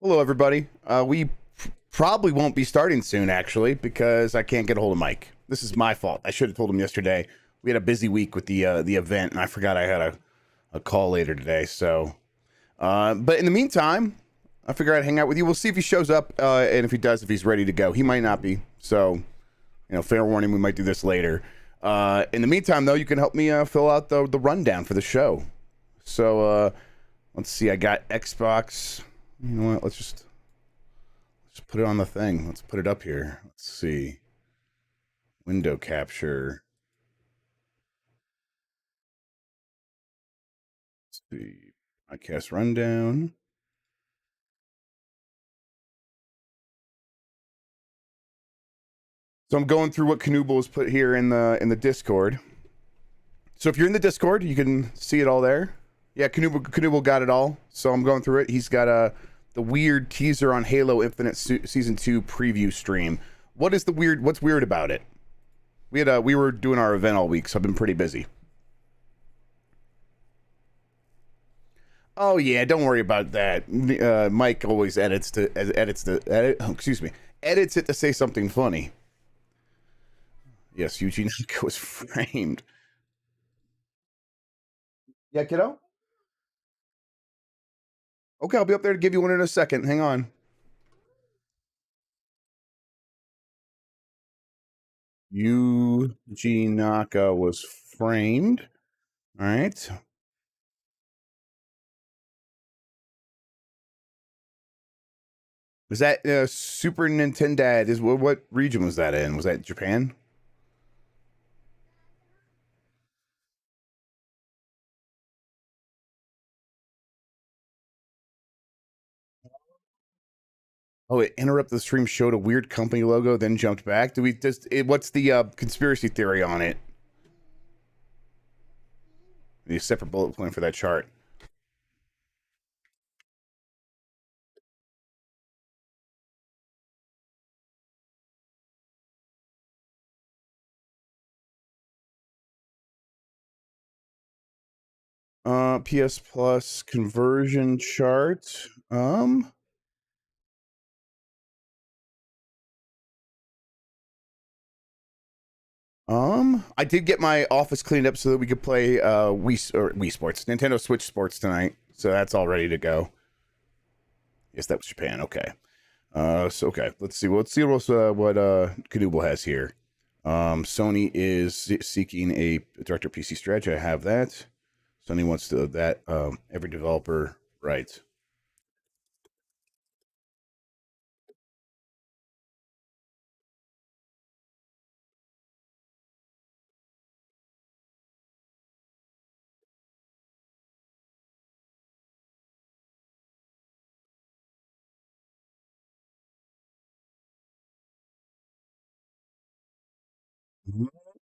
Hello, everybody. We probably won't be starting soon, actually, because I can't get a hold of Mike. This is my fault. I should have told him yesterday. We had a busy week with the event, and I forgot I had a call later today. So, but in the meantime, I figure I'd hang out with you. We'll see if he shows up, and if he does, if he's ready to go. He might not be. So, fair warning, we might do this later. In the meantime, though, you can help me fill out the rundown for the show. So, let's see. I got Xbox. You know what? Let's just put it on the thing. Let's put it up here. Let's see. Window capture. Let's see. Podcast rundown. So I'm going through what Knuble has put here in the Discord. So if you're in the Discord, you can see it all there. Yeah, Knuble got it all. So I'm going through it. He's got the weird teaser on Halo Infinite Season 2 preview stream. What's weird about it? We were doing our event all week, so I've been pretty busy. Oh yeah, don't worry about that. Mike always edits it to say something funny. Yes, Yuji Naka was framed. Yeah, kiddo. Okay, I'll be up there to give you one in a second. Hang on. Yuji Naka was framed. All right. Was that Super Nintendo? What region was that in? Was that Japan? Oh, it interrupted the stream, showed a weird company logo, then jumped back. What's the conspiracy theory on it? Need a separate bullet point for that chart. PS Plus conversion chart. I did get my office cleaned up so that we could play Wii Sports, Nintendo Switch Sports tonight. So that's all ready to go. Yes, that was Japan. Okay. So okay, let's see. Let's see what Knuble has here. Sony is seeking a director PC strategy. I have that. Sony wants to that. Every developer, right?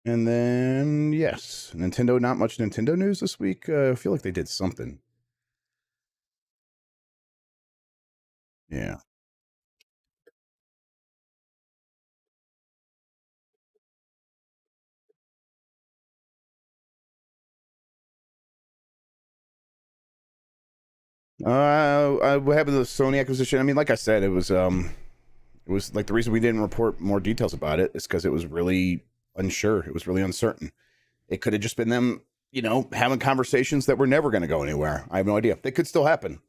And then yes, Nintendo. Not much Nintendo news this week. I feel like they did something. Yeah. What happened to the Sony acquisition? I mean, like I said, it was like the reason we didn't report more details about it is because it was really unsure. It was really uncertain. It could have just been them, having conversations that were never going to go anywhere. I have no idea. They could still happen,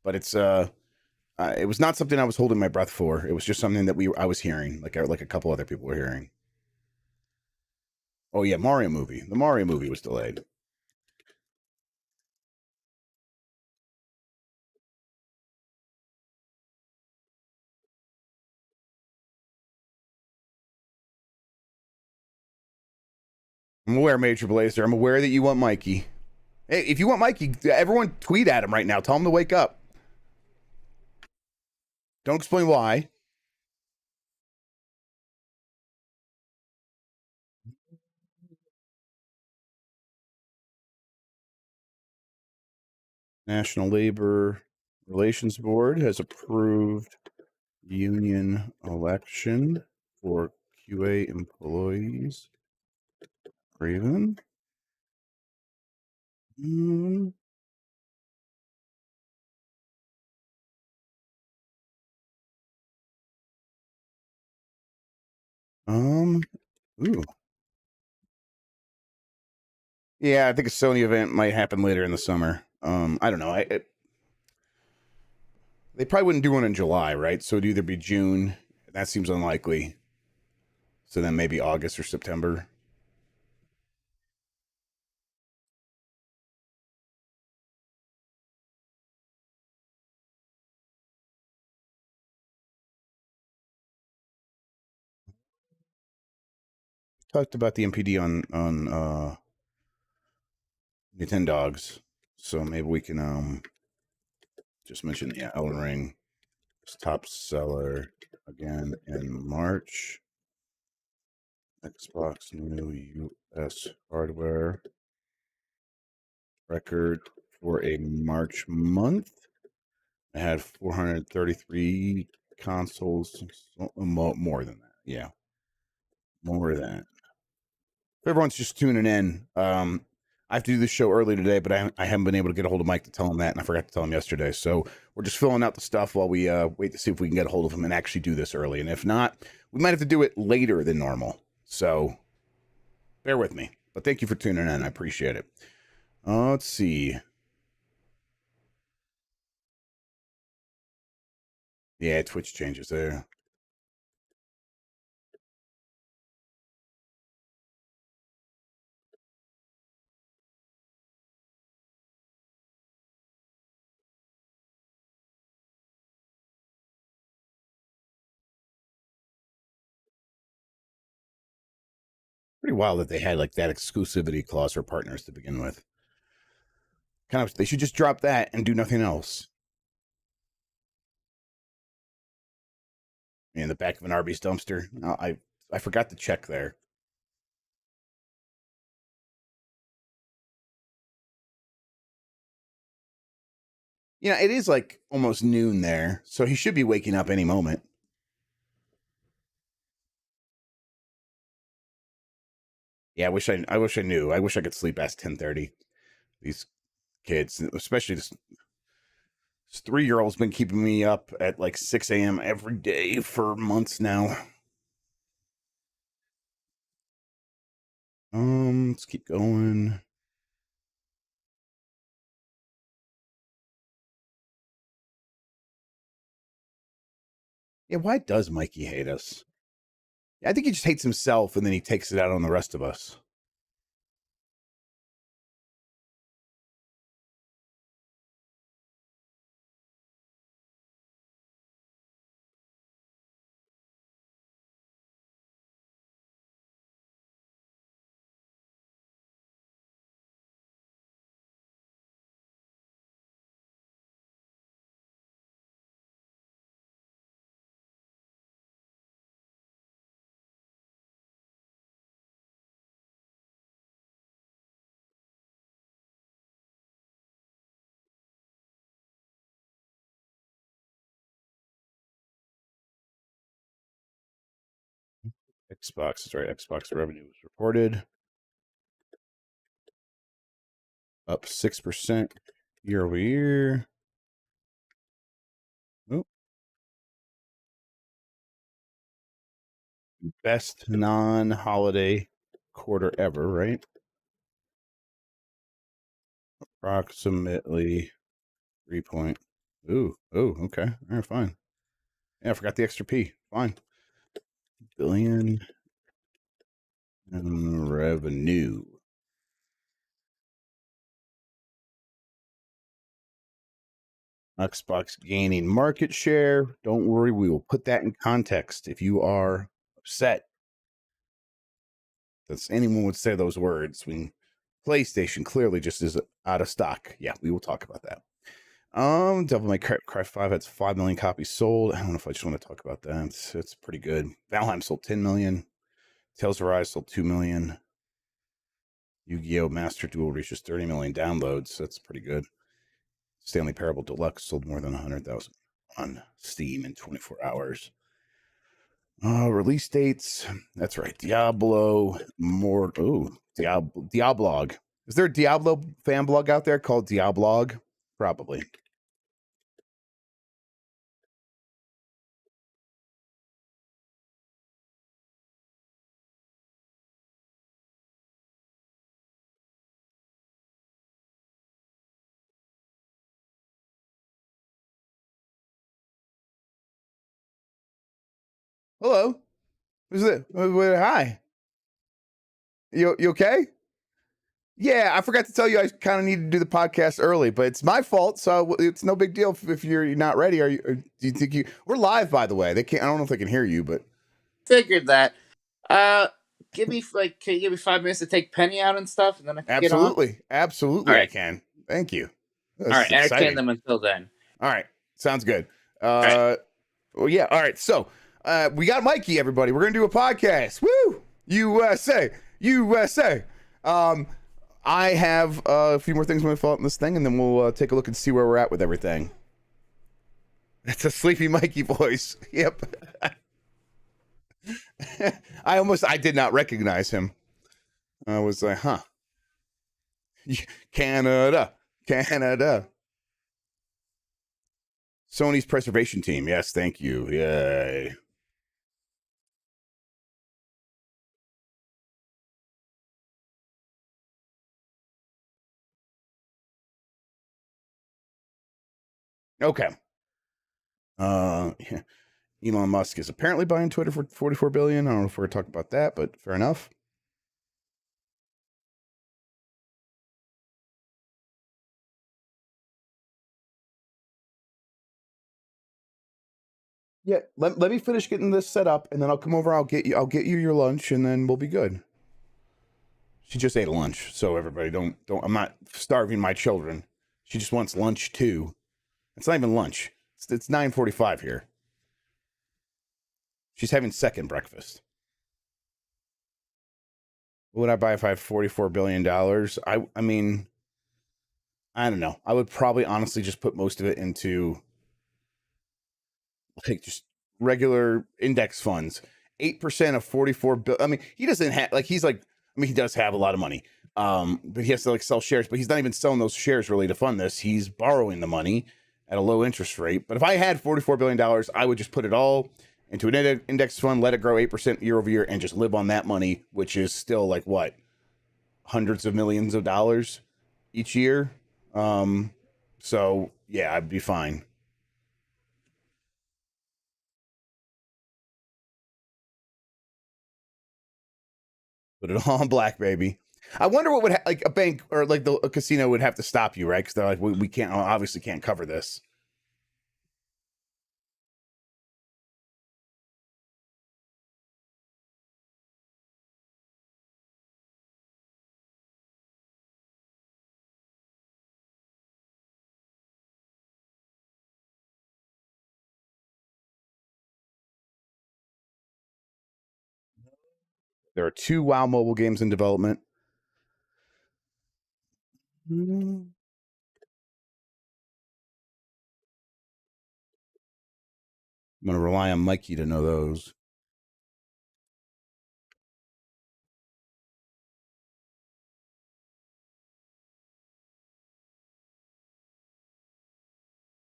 but it was not something I was holding my breath for. It was just something that I was hearing, like a couple other people were hearing. Oh yeah, Mario movie. The Mario movie was delayed. I'm aware, Major Blazer. I'm aware that you want Mikey. Hey, if you want Mikey, everyone tweet at him right now. Tell him to wake up. Don't explain why. National Labor Relations Board has approved union election for QA employees. Raven. Ooh. Yeah, I think a Sony event might happen later in the summer. I don't know. They probably wouldn't do one in July, right? So it'd either be June. That seems unlikely. So then maybe August or September. Talked about the MPD on Nintendogs. So maybe we can just mention, yeah, Elden Ring is top seller again in March. Xbox new US hardware record for a March month. I had 433 consoles, more than that. Yeah, more than that. If everyone's just tuning in, I have to do this show early today, but I haven't been able to get a hold of Mike to tell him that, and I forgot to tell him yesterday. So we're just filling out the stuff while we wait to see if we can get a hold of him and actually do this early. And if not, we might have to do it later than normal. So bear with me. But thank you for tuning in. I appreciate it. Let's see. Yeah, Twitch changes there. Pretty wild that they had like that exclusivity clause for partners to begin with. Kind of, they should just drop that and do nothing else. In the back of an Arby's dumpster. I forgot to check there. You know, it is like almost noon there, so he should be waking up any moment. Yeah, I wish I knew. I wish I could sleep past 10:30. These kids, especially this 3-year-old's been keeping me up at like 6 a.m. every day for months now. Let's keep going. Yeah, why does Mikey hate us? I think he just hates himself and then he takes it out on the rest of us. Xbox is right. Xbox revenue was reported up 6% year over year. Oh, best non-holiday quarter ever, right? Approximately 3 point. Ooh, oh, okay. All right, fine. Yeah, I forgot the extra P. Fine. Billion in revenue. Xbox gaining market share. Don't worry, we will put that in context. If you are upset that anyone would say those words when PlayStation clearly just is out of stock. Yeah, we will talk about that. Devil May Cry 5 has 5 million copies sold. I don't know if I just want to talk about that. It's pretty good. Valheim sold 10 million. Tales of Rise sold 2 million. Yu-Gi-Oh! Master Duel reaches 30 million downloads. That's pretty good. Stanley Parable Deluxe sold more than 100,000 on Steam in 24 hours. Release dates. That's right. Diablo. More. Ooh, Diablog. Is there a Diablo fan blog out there called Diablog? Probably. Hello. Who's it? Hi. You okay? Yeah, I forgot to tell you I kind of need to do the podcast early, but it's my fault, so it's no big deal if you're not ready. Are you? Do you think you? We're live, by the way. They can't. I don't know if they can hear you, but Figured that. Give me can you give me 5 minutes to take Penny out and stuff, and then I can get on. Absolutely, All I right. can. Thank you. All right, entertain them until then. All right, sounds good. Right. Well, yeah. All right, so we got Mikey. Everybody, we're gonna do a podcast. Woo! USA, USA. I have a few more things I'm gonna fill out in this thing, and then we'll take a look and see where we're at with everything. That's a sleepy Mikey voice. Yep. I did not recognize him. I was like, huh. Canada. Sony's preservation team. Yes, thank you. Yay. Okay. Elon Musk is apparently buying Twitter for $44 billion. I don't know if we're talking about that, but fair enough. Yeah, let me finish getting this set up, and then I'll come over. I'll get you your lunch, and then we'll be good. She just ate lunch, so everybody don't. I'm not starving my children. She just wants lunch too. It's not even lunch. It's 9:45 here. She's having second breakfast. What would I buy if I have $44 billion? I mean, I don't know. I would probably honestly just put most of it into like just regular index funds. 8% of 44 billion. I mean, he doesn't have he's like, I mean, he does have a lot of money. But he has to like sell shares, but he's not even selling those shares really to fund this. He's borrowing the money at a low interest rate. But if I had $44 billion, I would just put it all into an index fund, let it grow 8% year over year, and just live on that money, which is still like what? Hundreds of millions of dollars each year. So yeah, I'd be fine. Put it all on black, baby. I wonder what would like a bank or like a casino would have to stop you, right? Because they're like, we can't obviously can't cover this. There are 2 WoW mobile games in development. I'm gonna rely on Mikey to know those.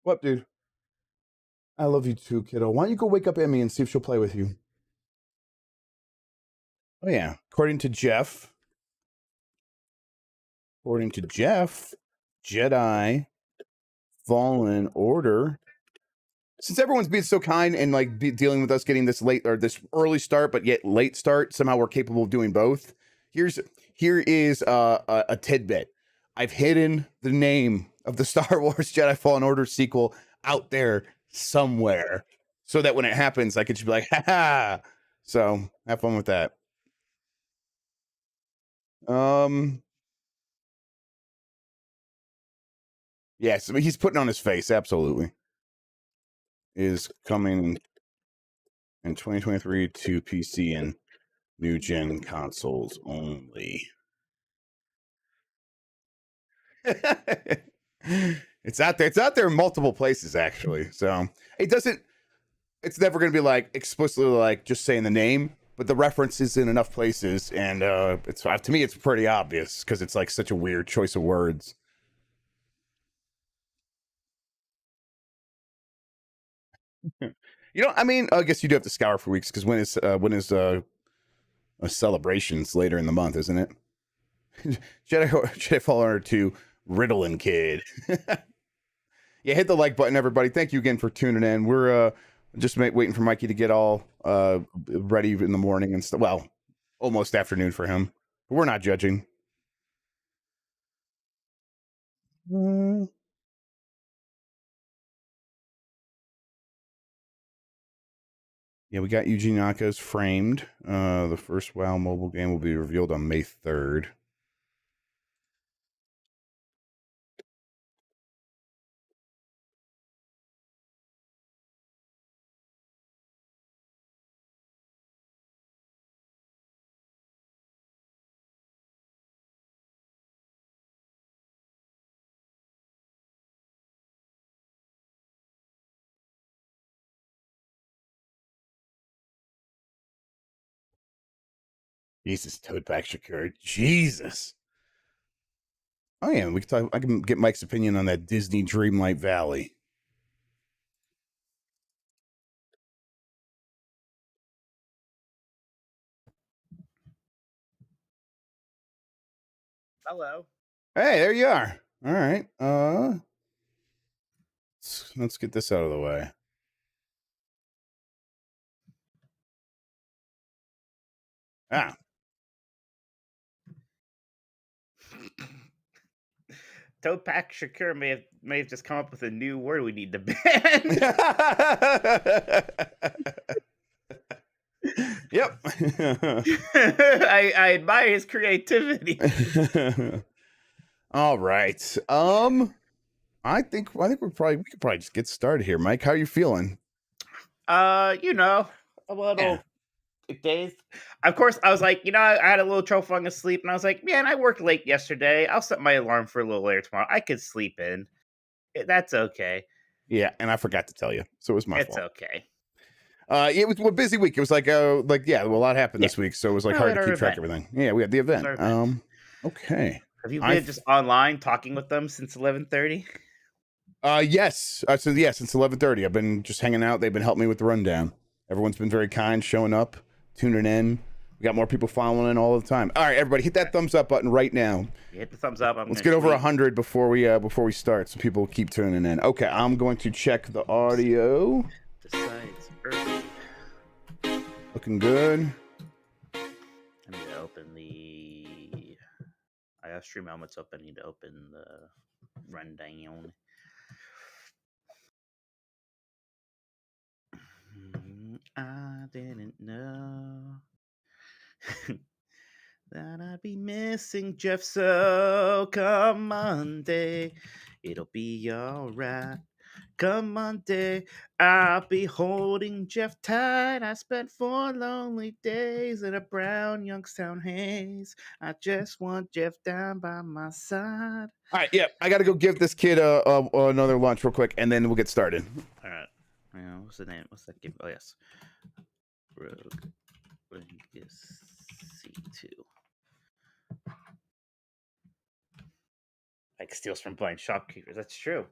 What, dude? I love you too, kiddo. Why don't you go wake up Emmy and see if she'll play with you? Oh yeah. According to Jeff, Jedi Fallen Order. Since everyone's being so kind and like dealing with us getting this late or this early start, but yet late start, somehow we're capable of doing both. Here is a tidbit. I've hidden the name of the Star Wars Jedi Fallen Order sequel out there somewhere, so that when it happens, I could just be like, ha ha. So have fun with that. Yes, I mean, he's putting on his face. Absolutely, is coming in 2023 to PC and new gen consoles only. It's out there. It's out there in multiple places, actually. So it doesn't. It's never going to be like explicitly like just saying the name, but the reference is in enough places, and it's to me it's pretty obvious because it's like such a weird choice of words. I mean, I guess you do have to scour for weeks because when is a celebrations later in the month, isn't it? Jedi Fallen Order 2 Ritalin Kid. Yeah, hit the like button, everybody. Thank you again for tuning in. Just waiting for Mikey to get all ready in the morning and stuff. Well, almost afternoon for him. But we're not judging. Yeah, we got Yuji Naka's Framed. The first WoW mobile game will be revealed on May 3rd. Jesus, Toadback Shakur. Jesus. Oh yeah, we can talk. I can get Mike's opinion on that Disney Dreamlight Valley. Hello. Hey, there you are. All right. Let's get this out of the way. Ah. Topak Shakur may have just come up with a new word we need to ban. Yep. I admire his creativity. All right. I think we could probably just get started here, Mike. How are you feeling? A little dazed. Of course, I was like, I had a little trouble falling asleep, and I was like, man, I worked late yesterday. I'll set my alarm for a little later tomorrow. I could sleep in. That's okay. Yeah, and I forgot to tell you, so it was my fault. It's okay. It was a busy week. It was a lot happened this week, so it was hard to keep track of everything. Yeah, we had the event. Okay. Have you been just online talking with them since 11:30? Yes. Since 11:30. I've been just hanging out. They've been helping me with the rundown. Everyone's been very kind, showing up, tuning in. We got more people following in all the time. All right, everybody, hit that thumbs up button right now. Hit the thumbs up. Let's get over 100 before we start, so people keep tuning in. Okay, I'm going to check the audio. Decides early. Looking good. I need to open I have Stream Elements open. I need to open the rundown. I didn't know that I'd be missing Jeff, so come Monday, it'll be alright. Come Monday, I'll be holding Jeff tight. I spent 4 lonely days in a brown Youngstown haze. I just want Jeff down by my side. All right, yeah, I got to go give this kid another lunch real quick, and then we'll get started. All right. What's the name? What's that game? Oh, yes. Rogue C2. Like steals from blind shopkeepers. That's true.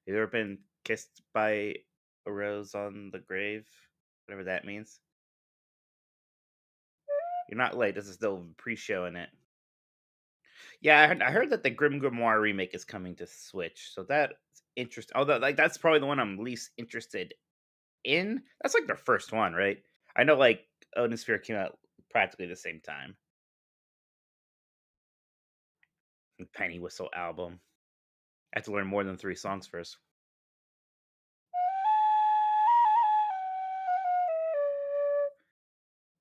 Have you ever been kissed by a rose on the grave? Whatever that means. You're not late. This is still pre-show in it. Yeah, I heard that the Grim Grimoire remake is coming to Switch, so that's interesting. Although, that's probably the one I'm least interested in. That's like their first one, right? I know, Odin Sphere came out practically the same time. And Penny Whistle album. I have to learn more than 3 songs first.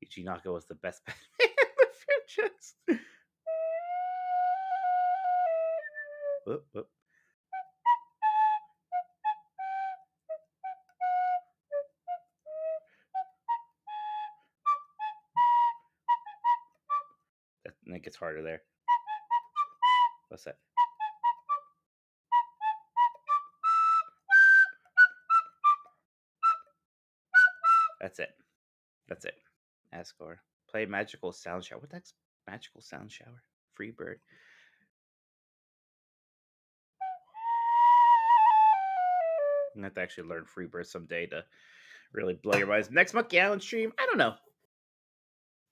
Yuji Naka was the best Batman in the franchise. Whoop, whoop. And it gets harder there. What's that? That's it. That's it. Ascore. Play Magical Sound Shower. What the heck's Magical Sound Shower? Freebird. I'm going to have to actually learn Freebird someday to really blow your minds. Next Monkey Island stream? I don't know.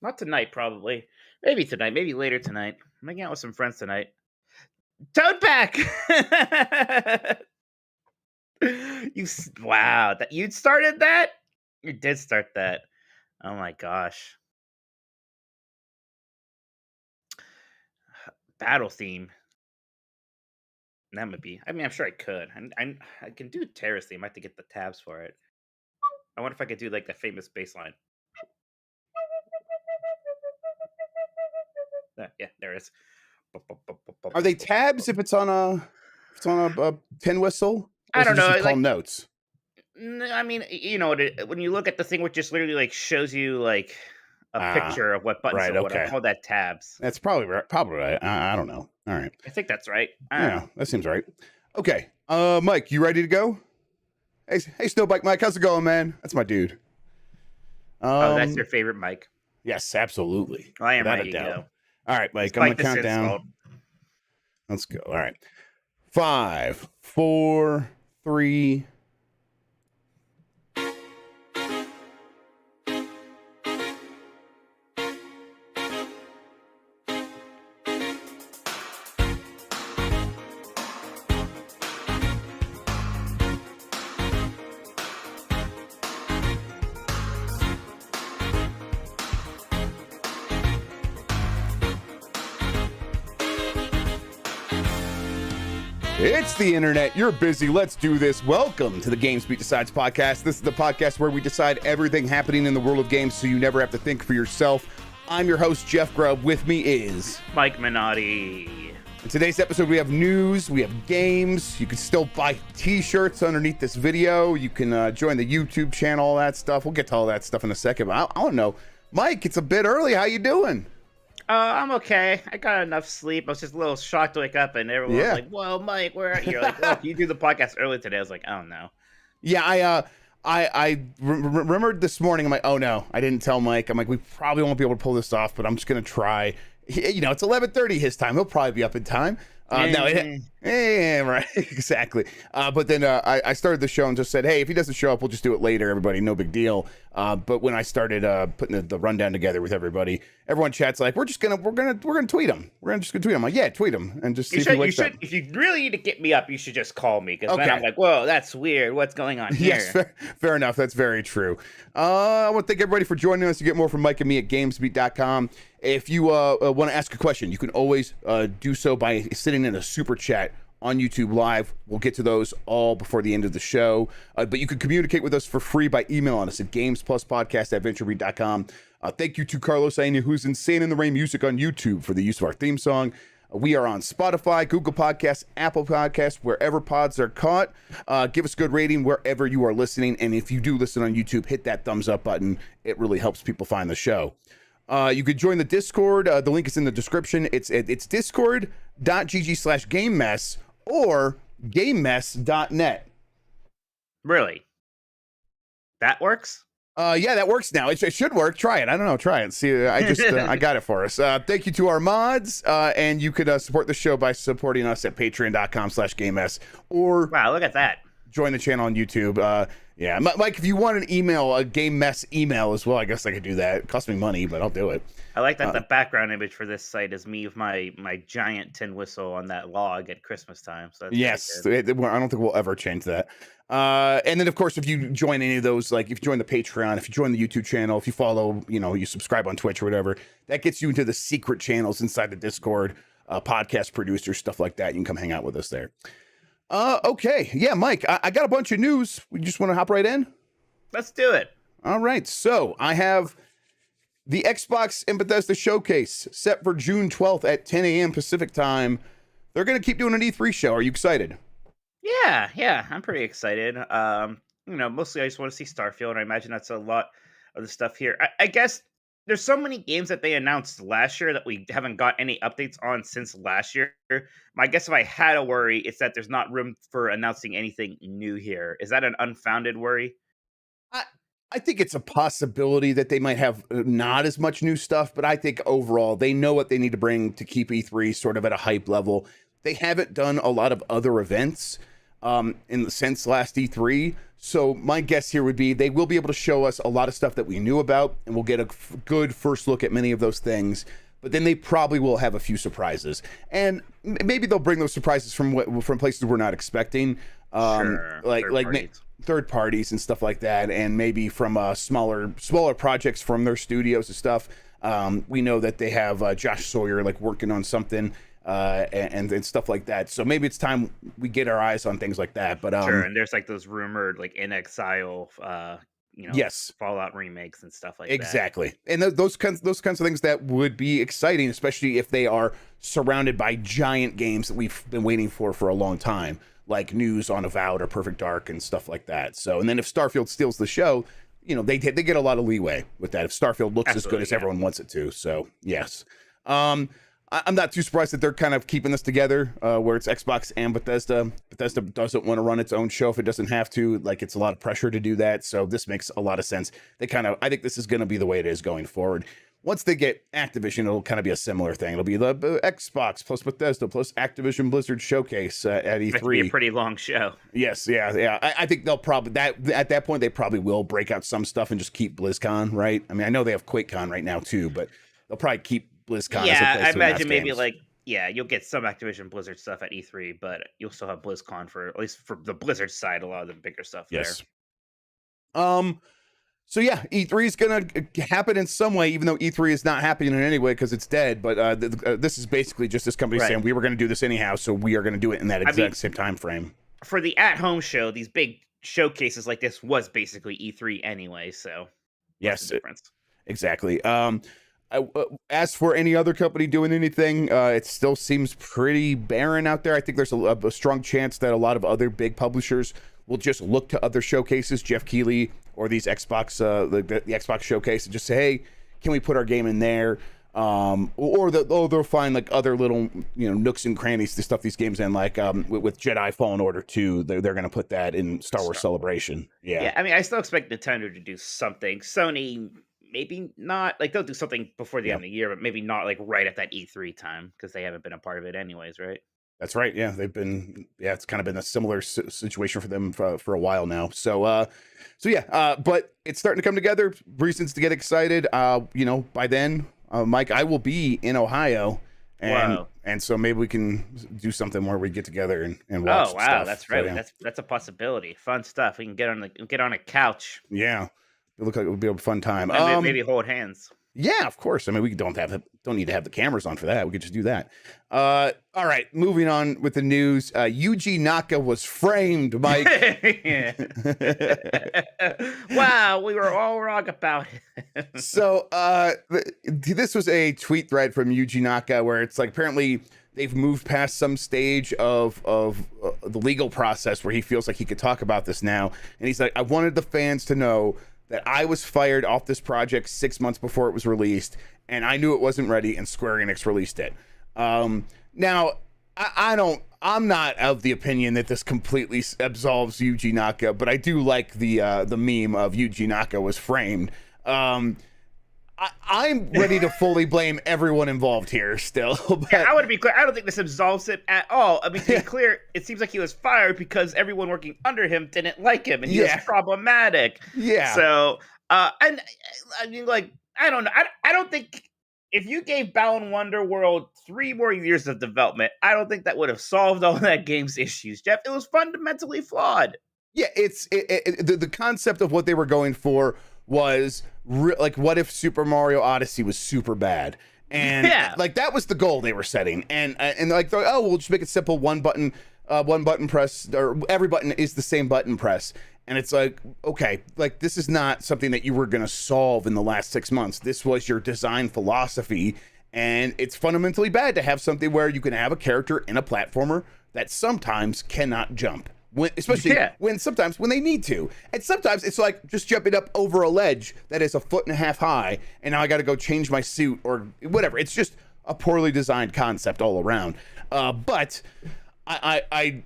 Not tonight, probably. Maybe tonight. Maybe later tonight. I'm hanging out with some friends tonight. Toadback! Wow, that you started that? You did start that. Oh my gosh. Battle theme. That would be. I mean, I'm sure I could. I can do terrorist theme. I have to get the tabs for it. I wonder if I could do like the famous bass line. Yeah, there it is. Are they tabs if it's on a tin whistle? Or I don't know. Just call notes. I mean, you know, when you look at the thing, which just literally like shows you like a picture of what buttons right, are what. I call that tabs. That's probably right. Probably right. I don't know. All right. I think that's right. Yeah, that seems right. Okay. Mike, you ready to go? Hey, Snowbike Mike, how's it going, man? That's my dude. Oh, that's your favorite Mike. Yes, absolutely. I am ready to go. All right, Mike, I'm gonna count down. Let's go. All right. 5, 4, 3. It's the internet. You're busy. Let's do this. Welcome to the GamesBeat Decides podcast. This is the podcast where we decide everything happening in the world of games so you never have to think for yourself. I'm your host, Jeff Grubb. With me is Mike Minotti. In today's episode, we have news, we have games. You can still buy t-shirts underneath this video. You can join the YouTube channel, all that stuff. We'll get to all that stuff in a second. But I don't know. Mike, it's a bit early. How you doing? I'm okay. I got enough sleep. I was just a little shocked to wake up, and everyone was like, "Whoa, Mike, where are you?" You're like, "Well, you do the podcast early today." I was like, "Oh no." Yeah, I remembered this morning. I'm like, "Oh no, I didn't tell Mike." I'm like, "We probably won't be able to pull this off, but I'm just gonna try." You know, it's 11:30 his time. He'll probably be up in time. Right, exactly. But then I started the show and just said, hey, if he doesn't show up, we'll just do it later, everybody, no big deal. But when I started putting the rundown together with everybody, everyone chats like, we're gonna tweet him. We're just gonna tweet him. I'm like, yeah, tweet him and just see if he wakes up. If you really need to get me up, you should just call me, because then I'm like, whoa, that's weird. What's going on here? Yes, fair enough. That's very true. I want to thank everybody for joining us. You get more from Mike and me at GamesBeat.com. If you want to ask a question, you can always do so by sitting in a super chat on YouTube Live. We'll get to those all before the end of the show. But you can communicate with us for free by emailing us at gamespluspodcast@venturebeat.com. Thank you to Carlos Aina, who's Insane in the Rain Music on YouTube, for the use of our theme song. We are on Spotify, Google Podcasts, Apple Podcasts, wherever pods are caught. Give us a good rating wherever you are listening. And if you do listen on YouTube, hit that thumbs up button. It really helps people find the show. You could join the Discord. The link is in the description. It's discord.gg/gamemess or gamemess.net. Really? That works? Yeah, that works now. It should work. Try it. I don't know. Try it. See, I just I got it for us. Thank you to our mods, and you could support the show by supporting us at patreon.com/gamemess, or wow, look at that. Join the channel on YouTube. Yeah, Mike, if you want an email, a Game Mess email as well, I guess I could do that. It costs me money, but I'll do it. I like that the background image for this site is me with my giant tin whistle on that log at Christmas time. So that's yes, I don't think we'll ever change that. And then, of course, if you join any of those, like if you join the Patreon, if you join the YouTube channel, if you follow, you subscribe on Twitch or whatever, that gets you into the secret channels inside the Discord, podcast producers, stuff like that. You can come hang out with us there. Okay. Yeah, Mike, I got a bunch of news. We just want to hop right in? Let's do it. All right. So I have the Xbox and Bethesda Showcase set for June 12th at 10 a.m. Pacific time. They're going to keep doing an E3 show. Are you excited? Yeah. I'm pretty excited. Mostly I just want to see Starfield, and I imagine that's a lot of the stuff here. I guess there's so many games that they announced last year that we haven't got any updates on since last year. I guess if I had a worry, it's that there's not room for announcing anything new here. Is that an unfounded worry? I think it's a possibility that they might have not as much new stuff, but I think overall they know what they need to bring to keep E3 sort of at a hype level. They haven't done a lot of other events. since last E3. So my guess here would be they will be able to show us a lot of stuff that we knew about, and we'll get a good first look at many of those things. But then they probably will have a few surprises, and maybe they'll bring those surprises from places we're not expecting, like third parties and stuff like that, and maybe from smaller projects from their studios and stuff. We know that they have Josh Sawyer like working on something, and stuff like that. So maybe it's time we get our eyes on things like that. But sure, and there's like those rumored like In Exile, yes, Fallout remakes and stuff like exactly. that. And those kinds of things that would be exciting, especially if they are surrounded by giant games that we've been waiting for a long time, like news on Avowed or Perfect Dark and stuff like that. So, and then if Starfield steals the show, they get a lot of leeway with that if Starfield looks as good as everyone wants it to. So yes. I'm not too surprised that they're kind of keeping this together, where it's Xbox and Bethesda. Bethesda doesn't want to run its own show if it doesn't have to. Like, it's a lot of pressure to do that. So this makes a lot of sense. I think this is going to be the way it is going forward. Once they get Activision, it'll kind of be a similar thing. It'll be the Xbox plus Bethesda plus Activision Blizzard showcase at E3. It'll be a pretty long show. Yes, yeah. I think they'll probably at that point they probably will break out some stuff and just keep BlizzCon, right? I mean, I know they have QuakeCon right now too, but they'll probably keep BlizzCon. Yeah, I imagine maybe games. You'll get some Activision Blizzard stuff at E3, but you'll still have BlizzCon for at least for the Blizzard side, a lot of the bigger stuff there. So yeah, E3 is gonna happen in some way, even though E3 is not happening in any way because it's dead. But this is basically just this company saying we were going to do this anyhow, so we are going to do it in that exact same time frame. For the at-home show, these big showcases like this was basically E3 anyway. So yes, the difference exactly. As for any other company doing anything, it still seems pretty barren out there. I think there's a strong chance that a lot of other big publishers will just look to other showcases, Jeff Keighley or these Xbox, the Xbox showcase, and just say, hey, can we put our game in there? Or they'll find like other little nooks and crannies to stuff these games in, like with Jedi Fallen Order 2, they're going to put that in Star Wars Celebration. Yeah, I mean, I still expect Nintendo to do something. Sony, maybe not. Like, they'll do something before the end of the year, but maybe not like right at that E3 time because they haven't been a part of it anyways, right? That's right. Yeah, they've been. Yeah, it's kind of been a similar situation for them for a while now. So yeah. But it's starting to come together. Reasons to get excited. By then, Mike, I will be in Ohio, and so maybe we can do something where we get together and watch. Oh wow, stuff. that's right. So, yeah. That's a possibility. Fun stuff. We can get on a couch. Yeah, it looked like it would be a fun time. Maybe hold hands. Yeah, of course. I mean, we don't need to have the cameras on for that. We could just do that. All right, moving on with the news. Yuji Naka was framed, Mike. Wow, we were all wrong about it. So this was a tweet thread from Yuji Naka where it's like apparently they've moved past some stage of the legal process where he feels like he could talk about this now. And he's like, I wanted the fans to know that I was fired off this project 6 months before it was released, and I knew it wasn't ready, and Square Enix released it. Now, I'm not of the opinion that this completely absolves Yuji Naka, but I do like the meme of Yuji Naka was framed. I'm ready to fully blame everyone involved here still. But... Yeah, I want to be clear. I don't think this absolves him at all. I mean, to be clear, it seems like he was fired because everyone working under him didn't like him, and he was problematic. Yeah. So, and I mean, like, I don't know. I don't think if you gave Balan Wonderworld 3 more years of development, I don't think that would have solved all that game's issues, Jeff. It was fundamentally flawed. Yeah, the concept of what they were going for was like, what if Super Mario Odyssey was super bad? And like that was the goal they were setting. And like, we'll just make it simple, one button press, or every button is the same button press. And it's like, okay, like this is not something that you were going to solve in the last 6 months. This was your design philosophy. And it's fundamentally bad to have something where you can have a character in a platformer that sometimes cannot jump. Especially when they need to. And sometimes it's like just jumping up over a ledge that is 1.5 feet high, and now I got to go change my suit or whatever. It's just a poorly designed concept all around. But I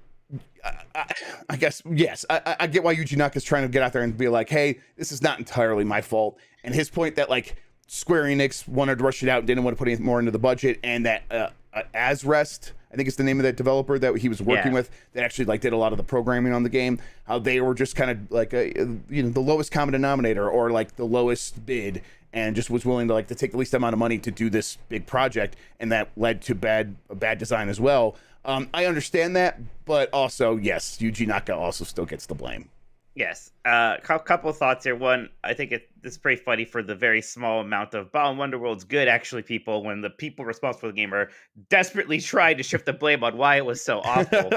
guess, yes, I get why Yuji Naka is trying to get out there and be like, hey, this is not entirely my fault. And his point that, like, Square Enix wanted to rush it out, didn't want to put any more into the budget, and that Asrest, I think it's the name of that developer that he was working with, that actually like did a lot of the programming on the game. How they were just kind of like the lowest common denominator, or like the lowest bid, and just was willing to like to take the least amount of money to do this big project, and that led to bad design as well. I understand that, but also yes, Yuji Naka also still gets the blame. Yes. Couple of thoughts here. One, I think it's pretty funny for the very small amount of Balan Wonderworld's good, actually, people, when the people responsible for the game are desperately trying to shift the blame on why it was so awful.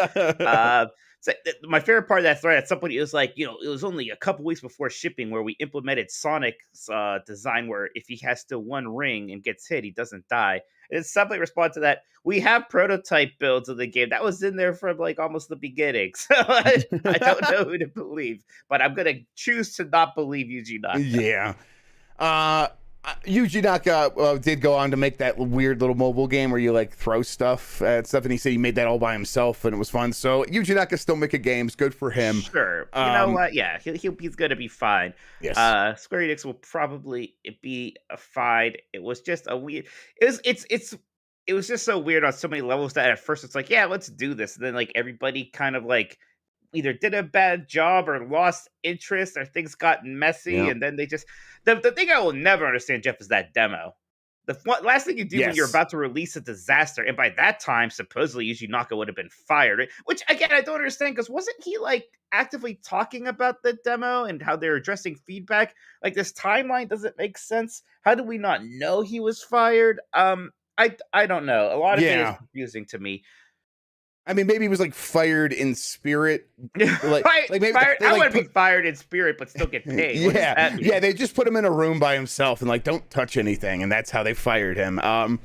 So my favorite part of that thread, at some point, it was like, it was only a couple weeks before shipping where we implemented Sonic's design where if he has still one ring and gets hit, he doesn't die. And somebody responded to that. We have prototype builds of the game. That was in there from like almost the beginning. So I don't know who to believe, but I'm going to choose to not believe Yuji Naka. Yeah. Yuji Naka did go on to make that weird little mobile game where you like throw stuff at stuff, and he said he made that all by himself and it was fun. So Yuji Naka's still making games. Good for him. Sure. You know what? Yeah, he's going to be fine. Yes. Square Enix will probably be fine. It was just a weird. It was just so weird on so many levels that at first it's like, yeah, let's do this, and then like everybody kind of like either did a bad job or lost interest, or things got messy, and then they just the thing I will never understand, Jeff, is that demo. The last thing you do when you're about to release a disaster, and by that time supposedly Yuji Naka would have been fired, which again I don't understand, because wasn't he like actively talking about the demo and how they're addressing feedback? Like, this timeline doesn't make sense. How do we not know he was fired? I don't know. A lot of it is confusing to me. I mean, maybe he was like fired in spirit. Like maybe fired, I would be fired in spirit, but still get paid. Yeah. They just put him in a room by himself and like don't touch anything, and that's how they fired him. I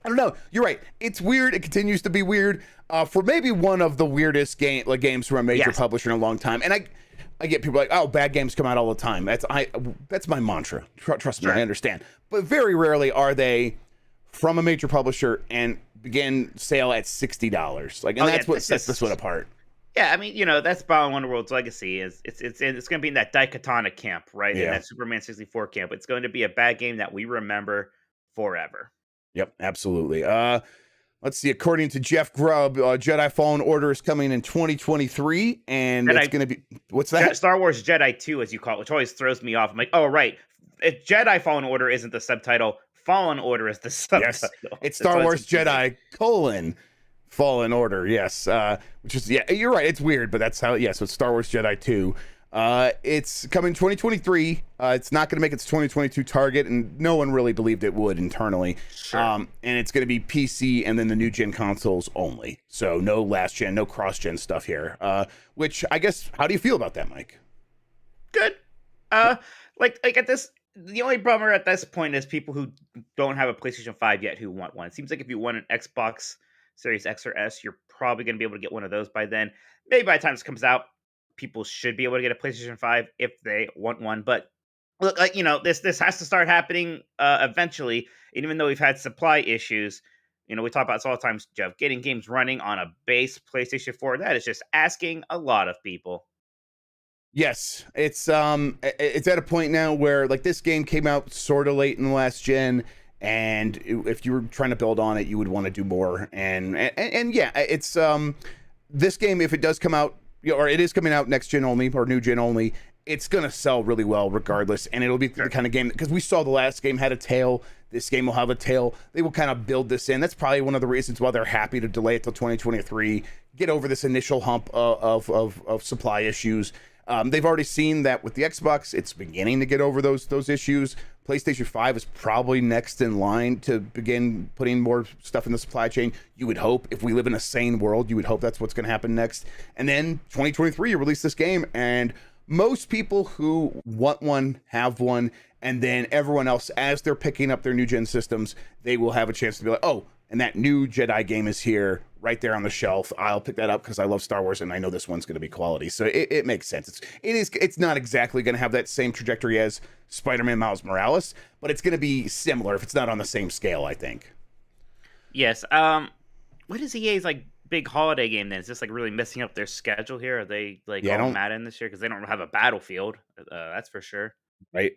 don't know. You're right. It's weird. It continues to be weird. For maybe one of the weirdest games from a major publisher in a long time. And I get people like, oh, bad games come out all the time. That's my mantra. Trust me, I understand. But very rarely are they from a major publisher and begin sale at $60. Like, and that's what sets this one apart. Yeah, I mean, that's Balan Wonderworld's legacy. Is it's going to be in that Daikatana camp, right? In that Superman 64 camp. It's going to be a bad game that we remember forever. Yep, absolutely. Let's see. According to Jeff Grubb, Jedi Fallen Order is coming in 2023, and it's going to be, what's that? Star Wars Jedi 2, as you call it, which always throws me off. I'm like, oh right, if Jedi Fallen Order isn't the subtitle, Fallen Order is the subtitle. Yes, it's Star Wars Jedi : Fallen Order. Yes, which is you're right. It's weird, but that's how. So it's Star Wars Jedi 2. It's coming 2023. It's not going to make its 2022 target, and no one really believed it would internally. Sure. And it's going to be PC and then the new gen consoles only. So no last gen, no cross gen stuff here. Which I guess, how do you feel about that, Mike? Good. Like at this. The only bummer at this point is people who don't have a PlayStation 5 yet who want one. It seems like if you want an Xbox Series X or S, you're probably going to be able to get one of those by then. Maybe by the time this comes out, people should be able to get a PlayStation 5 if they want one. But look, like, this has to start happening eventually. And even though we've had supply issues, we talk about this all the time, Jeff, getting games running on a base PlayStation 4, that is just asking a lot of people. Yes, it's at a point now where like this game came out sort of late in the last gen, and if you were trying to build on it, you would want to do more. And yeah, it's this game, if it does come out, or it is coming out next gen only or new gen only, it's gonna sell really well regardless, and it'll be the kind of game, because we saw the last game had a tail. This game will have a tail. They will kind of build this in. That's probably one of the reasons why they're happy to delay it till 2023. Get over this initial hump of supply issues. They've already seen that with the Xbox, it's beginning to get over those issues. PlayStation 5 is probably next in line to begin putting more stuff in the supply chain. You would hope, if we live in a sane world, you would hope that's what's going to happen next. And then 2023, you release this game, and most people who want one have one, and then everyone else, as they're picking up their new gen systems, they will have a chance to be like, oh, and that new Jedi game is here, right there on the shelf. I'll pick that up because I love Star Wars and I know this one's going to be quality. So it makes sense. It's not exactly going to have that same trajectory as Spider-Man Miles Morales, but it's going to be similar if it's not on the same scale, I think. Yes. What is EA's like big holiday game then? Is this like really messing up their schedule here? Are they like all Madden this year because they don't have a Battlefield? That's for sure. Right.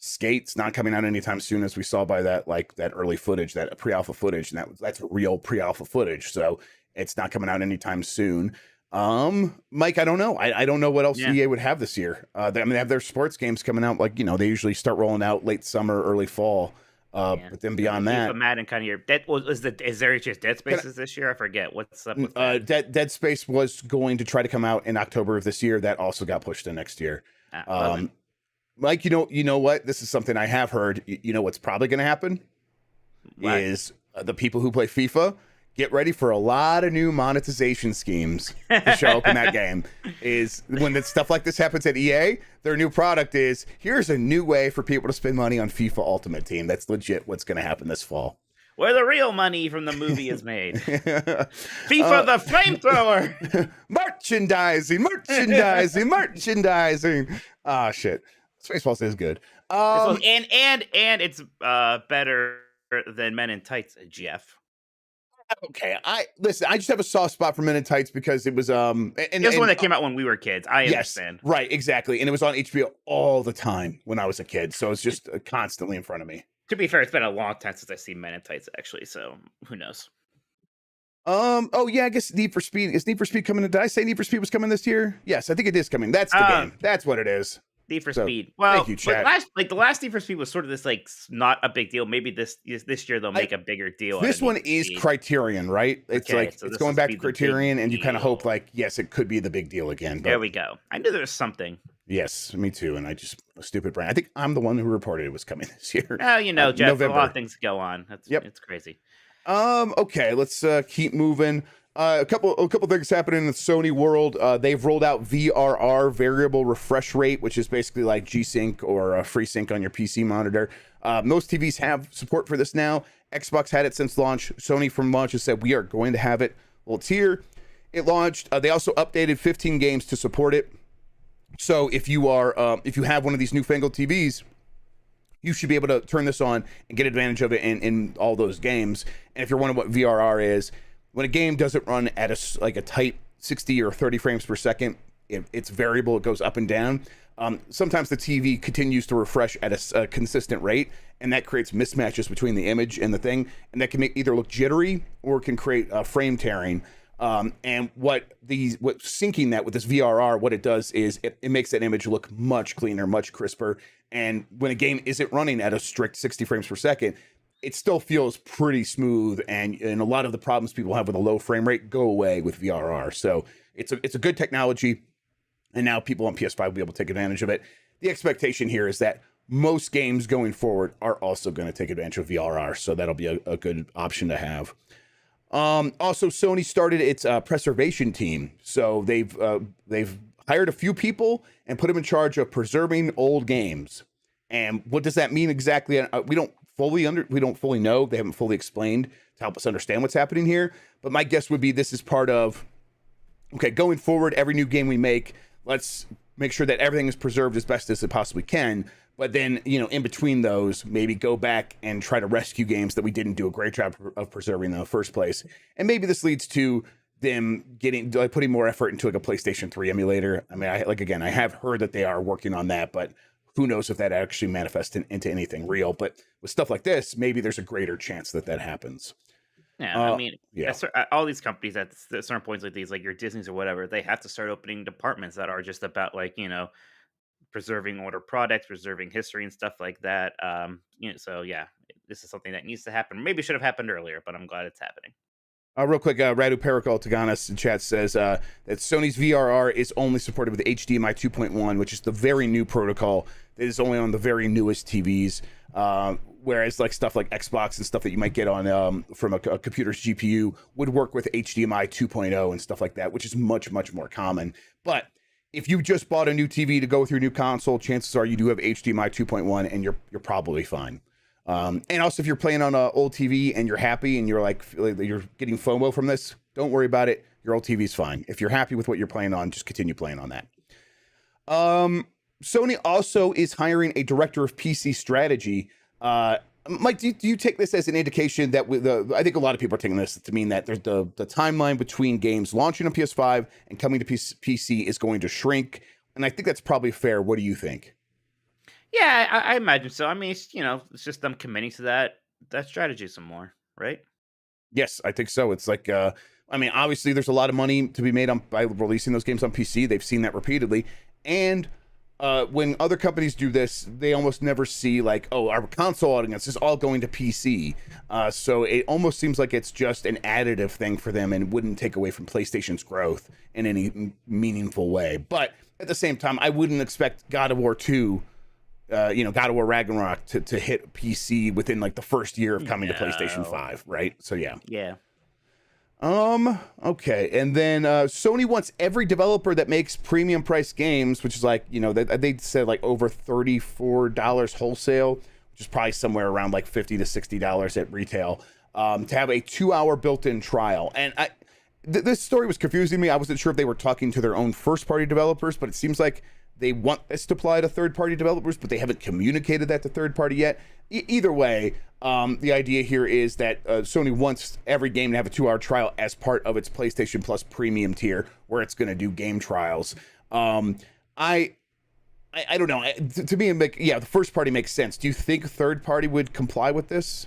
Skate's not coming out anytime soon, as we saw by that early footage, that pre-alpha footage, and that's real pre-alpha footage. So it's not coming out anytime soon. Mike, I don't know. I don't know what else EA would have this year. They have their sports games coming out, like, they usually start rolling out late summer, early fall. But then beyond that, Madden kind of your is there just Dead Spaces this year? I forget what's up with that. Dead Space was going to try to come out in October of this year. That also got pushed to next year. Mike, you know what? This is something I have heard. You know what's probably going to happen is the people who play FIFA get ready for a lot of new monetization schemes to show up in that game. Is when stuff like this happens at EA, their new product is, here's a new way for people to spend money on FIFA Ultimate Team. That's legit what's going to happen this fall. Where the real money from the movie is made. FIFA the flamethrower. merchandising. Ah, shit. Spaceballs is good. And it's better than Men in Tights, Jeff. Okay, I just have a soft spot for Men in Tights because it was it was one that came out when we were kids. I understand. Right, exactly. And it was on HBO all the time when I was a kid, so it's just constantly in front of me. To be fair, it's been a long time since I've seen Men in Tights, actually, so who knows? Oh yeah, I guess Need for Speed. Is Need for Speed coming? Did I say Need for Speed was coming this year? Yes, I think it is coming. That's the game. That's what it is. Need for Speed. Well, thank you, chat. The last Need for Speed was sort of this not a big deal. Maybe this year they'll make a bigger deal. This one is Criterion, right? It's it's going back to Criterion, and you kind of hope yes, it could be the big deal again. But there we go. I knew there was something. Yes, me too. And I just a stupid brain. I think I'm the one who reported it was coming this year. Oh, Jeff, November. A lot of things go on. It's crazy. Okay, let's keep moving. A couple things happening in the Sony world. They've rolled out VRR, variable refresh rate, which is basically like G-Sync or FreeSync on your PC monitor. Most TVs have support for this now. Xbox had it since launch. Sony from launch has said we are going to have it. Well, it's here. It launched. They also updated 15 games to support it. So if you have one of these newfangled TVs, you should be able to turn this on and get advantage of it in all those games. And if you're wondering what VRR is, when a game doesn't run at a tight 60 or 30 frames per second, it's variable. It goes up and down. Sometimes the TV continues to refresh at a consistent rate, and that creates mismatches between the image and the thing, and that can make either look jittery or can create frame tearing. And what syncing that with this VRR, what it does is it makes that image look much cleaner, much crisper. And when a game isn't running at a strict 60 frames per second, it still feels pretty smooth, and a lot of the problems people have with a low frame rate go away with VRR. So it's a good technology, and now people on PS5 will be able to take advantage of it. The expectation here is that most games going forward are also going to take advantage of VRR, so that'll be a good option to have. Also, Sony started its preservation team, so they've hired a few people and put them in charge of preserving old games. And what does that mean exactly? We don't fully know. They haven't fully explained to help us understand what's happening here. But my guess would be this is part of, okay, going forward, every new game we make, let's make sure that everything is preserved as best as it possibly can. But then, in between those, maybe go back and try to rescue games that we didn't do a great job of preserving in the first place. And maybe this leads to them putting more effort into a PlayStation 3 emulator. I mean, I have heard that they are working on that, but who knows if that actually manifests into anything real. But with stuff like this, maybe there's a greater chance that happens. Yeah, all these companies at certain points like these, like your Disney's or whatever, they have to start opening departments that are just about preserving older products, preserving history and stuff like that. So yeah, this is something that needs to happen. Maybe should have happened earlier, but I'm glad it's happening. Real quick, Radu Pericol Taganas in chat says that Sony's VRR is only supported with HDMI 2.1, which is the very new protocol that is only on the very newest TVs. Whereas stuff like Xbox and stuff that you might get on from a computer's GPU would work with HDMI 2.0 and stuff like that, which is much, much more common. But if you just bought a new TV to go with your new console, chances are you do have HDMI 2.1 and you're probably fine. And also, if you're playing on an old TV and you're happy and you're you're getting FOMO from this, don't worry about it. Your old TV's fine. If you're happy with what you're playing on, just continue playing on that. Sony also is hiring a director of PC strategy. Mike, do you take this as an indication that I think a lot of people are taking this to mean that there's the timeline between games launching on PS5 and coming to PC is going to shrink? And I think that's probably fair. What do you think? Yeah, I imagine so. I mean, it's just them committing to that strategy some more, right? Yes, I think so. It's like, I mean, obviously, there's a lot of money to be made on by releasing those games on PC. They've seen that repeatedly, and when other companies do this, they almost never see like, oh, our console audience is all going to PC. So it almost seems like it's just an additive thing for them, and wouldn't take away from PlayStation's growth in any meaningful way. But at the same time, I wouldn't expect God of War 2. God of War Ragnarok to hit PC within like the first year of coming to PlayStation 5, right? So yeah. Yeah. Okay, and then Sony wants every developer that makes premium price games, which is like, they said like over $34 wholesale, which is probably somewhere around like $50 to $60 at retail, to have a 2-hour built-in trial. And this story was confusing me. I wasn't sure if they were talking to their own first-party developers, but it seems like they want this to apply to third-party developers, but they haven't communicated that to third-party yet. Either way, the idea here is that Sony wants every game to have a 2-hour trial as part of its PlayStation Plus premium tier, where it's going to do game trials. I don't know. To me, the first party makes sense. Do you think third party would comply with this?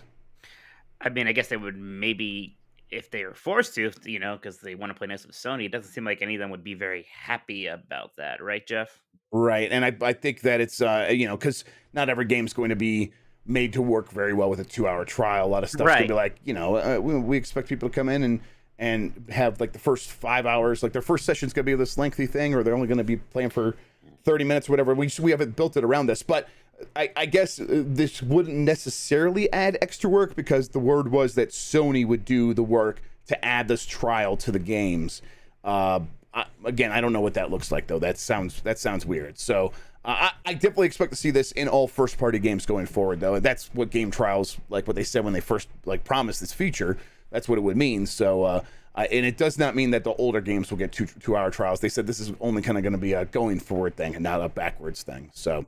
I mean, I guess they would maybe if they were forced to, because they want to play nice with Sony. It doesn't seem like any of them would be very happy about that, right, Jeff? Right, and I think that it's because not every game's going to be made to work very well with a 2-hour trial. A lot of stuff's gonna be like, we expect people to come in and have like the first 5 hours, like their first session's gonna be this lengthy thing, or they're only gonna be playing for 30 minutes, or whatever. We haven't built it around this, but I guess this wouldn't necessarily add extra work, because the word was that Sony would do the work to add this trial to the games. Again, I don't know what that looks like, though. That sounds weird. So I definitely expect to see this in all first-party games going forward, though. That's what game trials, like what they said when they first promised this feature. That's what it would mean. So, and it does not mean that the older games will get two-hour trials. They said this is only kind of going to be a going forward thing and not a backwards thing. So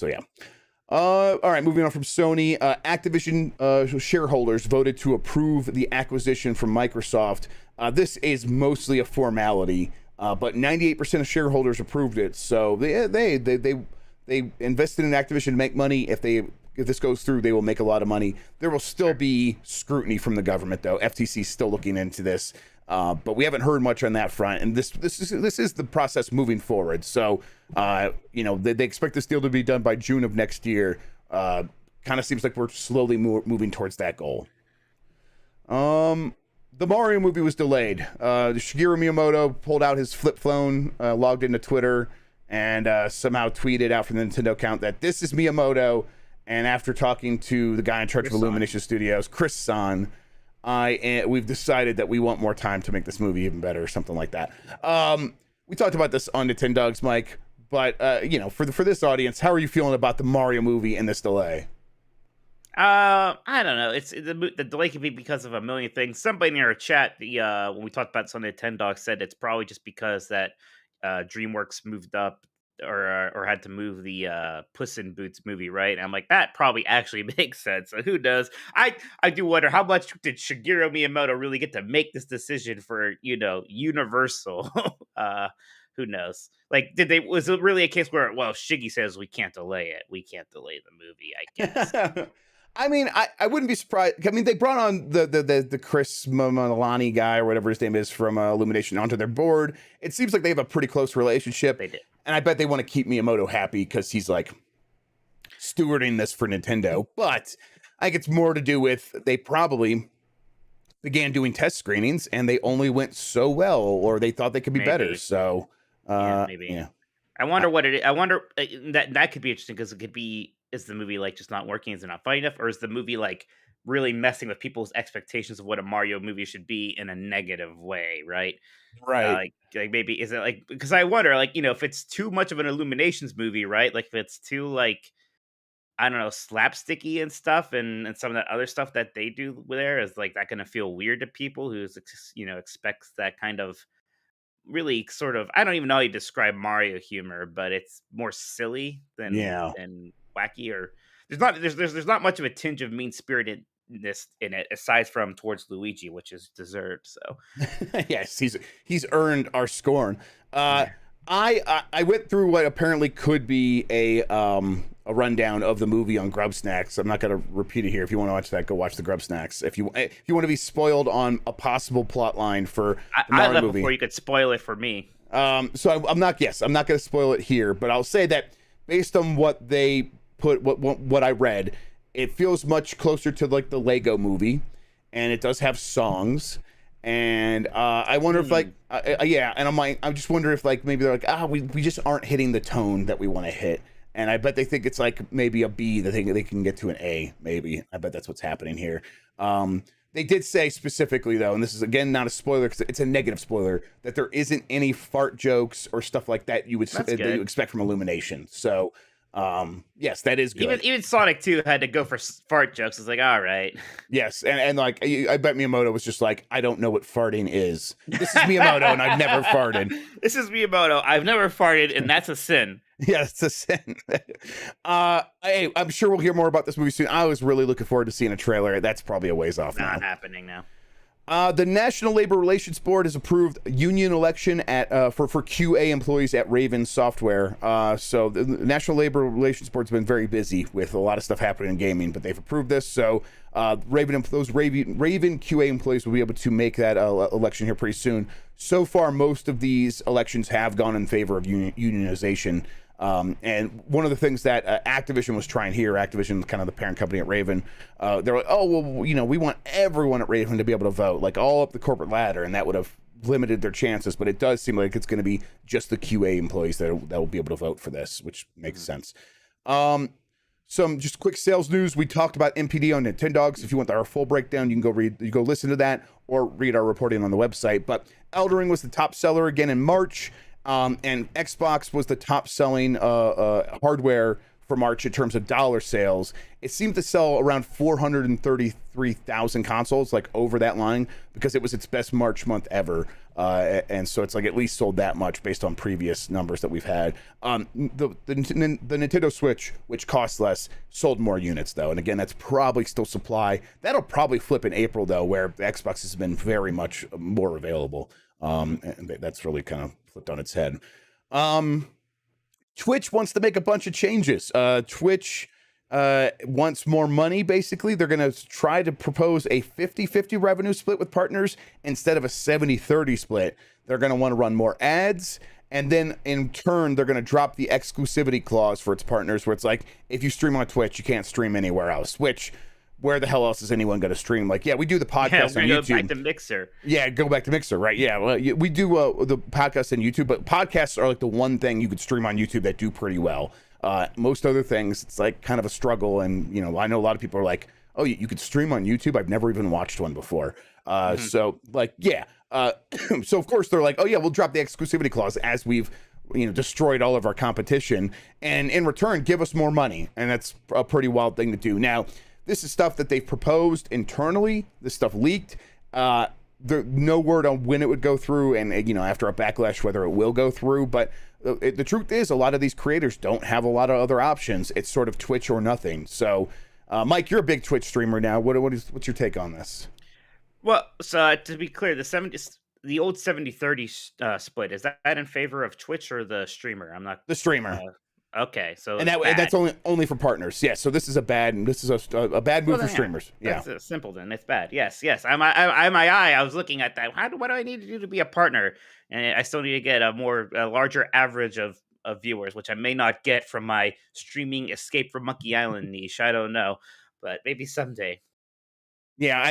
yeah. All right, moving on from Sony. Activision shareholders voted to approve the acquisition from Microsoft. This is mostly a formality, but 98% of shareholders approved it. So they invested in Activision to make money. If this goes through, they will make a lot of money. There will still be scrutiny from the government, though. FTC is still looking into this, but we haven't heard much on that front. And this is the process moving forward. So they expect this deal to be done by June of next year. Kind of seems like we're slowly moving towards that goal. The Mario movie was delayed. Shigeru Miyamoto pulled out his flip phone, logged into Twitter, and somehow tweeted out from the Nintendo account that this is Miyamoto. And after talking to the guy in charge of Illumination Studios, Chris San, we've decided that we want more time to make this movie even better, or something like that. We talked about this on Nintendogs, Mike, but for this audience, how are you feeling about the Mario movie and this delay? I don't know. It's the delay could be because of a million things. Somebody in our chat, when we talked about this on Nintendogs, said it's probably just because that DreamWorks moved up or had to move the Puss in Boots movie, right? And I'm like, that probably actually makes sense. So who knows? I do wonder, how much did Shigeru Miyamoto really get to make this decision for Universal? Who knows? Like, was it really a case where, well, Shiggy says we can't delay it, we can't delay the movie, I guess. I mean, I wouldn't be surprised. I mean, they brought on the Chris Milani guy, or whatever his name is, from Illumination onto their board. It seems like they have a pretty close relationship. They did. And I bet they want to keep Miyamoto happy because he's like stewarding this for Nintendo. But I think it's more to do with they probably began doing test screenings and they only went so well, or they thought they could be better. So maybe. Yeah. I wonder what it is. I wonder that could be interesting, because it could be, is the movie like just not working? Is it not funny enough? Or is the movie like really messing with people's expectations of what a Mario movie should be in a negative way, right? Right. Like maybe, is it like, because I wonder, like, if it's too much of an Illuminations movie, right? Like if it's too, like, I don't know, slapsticky and stuff, and some of that other stuff that they do there, is like that going to feel weird to people who expects that kind of really sort of, I don't even know how you describe Mario humor, but it's more silly than wacky, or there's not much of a tinge of mean spiritedness in it, aside from towards Luigi, which is deserved. So yes, he's earned our scorn. I went through what apparently could be a rundown of the movie on Grub Snacks. I'm not going to repeat it here. If you want to watch that, go watch the Grub Snacks. If you want to be spoiled on a possible plot line for the Mario movie, before you could spoil it for me. So I'm not going to spoil it here, but I'll say that based on what they put, what I read, it feels much closer to like the Lego movie, and it does have songs. And I wonder if like and I just wonder if like maybe they're like we just aren't hitting the tone that we want to hit, and I bet they think it's like maybe a B that they can get to an A, maybe. I bet that's what's happening here. They did say specifically though, and this is again not a spoiler because it's a negative spoiler, that there isn't any fart jokes or stuff like that you would expect from Illumination. So yes, that is good. Even Sonic 2 had to go for fart jokes. It's like, all right. Yes, and like I bet Miyamoto was just like, I don't know what farting is. This is Miyamoto, and I've never farted. This is Miyamoto. I've never farted, and that's a sin. Yeah, it's a sin. Hey, I'm sure we'll hear more about this movie soon. I was really looking forward to seeing a trailer. That's probably a ways off now. Not happening now. The National Labor Relations Board has approved a union election for QA employees at Raven Software. So the National Labor Relations Board's been very busy with a lot of stuff happening in gaming, but they've approved this. So Raven QA employees will be able to make that election here pretty soon. So far, most of these elections have gone in favor of unionization. And one of the things that Activision was trying here, Activision, kind of the parent company at Raven, they're like, oh, well, we want everyone at Raven to be able to vote, like all up the corporate ladder, and that would have limited their chances. But it does seem like it's going to be just the QA employees that will be able to vote for this, which makes sense. Some just quick sales news. We talked about MPD on Nintendogs. If you want our full breakdown, you can go listen to that or read our reporting on the website. But Elden Ring was the top seller again in March. And Xbox was the top selling hardware for March in terms of dollar sales. It seemed to sell around 433,000 consoles, like over that line, because it was its best March month ever. And so it's like at least sold that much based on previous numbers that we've had. The Nintendo Switch, which costs less, sold more units though. And again, that's probably still supply. That'll probably flip in April though, where the Xbox has been very much more available. And that's really kind of flipped on its head. Twitch wants to make a bunch of changes. Twitch wants more money, basically. They're going to try to propose a 50-50 revenue split with partners instead of a 70-30 split. They're going to want to run more ads, and then in turn, they're going to drop the exclusivity clause for its partners, where it's like, if you stream on Twitch, you can't stream anywhere else, which... where the hell else is anyone going to stream? Like, yeah, we do the podcast on YouTube. Go back to Mixer. Yeah, go back to Mixer, right? Yeah, well, we do the podcast on YouTube, but podcasts are like the one thing you could stream on YouTube that do pretty well. Most other things, it's like kind of a struggle. And, I know a lot of people are like, oh, you could stream on YouTube? I've never even watched one before. So, like, yeah. So, of course, they're like, oh, yeah, we'll drop the exclusivity clause as we've destroyed all of our competition. And in return, give us more money. And that's a pretty wild thing to do. Now, this is stuff that they've proposed internally. This stuff leaked. There's no word on when it would go through, and after a backlash, whether it will go through. But the truth is, a lot of these creators don't have a lot of other options. It's sort of Twitch or nothing. So, Mike, you're a big Twitch streamer now. What's your take on this? Well, so to be clear, the old 70-30 split, is that in favor of Twitch or the streamer? I'm not the streamer. Okay, so and that's only for partners. Yeah, so this is a bad move for streamers. Yeah, that's simple. Then it's bad. Yes. I was looking at that. What do I need to do to be a partner? And I still need to get a larger average of viewers, which I may not get from my streaming Escape from Monkey Island niche. I don't know, but maybe someday. Yeah,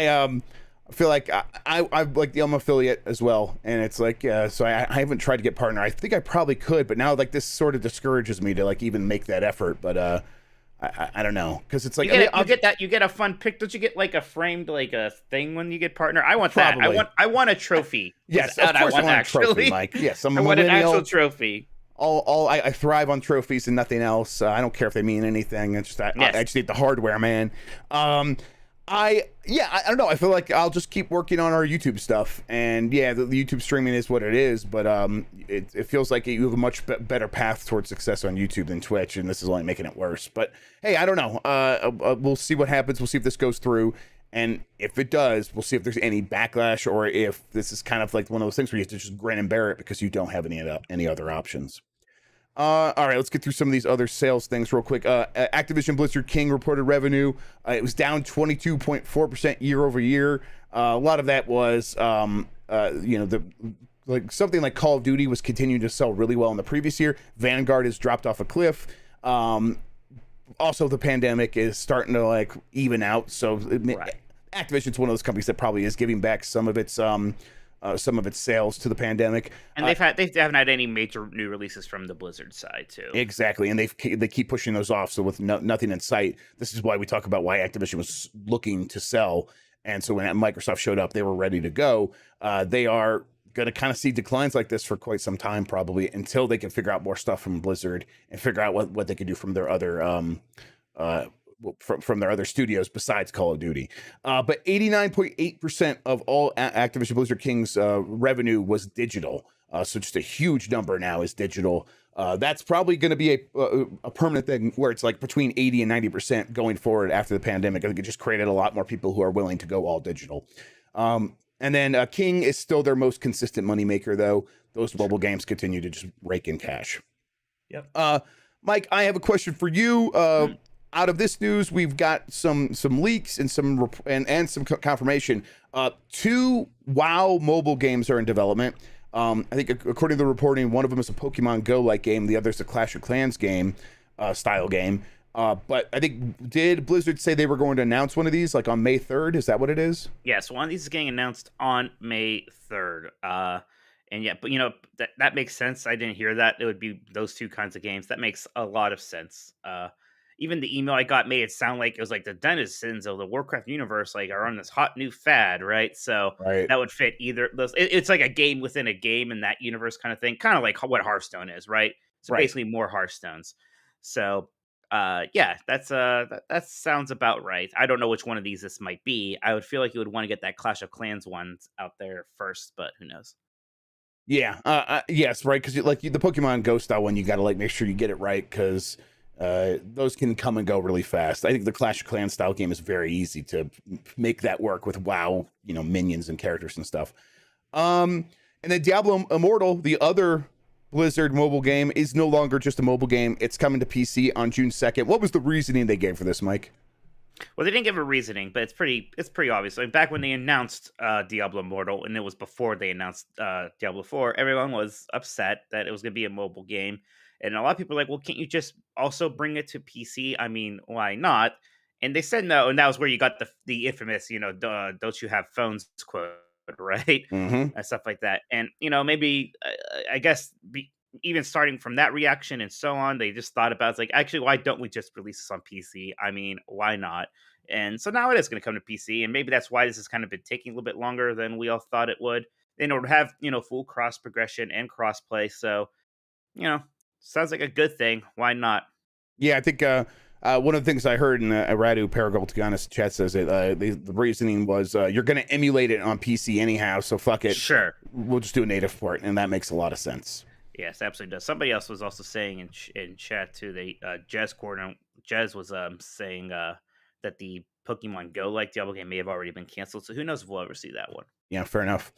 I feel like I'm like I'm affiliate as well, and it's like so I haven't tried to get partner. I think I probably could, but now like this sort of discourages me to like even make that effort. But I don't know, because it's like you get a fun pic. Don't you get like a framed like a thing when you get partner? I want probably. that. I want a trophy. Yes, of course I want a trophy, Mike. Yes, I want an actual trophy. I thrive on trophies and nothing else. I don't care if they mean anything. It's just I just need the hardware, man. I don't know. I feel like I'll just keep working on our YouTube stuff, and the YouTube streaming is what it is. But it feels like you have a much better path towards success on YouTube than Twitch, and this is only making it worse. But hey, I don't know. We'll see what happens. We'll see if this goes through, and if it does, we'll see if there's any backlash, or if this is kind of like one of those things where you have to just grin and bear it because you don't have any other options. All right, let's get through some of these other sales things real quick. Activision Blizzard King reported revenue. It was down 22.4% year over year. A lot of that was, the like something like Call of Duty was continuing to sell really well in the previous year. Vanguard has dropped off a cliff. Also, the pandemic is starting to like even out. So Activision's one of those companies that probably is giving back some of its sales to the pandemic. And they haven't had any major new releases from the Blizzard side too. Exactly, and they keep pushing those off. So with nothing in sight, this is why we talk about why Activision was looking to sell. And so when Microsoft showed up, they were ready to go. They are going to kind of see declines like this for quite some time, probably until they can figure out more stuff from Blizzard and figure out what they can do from their other from their other studios besides Call of Duty. But 89.8% of all Activision Blizzard King's revenue was digital. So just a huge number now is digital. That's probably going to be a permanent thing where it's like between 80 and 90% going forward after the pandemic. I think it just created a lot more people who are willing to go all digital. And then King is still their most consistent moneymaker, though. Those mobile games continue to just rake in cash. Yep. Mike, I have a question for you. Out of this news, we've got some leaks and some confirmation. 2 WoW mobile games are in development. I think according to the reporting, one of them is a Pokemon Go like game, the other is a Clash of Clans game style game. But I think, did Blizzard say they were going to announce one of these like on May 3rd? Is that what it is? Yeah, so one of these is getting announced on May 3rd. And yeah, but that makes sense. I didn't hear that. It would be those 2 kinds of games. That makes a lot of sense. Even the email I got made it sound like it was like the denizens of the Warcraft universe like are on this hot new fad, right? So that would fit either those. It's like a game within a game in that universe kind of thing, kind of like what Hearthstone is, right? So basically more Hearthstones. So yeah, that sounds about right. I don't know which one of these this might be. I would feel like you would want to get that Clash of Clans one out there first, but who knows? Yeah. Yes, right. Because like the Pokemon Go style one, you got to like make sure you get it right because those can come and go really fast. I think the Clash of Clans style game is very easy to make that work with WoW, minions and characters and stuff. And then Diablo Immortal, the other Blizzard mobile game, is no longer just a mobile game. It's coming to PC on June 2nd. What was the reasoning they gave for this, Mike? Well, they didn't give a reasoning, but it's pretty obvious. Like back when they announced Diablo Immortal, and it was before they announced Diablo 4, everyone was upset that it was going to be a mobile game. And a lot of people are like, well, can't you just also bring it to PC? I mean, why not? And they said no, and that was where you got the infamous, don't you have phones quote, right? Mm-hmm. And stuff like that. And, maybe, I guess, even starting from that reaction and so on, they just thought about it's like, actually, why don't we just release this on PC? I mean, why not? And so now it is going to come to PC, and maybe that's why this has kind of been taking a little bit longer than we all thought it would in order to have, full cross progression and cross play. So, sounds like a good thing. Why not? Yeah, I think one of the things I heard in Radu Paragoltiganis chat says that the reasoning was you're going to emulate it on PC anyhow, so fuck it. Sure. We'll just do a native port, and that makes a lot of sense. Yes, absolutely does. Somebody else was also saying in chat too. Jez was saying that the Pokemon Go like Diablo game may have already been canceled. So who knows if we'll ever see that one? Yeah, fair enough.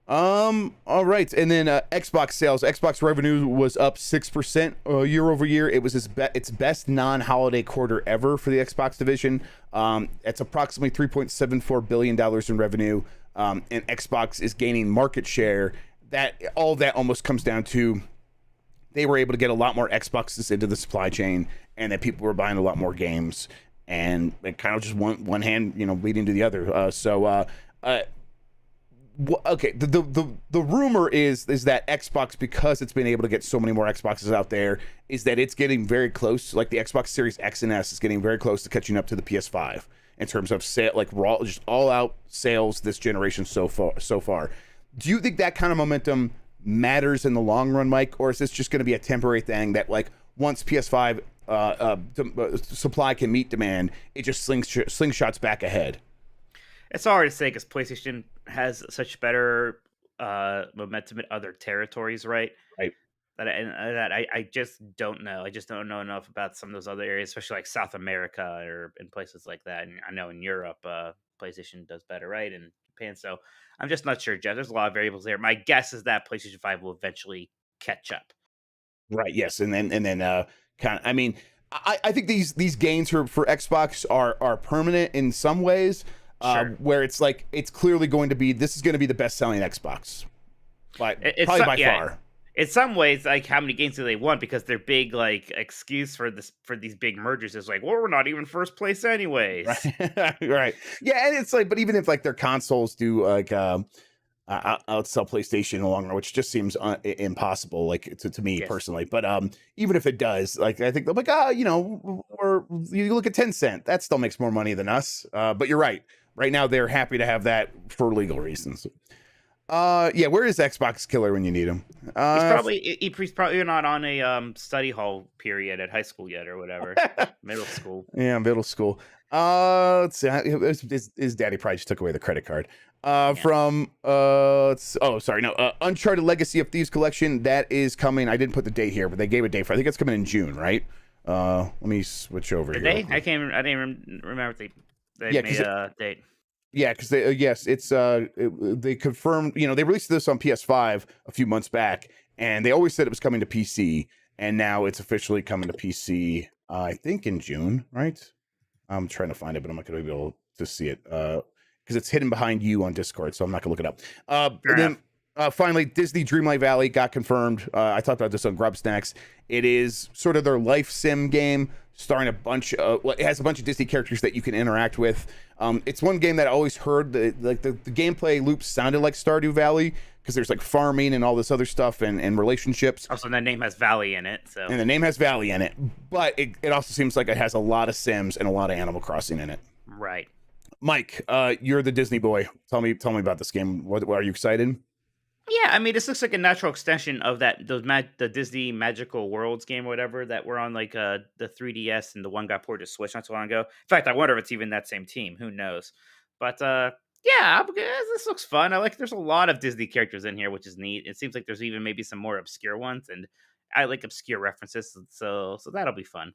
All right, and then Xbox sales. Xbox revenue was up 6% year over year. It was its best non-holiday quarter ever for the Xbox division. It's approximately $3.74 billion in revenue, and Xbox is gaining market share. All that almost comes down to they were able to get a lot more Xboxes into the supply chain, and that people were buying a lot more games, and it kind of just one hand, leading to the other. Okay, the rumor is that Xbox, because it's been able to get so many more Xboxes out there, is that it's getting very close. Like the Xbox Series X and S is getting very close to catching up to the PS5 in terms of raw, just all out sales this generation so far. Do you think that kind of momentum matters in the long run, Mike, or is this just going to be a temporary thing that like once PS5 supply can meet demand, it just slingshots back ahead? It's hard to say because PlayStation has such better momentum in other territories, right? Right. I just don't know. I just don't know enough about some of those other areas, especially like South America or in places like that. And I know in Europe, PlayStation does better, right? And Japan. So I'm just not sure, Jeff. There's a lot of variables there. My guess is that PlayStation 5 will eventually catch up. Right. Yes. And then kind of. I mean, I think these gains for Xbox are permanent in some ways. Sure. Where it's like it's clearly going to be this is going to be the best selling Xbox, but It's probably by yeah. far. In some ways, like how many games do they want? Because their big like excuse for these big mergers is like, well, we're not even first place anyways. Right. Right. Yeah, and it's like, but even if like their consoles do like outsell PlayStation in the long run, which just seems impossible, like to me Yes. personally. But even if it does, like I think they're like, or you look at Tencent, that still makes more money than us. But you're right. Right now, they're happy to have that for legal reasons. Yeah, where is Xbox Killer when you need him? He's probably not on a study hall period at high school yet or whatever, middle school. Yeah, middle school. Let's see. His daddy probably just took away the credit card. From Uncharted Legacy of Thieves collection that is coming. I didn't put the date here, but they gave a date for. I think it's coming in June, right? Let me switch over here. I didn't even remember they made a date. Yeah, because they confirmed. They released this on PS5 a few months back, and they always said it was coming to PC, and now it's officially coming to PC. I think in June, right? I'm trying to find it, but I'm not going to be able to see it because it's hidden behind you on Discord, so I'm not going to look it up. And then finally, Disney Dreamlight Valley got confirmed. I talked about this on Grubb Snacks. It is sort of their life sim game, starring it has a bunch of Disney characters that you can interact with. It's one game that I always heard the gameplay loops sounded like Stardew Valley because there's like farming and all this other stuff and relationships. Also, the name has Valley in it, so. And the name has Valley in it, but it also seems like it has a lot of Sims and a lot of Animal Crossing in it. Right. Mike, you're the Disney boy. Tell me about this game. What are you excited? Yeah, I mean, this looks like a natural extension of the Disney Magical Worlds game or whatever that were on like the 3DS and the one got ported to Switch not so long ago. In fact, I wonder if it's even that same team. Who knows? But yeah, this looks fun. There's a lot of Disney characters in here, which is neat. It seems like there's even maybe some more obscure ones, and I like obscure references, so that'll be fun.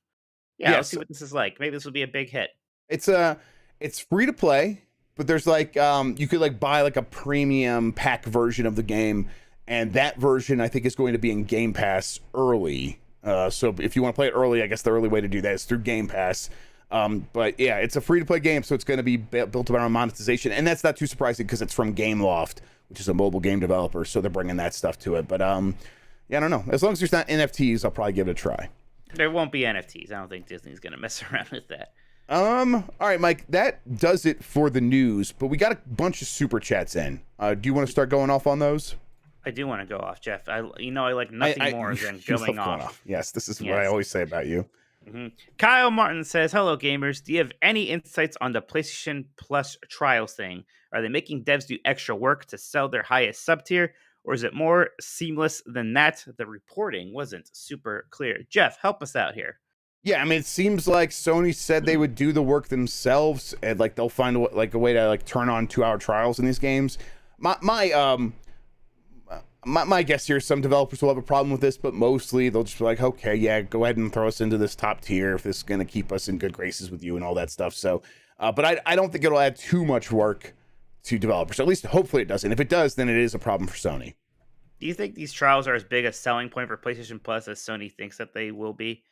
Yeah, let's see what this is like. Maybe this will be a big hit. It's free to play. But there's like you could like buy like a premium pack version of the game, and that version I think is going to be in Game Pass early. So if you want to play it early, I guess the early way to do that is through Game Pass. But yeah, it's a free to play game, so it's going to be built around monetization, and that's not too surprising because it's from Gameloft, which is a mobile game developer, so they're bringing that stuff to it. But yeah, I don't know. As long as there's not NFTs, I'll probably give it a try. There won't be NFTs. I don't think Disney's going to mess around with that. All right, Mike, that does it for the news, but we got a bunch of super chats in. Do you want to start going off on those? I do want to go off, Jeff. I like nothing more than going off. Yes, this is what I always say about you. Mm-hmm. Kyle Martin says, hello, gamers. Do you have any insights on the PlayStation Plus trials thing? Are they making devs do extra work to sell their highest sub-tier, or is it more seamless than that? The reporting wasn't super clear. Jeff, help us out here. Yeah, I mean, it seems like Sony said they would do the work themselves, and like they'll find a way to like turn on 2-hour trials in these games. My guess here is some developers will have a problem with this, but mostly they'll just be like, okay, yeah, go ahead and throw us into this top tier if this is going to keep us in good graces with you and all that stuff. So, but I don't think it'll add too much work to developers. At least hopefully it doesn't. If it does, then it is a problem for Sony. Do you think these trials are as big a selling point for PlayStation Plus as Sony thinks that they will be?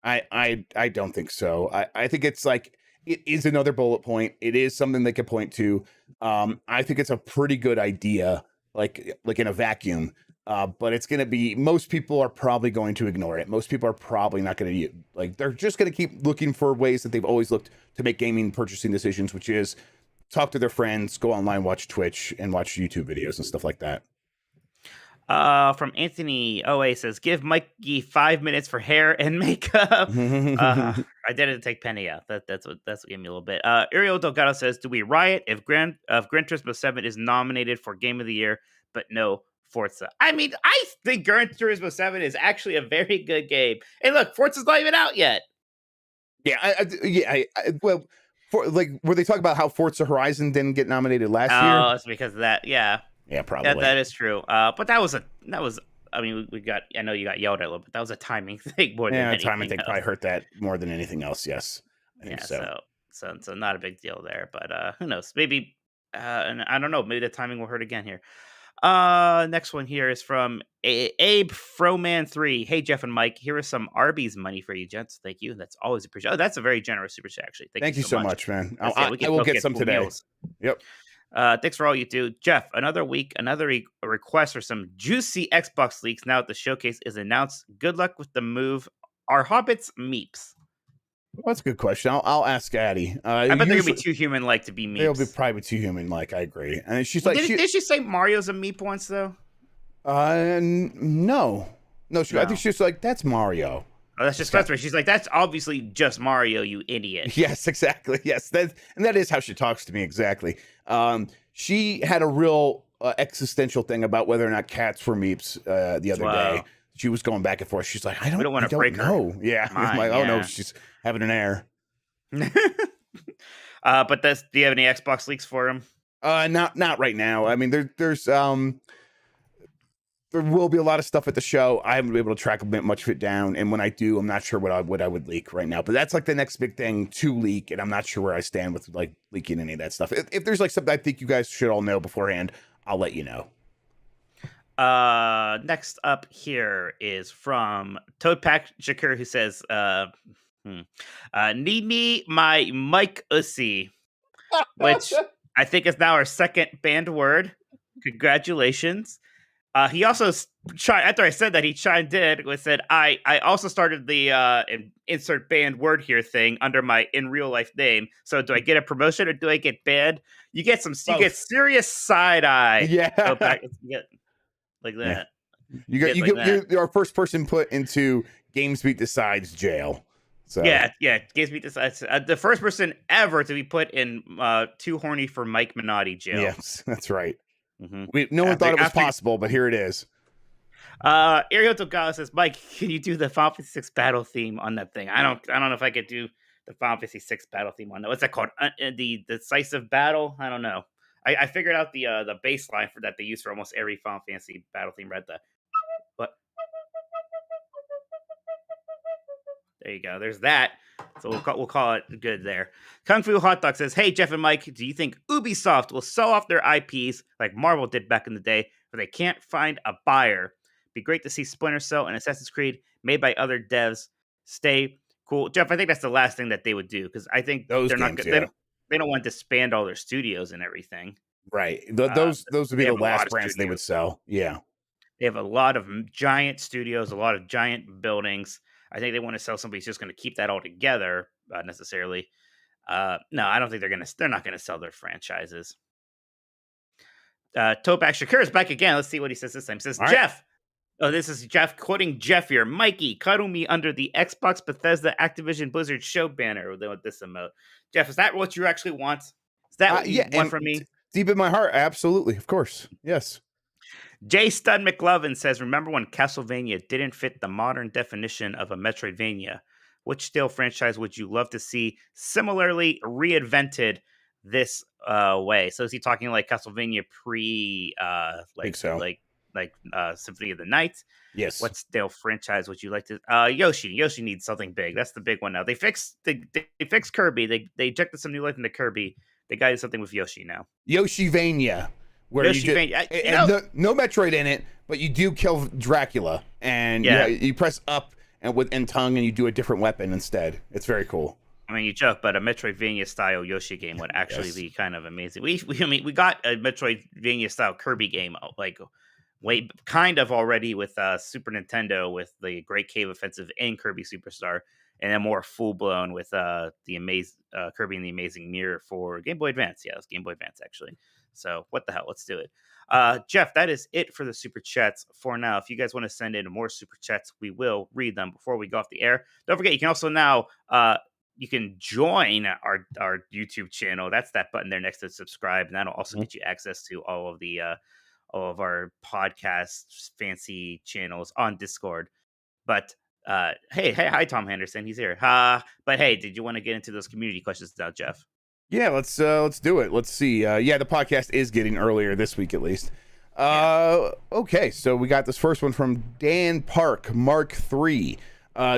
I don't think so. I think it's like it is another bullet point. It is something they could point to. I think it's a pretty good idea, like in a vacuum. But it's going to be, most people are probably going to ignore it. Most people are probably not going to they're just going to keep looking for ways that they've always looked to make gaming purchasing decisions, which is talk to their friends, go online, watch Twitch, and watch YouTube videos and stuff like that. From Anthony OA says, give Mikey 5 minutes for hair and makeup. I didn't take Penny out. That's what gave me a little bit. Ariel Delgado says, do we riot if Gran Turismo 7 is nominated for Game of the Year, but no Forza? I mean, I think Gran Turismo 7 is actually a very good game. Hey, look, Forza's not even out yet. Yeah, well, were they talking about how Forza Horizon didn't get nominated last year? Oh, it's because of that. Yeah. Yeah, probably. That is true. But that was I mean, I know you got yelled at a little, but that was a timing thing more than anything. Yeah, timing thing probably hurt that more than anything else. Yes, I think so. So not a big deal there, but who knows? Maybe, and I don't know. Maybe the timing will hurt again here. Next one here is from Abe Froman3. Hey, Jeff and Mike, here is some Arby's money for you, gents. Thank you. That's always appreciated. Oh, that's a very generous super chat, actually. Thank you so much, man. I will get some today. Meals. Yep. Thanks for all you do. Jeff, another week, another request for some juicy Xbox leaks now that the showcase is announced. Good luck with the move. Are hobbits meeps? Well, that's a good question. I'll ask Addie. I bet they're going to be too human-like to be meeps. They'll be probably too human-like. I agree. And she's like... Did she say Mario's a meep once, though? No. I think she's like, that's Mario. Oh, that's right. She's like, that's obviously just Mario, you idiot. Yes, exactly. Yes, that is how she talks to me, exactly. She had a real existential thing about whether or not cats were meeps the other day. She was going back and forth. She's like, I don't want to break her. Yeah. I'm like, oh no, she's having an air. But do you have any Xbox leaks for him? Not right now. I mean, there's there will be a lot of stuff at the show. I haven't been able to track much of it down, and when I do, I'm not sure what I would leak right now. But that's like the next big thing to leak, and I'm not sure where I stand with like leaking any of that stuff. If there's like something I think you guys should all know beforehand, I'll let you know. Next up here is from Toadpack Shakur, who says, need me my Mike Ussy, which I think is now our second banned word. Congratulations. He also after I said that, he chimed in and said, I also started the insert banned word here thing under my in real life name. So do I get a promotion or do I get banned? You get serious side eye. Yeah. Like that. Yeah. You're our first person put into GamesBeat Decides jail. So yeah, GamesBeat Decides. The first person ever to be put in Too Horny for Mike Minotti jail. Yes, that's right. Mm-hmm. No one thought it was possible, but here it is. Arioto Gala says, Mike, can you do the Final Fantasy VI battle theme on that thing? I don't know if I could do the Final Fantasy VI battle theme on that. What's that called? The decisive battle? I don't know. I figured out the baseline for that they use for almost every Final Fantasy battle theme. Read but there you go. There's that. So we'll call it good there. Kung Fu Hot Dog says, hey, Jeff and Mike, do you think Ubisoft will sell off their IPs like Marvel did back in the day, but they can't find a buyer? Be great to see Splinter Cell and Assassin's Creed made by other devs stay cool. Jeff, I think that's the last thing that they would do, because I think they don't want to disband all their studios and everything. Right. Those would be the last brands they would sell. Yeah. They have a lot of giant studios, a lot of giant buildings. I think they want to sell somebody who's just going to keep that all together, necessarily. No, I don't think they're not going to sell their franchises. Topak Shakur is back again. Let's see what he says this time. He says, all Jeff. Right. Oh, this is Jeff quoting Jeff here. Mikey, cuddle me under the Xbox Bethesda Activision Blizzard show banner with this emote. Jeff, is that what you actually want? Is that what you want from me? Deep in my heart, absolutely. Of course. Yes. J. Stud McLovin says, remember when Castlevania didn't fit the modern definition of a Metroidvania? Which still franchise would you love to see similarly reinvented this way? So is he talking like Castlevania pre Symphony of the Night? Yes. What still franchise would you like to Yoshi needs something big. That's the big one now. They fixed Kirby. They injected some new life into Kirby. They got something with Yoshi now. Yoshivania. Where no Metroid in it, but you do kill Dracula, and you press up and with tongue, and you do a different weapon instead. It's very cool. I mean, you joke, but a Metroidvania style Yoshi game would actually be kind of amazing. We got a Metroidvania style Kirby game already with Super Nintendo with the Great Cave Offensive and Kirby Superstar, and then more full blown with the Kirby and the Amazing Mirror for Game Boy Advance. Yeah, it's Game Boy Advance actually. So what the hell? Let's do it. Jeff, that is it for the super chats for now. If you guys want to send in more super chats, we will read them before we go off the air. Don't forget, you can also now you can join our YouTube channel. That's that button there next to subscribe, and that'll also get you access to all of our podcast fancy channels on Discord. But hi Tom Henderson, he's here. But hey, did you want to get into those community questions now, Jeff? Yeah, let's do it. Let's see. The podcast is getting earlier this week, at least. Okay, so we got this first one from Dan Park, Mark III.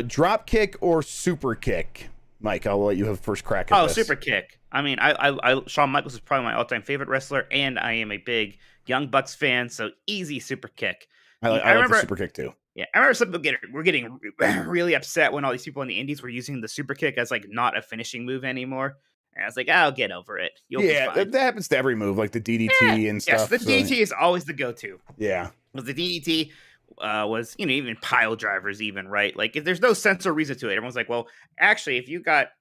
Drop kick or super kick? Mike, I'll let you have first crack at this. Super kick. I mean, I Shawn Michaels is probably my all-time favorite wrestler, and I am a big Young Bucks fan, so easy super kick. I like the super kick too. Yeah, I remember some people were getting really upset when all these people in the indies were using the super kick as like not a finishing move anymore. And I was like, I'll get over it. You'll be fine. That happens to every move, like the DDT and stuff. Yes, the DDT is always the go-to. Yeah. Because the DDT was, even pile drivers even, right? Like, if there's no sense or reason to it. Everyone's like, well, actually, if you got,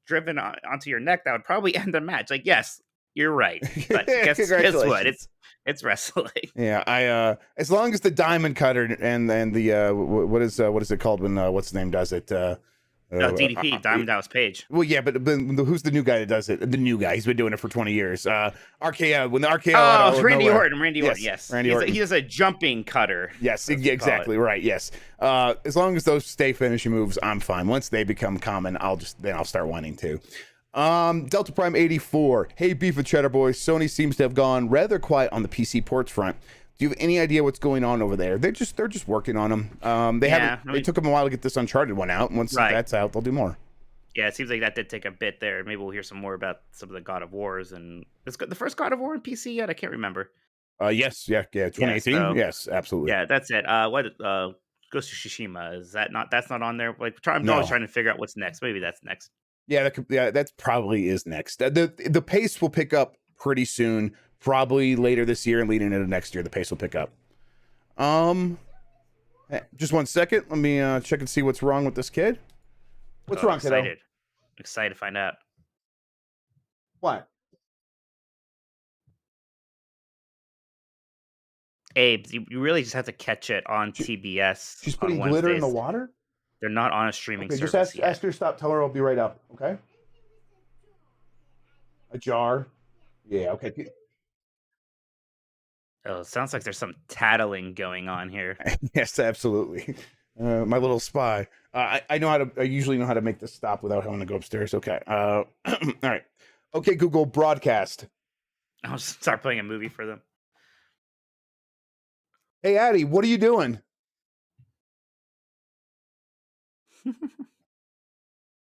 driven onto your neck, that would probably end the match. Like, yes, you're right. But guess what? It's wrestling. Yeah, as long as the diamond cutter and the what is it called when what's his name does it? DDP, Diamond Dallas Page. Well, yeah, but who's the new guy that does it? The new guy. He's been doing it for 20 years. RKO. When the RKO. Oh, Randy Orton. Randy Orton. Yes. Randy Orton. He does a jumping cutter. Yes, exactly right. Yes. As long as those stay finishing moves, I'm fine. Once they become common, I'll start whining too. Delta Prime 84. Hey, Beef and Cheddar Boys. Sony seems to have gone rather quiet on the PC ports front. Do you have any idea what's going on over there? They're just working on them. It took them a while to get this Uncharted one out. Once that's out, they'll do more. Yeah, it seems like that did take a bit there. Maybe we'll hear some more about some of the God of Wars. And is the first God of War in PC yet? I can't remember. Yes, 2018. Yes, absolutely. Yeah, that's it. What Ghost of Tsushima, is that not? That's not on there. Like, I'm always trying to figure out what's next. Maybe that's next. Yeah, that probably is next. The pace will pick up pretty soon. Probably later this year and leading into next year, the pace will pick up. Just 1 second. Let me check and see what's wrong with this kid. What's wrong, kiddo? Excited to find out. What? Abe, you really just have to catch it on TBS. She's putting glitter in the water? They're not on a streaming service. Just ask her to stop. Tell her I'll be right up. Okay? A jar. Yeah, okay. Oh, it sounds like there's some tattling going on here. Yes, absolutely. My little spy. I usually know how to make this stop without having to go upstairs. Okay. All right. Okay, Google, broadcast. I'll start playing a movie for them. Hey, Addie, what are you doing?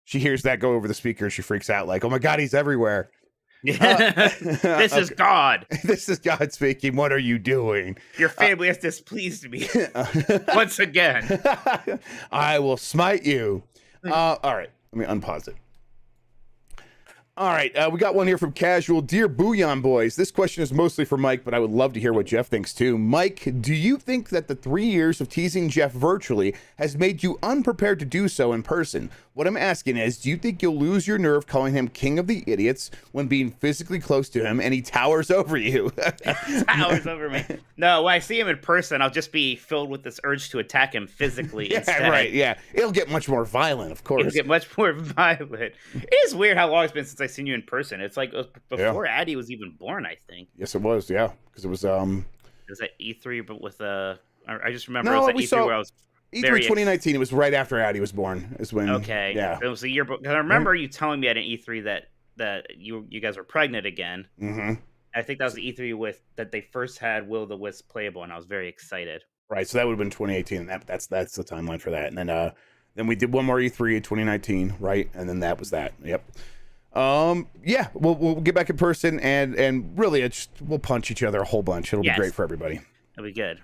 She hears that go over the speaker. She freaks out like, oh my God, he's everywhere. This is God. This is God speaking. What are you doing? Your family has displeased me once again. I will smite you. All right, let me unpause it. All right, we got one here from Casual. Dear Bouillon Boys, this question is mostly for Mike, but I would love to hear what Jeff thinks too. Mike, do you think that the 3 years of teasing Jeff virtually has made you unprepared to do so in person? What I'm asking is, do you think you'll lose your nerve calling him king of the idiots when being physically close to him and he towers over you? Towers over me. No, when I see him in person, I'll just be filled with this urge to attack him physically instead. Right, yeah. It'll get much more violent, of course. It'll get much more violent. It is weird how long it's been since I've seen you in person. It's like before Addie was even born, I think. Yes, it was, yeah. Because it was... It was at E3, but with I just remember it was at E3 where I was... E3 2019, it was right after Addie was born. Is when it was a year. I remember you telling me at an E3 that you guys were pregnant again. Mm-hmm. I think that was the E3 that they first had Will the Wisp playable, and I was very excited. Right, so that would have been 2018. And that's the timeline for that. And then we did one more E3 in 2019, right? And then that was that. Yep. Yeah, we'll get back in person and really we'll punch each other a whole bunch. It'll be great for everybody. It'll be good.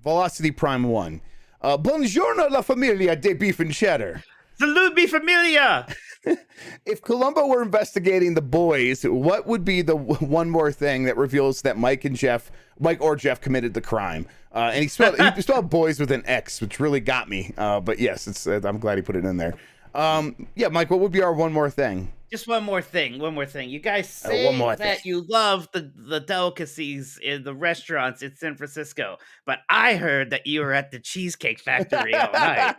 Velocity Prime 1. Buongiorno la familia de Beef and Cheddar. Salute mi familia! If Columbo were investigating the boys, what would be the one more thing that reveals that Mike or Jeff committed the crime? And he spelled boys with an X, which really got me. But yes, I'm glad he put it in there. Yeah, Mike, what would be our one more thing? Just one more thing. You guys say that you love the delicacies in the restaurants in San Francisco, but I heard that you were at the Cheesecake Factory all night.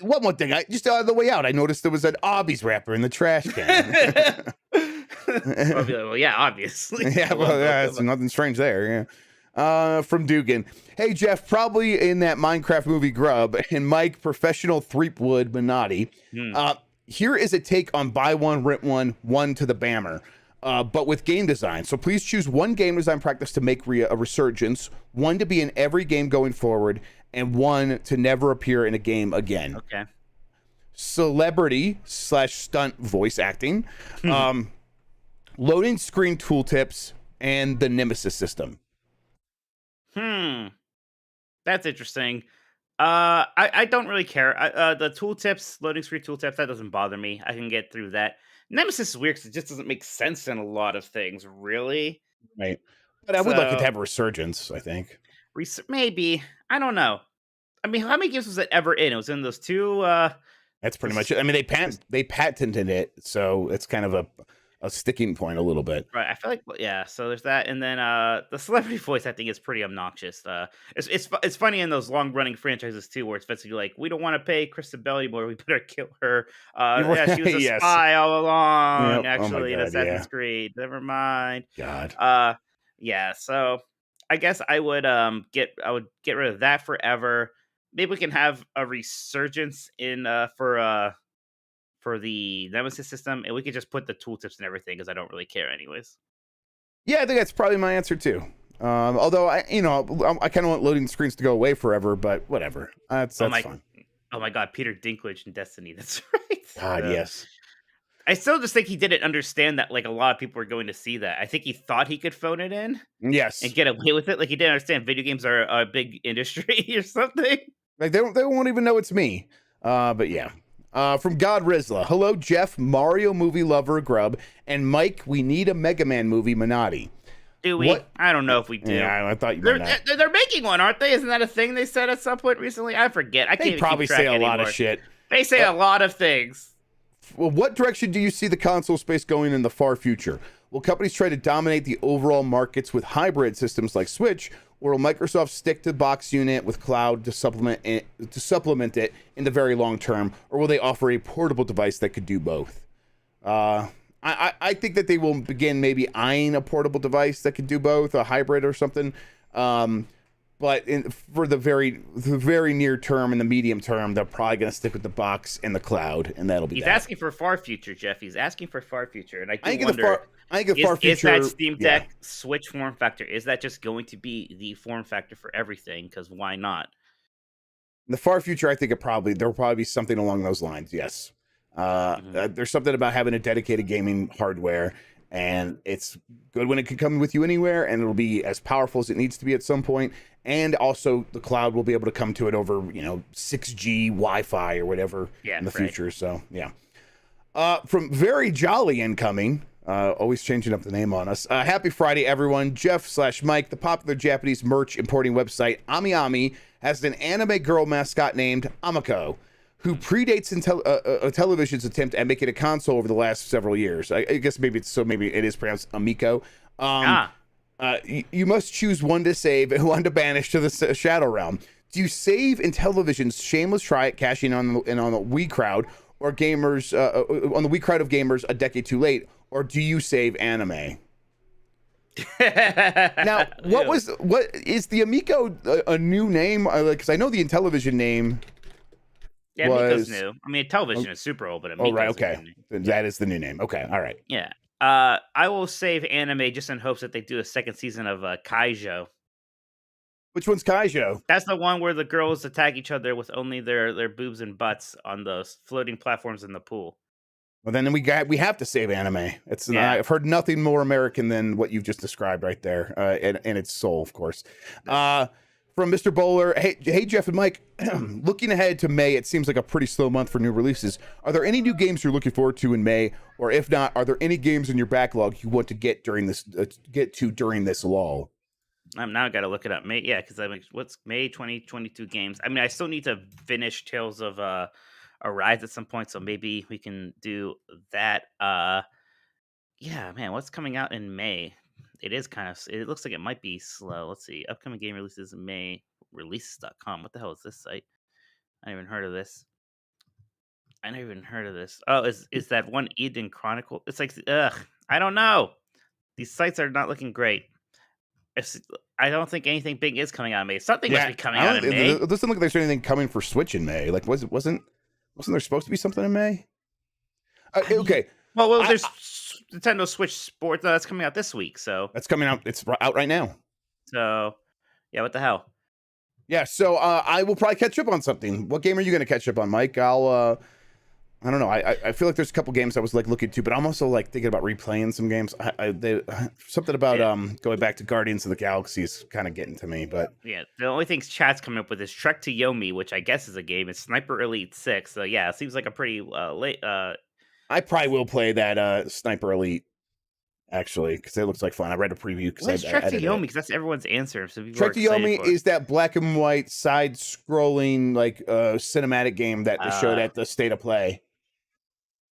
One more thing. Just on the way out, I noticed there was an Arby's wrapper in the trash can. I'll be like, well, yeah, obviously. Yeah, well, there's nothing strange there. Yeah. From Dugan. Hey, Jeff, probably in that Minecraft movie Grubb, and Mike, professional Threepwood Minotti. Here is a take on buy one, rent one to the Bammer, but with game design. So please choose one game design practice to make a resurgence, one to be in every game going forward, and one to never appear in a game again. Okay. Celebrity/stunt voice acting, loading screen tooltips, and the Nemesis system. That's interesting. I don't really care. The tooltips, loading screen tooltips, that doesn't bother me. I can get through that. Nemesis is weird because it just doesn't make sense in a lot of things, really. Right. But I would like it to have a resurgence, I think. Maybe. I don't know. I mean, how many games was it ever in? It was in those two. That's pretty much it. I mean, they patented it, so it's kind of a sticking point a little bit. Right. I feel like, yeah. So there's that, and then the celebrity voice I think is pretty obnoxious. It's funny in those long running franchises too, where it's basically like, we don't want to pay Kristen Bell anymore. We better kill her. Yeah, she was a Yes. spy all along. Yep. Actually, God, in Assassin's Creed. Never mind. God. Yeah. So I guess I would get rid of that forever. Maybe we can have a resurgence in for the Nemesis system, and we could just put the tooltips and everything because I don't really care anyways. Yeah, I think that's probably my answer too. Although I kind of want loading screens to go away forever, but whatever. That's fine. Oh my God, Peter Dinklage in Destiny. That's right. God, yes. I still just think he didn't understand that. Like, a lot of people were going to see that. I think he thought he could phone it in, yes, and get away with it. Like, he didn't understand video games are a big industry or something. Like they won't even know it's me. But yeah. From God Rizla. Hello, Jeff, Mario movie lover, Grubb, and Mike. We need a Mega Man movie, Minotti. Do we? What? I don't know if we do. Yeah, I thought you meant that. They're making one, aren't they? Isn't that a thing they said at some point recently? I forget. I can't even probably keep track say a anymore. lot of shit. They say a lot of things. Well, what direction do you see the console space going in the far future? Will companies try to dominate the overall markets with hybrid systems like Switch, or will Microsoft stick to box unit with cloud to supplement it in the very long term, or will they offer a portable device that could do both? I think that they will begin maybe eyeing a portable device that could do both, a hybrid or something. But for the very near term and the medium term, they're probably going to stick with the box and the cloud, and that'll be. He's asking for far future, Jeff. He's asking for far future, and I think wonder. I think the far future is that Steam Deck Switch form factor. Is that just going to be the form factor for everything? Because why not? In the far future, I think there'll probably be something along those lines. Yes, there's something about having a dedicated gaming hardware. And it's good when it can come with you anywhere, and it'll be as powerful as it needs to be at some point. And also, the cloud will be able to come to it over, 6G Wi-Fi or whatever in the future. So, yeah. From Very Jolly Incoming, always changing up the name on us. Happy Friday, everyone. Jeff/Mike, the popular Japanese merch importing website AmiAmi, has an anime girl mascot named Amiko, who predates Television's attempt at making a console over the last several years. I guess maybe it is pronounced Amiko. You must choose one to save and one to banish to the Shadow Realm. Do you save in Television's shameless try at cashing on the Wii crowd or gamers on the Wii crowd of gamers a decade too late, or do you save anime? Now, what is the Amiko a new name? Because I know the Intellivision name. Yeah, Miko's new. I mean, Television is super old, but Miko's right, okay. That is the new name. Okay, all right. Yeah. I will save anime just in hopes that they do a second season of Kaijo. Which one's Kaijo? That's the one where the girls attack each other with only their boobs and butts on those floating platforms in the pool. Well, then we have to save anime. I've heard nothing more American than what you've just described right there, and its soul, of course. From Mr. Bowler, hey Jeff and Mike, looking ahead to May, it seems like a pretty slow month for new releases. Are there any new games you're looking forward to in May, or if not, are there any games in your backlog you want to get during this lull? I'm now got to look it up. May, yeah, because what's May 2022 games? I mean, I still need to finish Tales of Arise at some point, so maybe we can do that. Yeah, man, what's coming out in May? It looks like it might be slow. Let's see. Upcoming game releases in May. Releases.com. What the hell is this site? I never even heard of this. Oh, is that one Eden Chronicle? It's like, I don't know. These sites are not looking great. I don't think anything big is coming out in May. Something must be coming out in May. It doesn't look like there's anything coming for Switch in May. Like, wasn't there supposed to be something in May? Okay. Well, there's Nintendo Switch Sports that's coming out this week, so that's coming out. It's out right now. So, yeah, what the hell? Yeah, so I will probably catch up on something. What game are you going to catch up on, Mike? I don't know. I feel like there's a couple games I was like looking to, but I'm also like thinking about replaying some games. Something about going back to Guardians of the Galaxy is kind of getting to me. But Yeah, the only things chat's coming up with is Trek to Yomi, which I guess is a game. It's Sniper Elite 6. So yeah, it seems like a pretty late. I probably will play that Sniper Elite actually because it looks like fun. I read a preview because What is Trek to Yomi? Because that's everyone's answer. So people are Trek to excited Yomi for it. is that black and white side-scrolling like cinematic game that they showed at the State of Play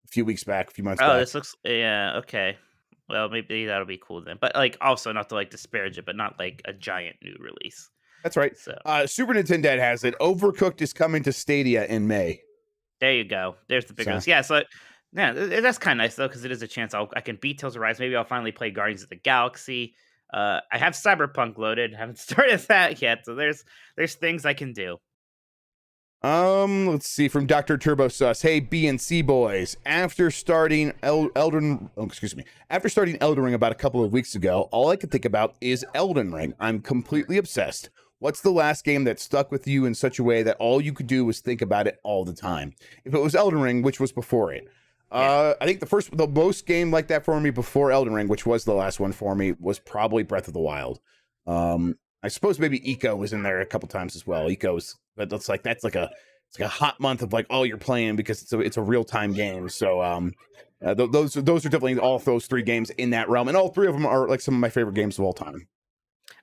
a few weeks back, a few months Oh, back. this looks okay. Well, maybe that'll be cool then. But like, also not to like disparage it, but not like a giant new release. That's right. So Super Nintendo has it. Overcooked is coming to Stadia in May. there you go. There's the big news. Yeah, so yeah, that's kind of nice though because it is a chance I can beat Tales of Rise. Maybe I'll finally play Guardians of the Galaxy. I have Cyberpunk loaded. Haven't started that yet, so there's things I can do. Let's see from Dr. Turbo Sus. Hey, B and C boys. After starting Elden Ring about a couple of weeks ago, all I could think about is Elden Ring. I'm completely obsessed. What's the last game that stuck with you in such a way that all you could do was think about it all the time? If it was Elden Ring, which was before it? I think the most game like that for me before Elden Ring, which was the last one for me, was probably Breath of the Wild. I suppose maybe Eco was in there a couple times as well. But that's like it's like a hot month of like all you're playing because it's a real time game. So those are definitely all those three games in that realm, and all three of them are like some of my favorite games of all time.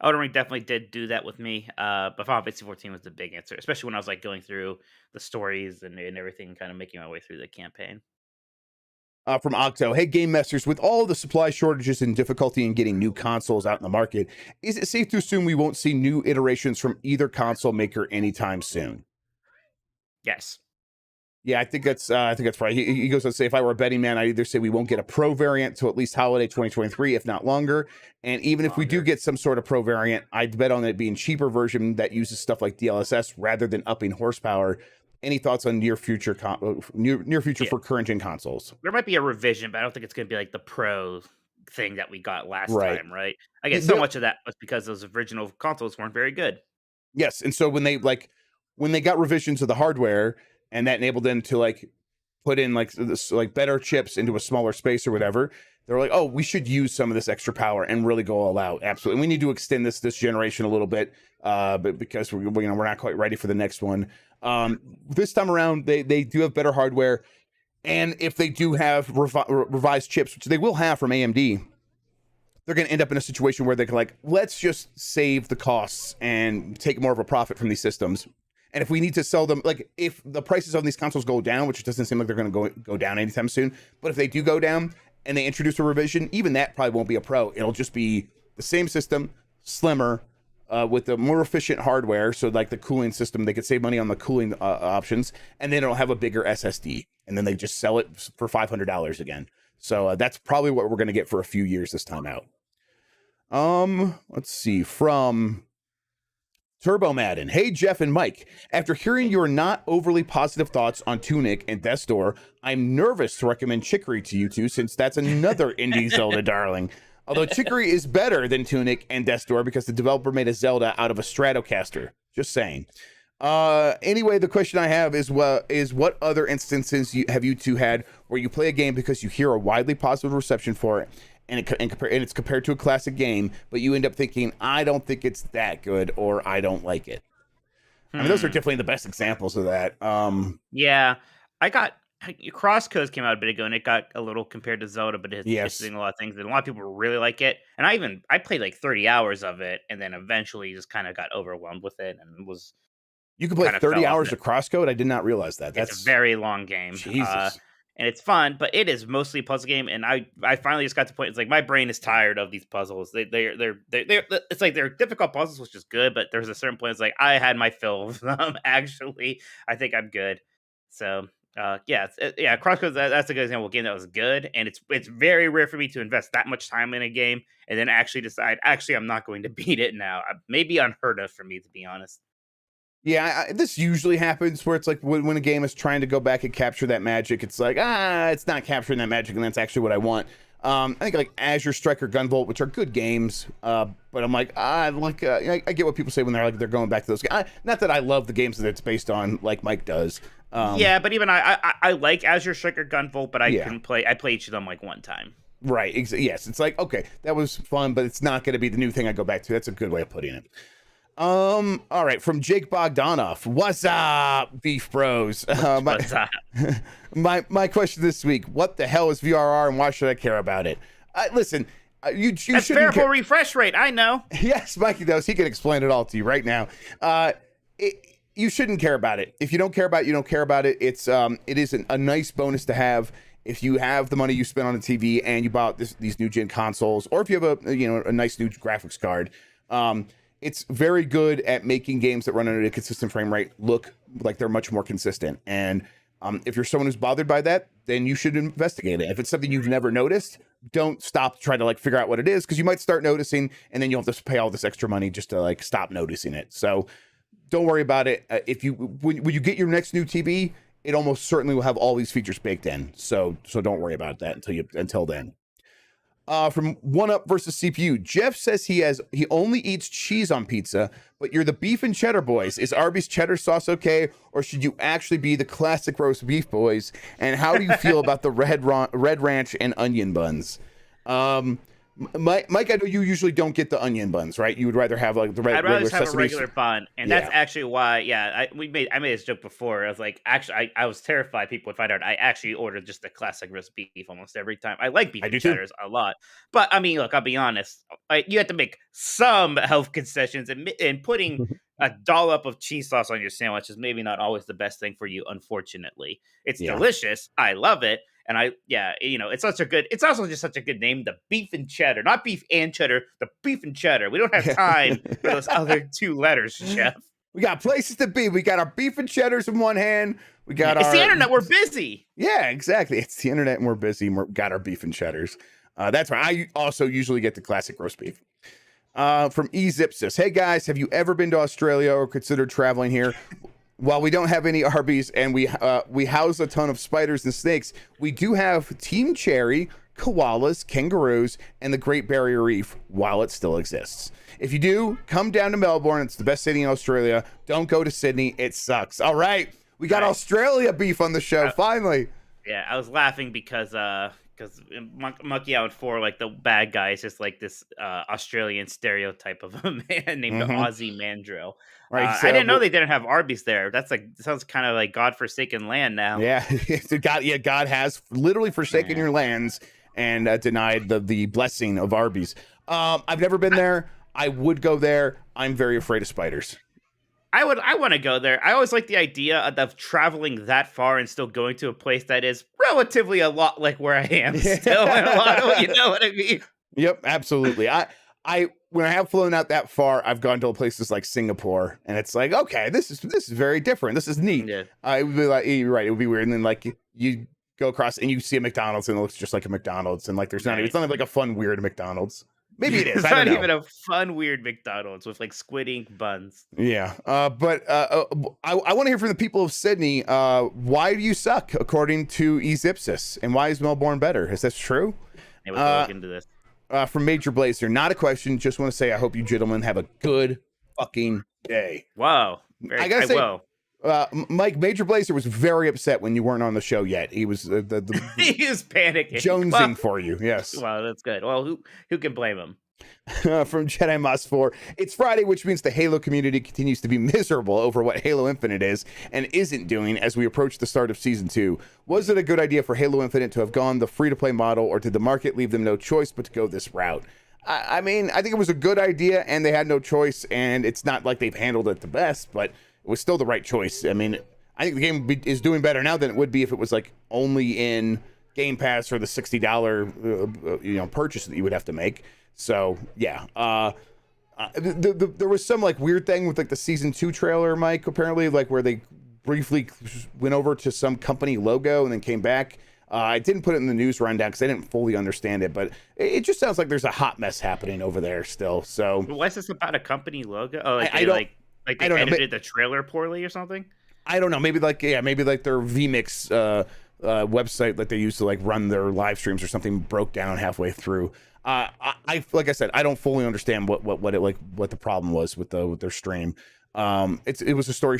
Elden Ring definitely did do that with me. But Final Fantasy 14 was the big answer, especially when I was like going through the stories and everything, kind of making my way through the campaign. From Octo, hey Game Masters, with all of the supply shortages and difficulty in getting new consoles out in the market, is it safe to assume we won't see new iterations from either console maker anytime soon? Yes. Yeah, I think that's right. He goes on to say, if I were a betting man, I'd either say we won't get a Pro variant till at least holiday 2023, if not longer. And even if we do get some sort of Pro variant, I'd bet on it being cheaper version that uses stuff like DLSS rather than upping horsepower. Any thoughts on near future for current gen consoles? There might be a revision, but I don't think it's going to be like the Pro thing that we got last time, right? I guess Yeah, so much of that was because those original consoles weren't very good. Yes, and so when they got revisions of the hardware and that enabled them to like put in like this like better chips into a smaller space or whatever, they're like, oh, we should use some of this extra power and really go all out. Absolutely, we need to extend this generation a little bit, but because we're not quite ready for the next one. This time around, they do have better hardware, and if they do have revised chips, which they will have from AMD, they're going to end up in a situation where they can like, let's just save the costs and take more of a profit from these systems. And if we need to sell them, like if the prices on these consoles go down, which it doesn't seem like they're going to go down anytime soon, but if they do go down and they introduce a revision, even that probably won't be a Pro. It'll just be the same system, slimmer, with the more efficient hardware. So like the cooling system, they could save money on the cooling options, and then it'll have a bigger SSD, and then they just sell it for $500 again. So that's probably what we're going to get for a few years this time out. Let's see, from Turbo Madden. Hey, Jeff and Mike. After hearing your not overly positive thoughts on Tunic and Death's Door, I'm nervous to recommend Chicory to you two, since that's another indie Zelda darling. Although Chicory is better than Tunic and Death's Door because the developer made a Zelda out of a Stratocaster. Just saying. Anyway, the question I have is what other instances have you two had where you play a game because you hear a widely positive reception for it, and it's compared to a classic game, but you end up thinking, I don't think it's that good, or I don't like it. I mean, those are definitely the best examples of that. Yeah, Crosscodes came out a bit ago, and it got a little compared to Zelda, but it's doing a lot of things, and a lot of people really like it. And I played like 30 hours of it, and then eventually just kind of got overwhelmed with it, and was. You could play 30 hours of Crosscode? I did not realize that. It's a very long game. Jesus. And it's fun, but it is mostly a puzzle game. And I finally just got to the point. It's like my brain is tired of these puzzles. They're it's like they're difficult puzzles, which is good. But there's a certain point. It's like I had my fill of them. Actually, I think I'm good. So Crosscodes. That's a good example of a game that was good. And it's very rare for me to invest that much time in a game and then actually decide I'm not going to beat it now. Maybe unheard of for me, to be honest. Yeah, this usually happens where it's like when a game is trying to go back and capture that magic, it's like, it's not capturing that magic, and that's actually what I want. I think like Azure Striker Gunvolt, which are good games, but I'm like, I get what people say when they're going back to those. Not that I love the games that it's based on, like Mike does. Yeah, but even I like Azure Striker Gunvolt, but I played each of them like one time. Right. Yes. It's like, okay, that was fun, but it's not going to be the new thing I go back to. That's a good way of putting it. All right. From Jake Bogdanoff. What's up, Beef Bros? What's up? My question this week, what the hell is VRR and why should I care about it? Listen, you That's shouldn't variable refresh rate. I know. Yes, Mikey does. He can explain it all to you right now. You shouldn't care about it. If you don't care about it, you don't care about it. It is a nice bonus to have. If you have the money you spend on a TV and you bought these new gen consoles, or if you have a nice new graphics card, it's very good at making games that run at a consistent frame rate look like they're much more consistent. And if you're someone who's bothered by that, then you should investigate it. If it's something you've never noticed, don't stop trying to like figure out what it is, because you might start noticing and then you'll have to pay all this extra money just to like stop noticing it. So don't worry about it. When you get your next new TV, it almost certainly will have all these features baked in. So don't worry about that until then. From One Up versus CPU, Jeff says he only eats cheese on pizza, but you're the beef and cheddar boys. Is Arby's cheddar sauce okay, or should you actually be the classic roast beef boys? And how do you feel about the red ranch and onion buns? Mike, I know you usually don't get the onion buns, right? You would rather have like the I'd rather just have a sesame regular bun, and that's actually why. Yeah, I made this joke before. I was like, actually, I was terrified people would find out I actually ordered just the classic roast beef almost every time. I like beef and cheddars a lot, but I mean, look, I'll be honest. You have to make some health concessions, and putting a dollop of cheese sauce on your sandwich is maybe not always the best thing for you. Unfortunately, it's delicious. I love it. And it's also just such a good name, the beef and cheddar, not beef and cheddar, the beef and cheddar. We don't have time for those other two letters, Jeff. We got places to be. We got our beef and cheddars in one hand. It's the internet. We're busy. Yeah, exactly. It's the internet and we're busy. And we've got our beef and cheddars. That's right. I also usually get the classic roast beef. From Ezipsis. Hey guys, have you ever been to Australia or considered traveling here? While we don't have any Arby's and we house a ton of spiders and snakes, we do have Team Cherry, koalas, kangaroos, and the Great Barrier Reef while it still exists. If you do, come down to Melbourne. It's the best city in Australia. Don't go to Sydney. It sucks. All right. We got Australia beef on the show, finally. Yeah, I was laughing because Monkey Island 4, like the bad guy is just like this Australian stereotype of a man named Aussie Mandrill. Right, I didn't know they didn't have Arby's there. That's sounds kind of like godforsaken land now. Yeah, God has literally forsaken your lands and denied the blessing of Arby's. I've never been there. I would go there. I'm very afraid of spiders. I want to go there. I always like the idea of traveling that far and still going to a place that is relatively a lot like where I am still. In a lot of, you know what I mean? Yep, absolutely. When I have flown out that far, I've gone to places like Singapore, and it's like, okay, this is very different. This is neat. Yeah. It would be like, you're right, it would be weird. And then like you go across and you see a McDonald's and it looks just like a McDonald's, and like it's not even like a fun weird McDonald's. Maybe it is. It's not even a fun weird McDonald's with like squid ink buns. Yeah, but I want to hear from the people of Sydney. Why do you suck, according to Ezipsis, and why is Melbourne better? Is that true? Hey, we'll look into this. From Major Blazer, not a question. Just want to say I hope you gentlemen have a good fucking day. Wow. I gotta say, Mike, Major Blazer was very upset when you weren't on the show yet. He was he was panicking, jonesing for you. Yes. Wow, that's good. Well, who can blame him? From Jedi Moss 4, it's Friday, which means the Halo community continues to be miserable over what Halo Infinite is and isn't doing as we approach the start of Season 2. Was it a good idea for Halo Infinite to have gone the free-to-play model, or did the market leave them no choice but to go this route? I mean, I think it was a good idea, and they had no choice, and it's not like they've handled it the best, but it was still the right choice. I mean, I think the game is doing better now than it would be if it was like only in Game Pass or the $60 purchase that you would have to make. So yeah, there was some like weird thing with like the Season 2 trailer, Mike, apparently, like where they briefly went over to some company logo and then came back. I didn't put it in the news rundown because I didn't fully understand it, but it just sounds like there's a hot mess happening over there still. So why is this about a company logo? Oh, like they edited the trailer poorly or something? I don't know. Maybe like their vMix website that they use to like run their live streams or something broke down halfway through. I like I said, I don't fully understand what the problem was with their stream. It was a story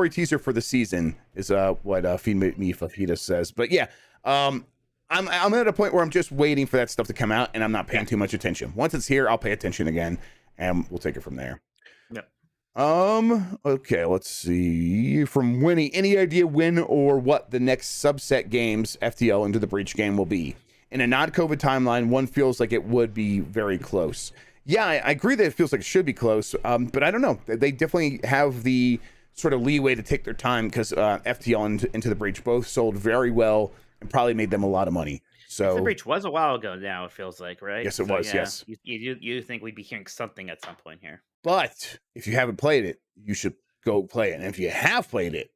teaser for the season is what Feed Me Fafita says. But yeah, I'm at a point where I'm just waiting for that stuff to come out, and I'm not paying too much attention. Once it's here, I'll pay attention again, and we'll take it from there. Yep. Okay, let's see. From Winnie, any idea when or what the next subset games FTL Into the Breach game will be? In a non-COVID timeline, one feels like it would be very close. Yeah, I agree that it feels like it should be close, but I don't know. They definitely have the sort of leeway to take their time because FTL and Into the Breach both sold very well and probably made them a lot of money. So the Breach was a while ago now, it feels like, right? Yes, it was, yeah, yes. You think we'd be hearing something at some point here. But if you haven't played it, you should go play it. And if you have played it,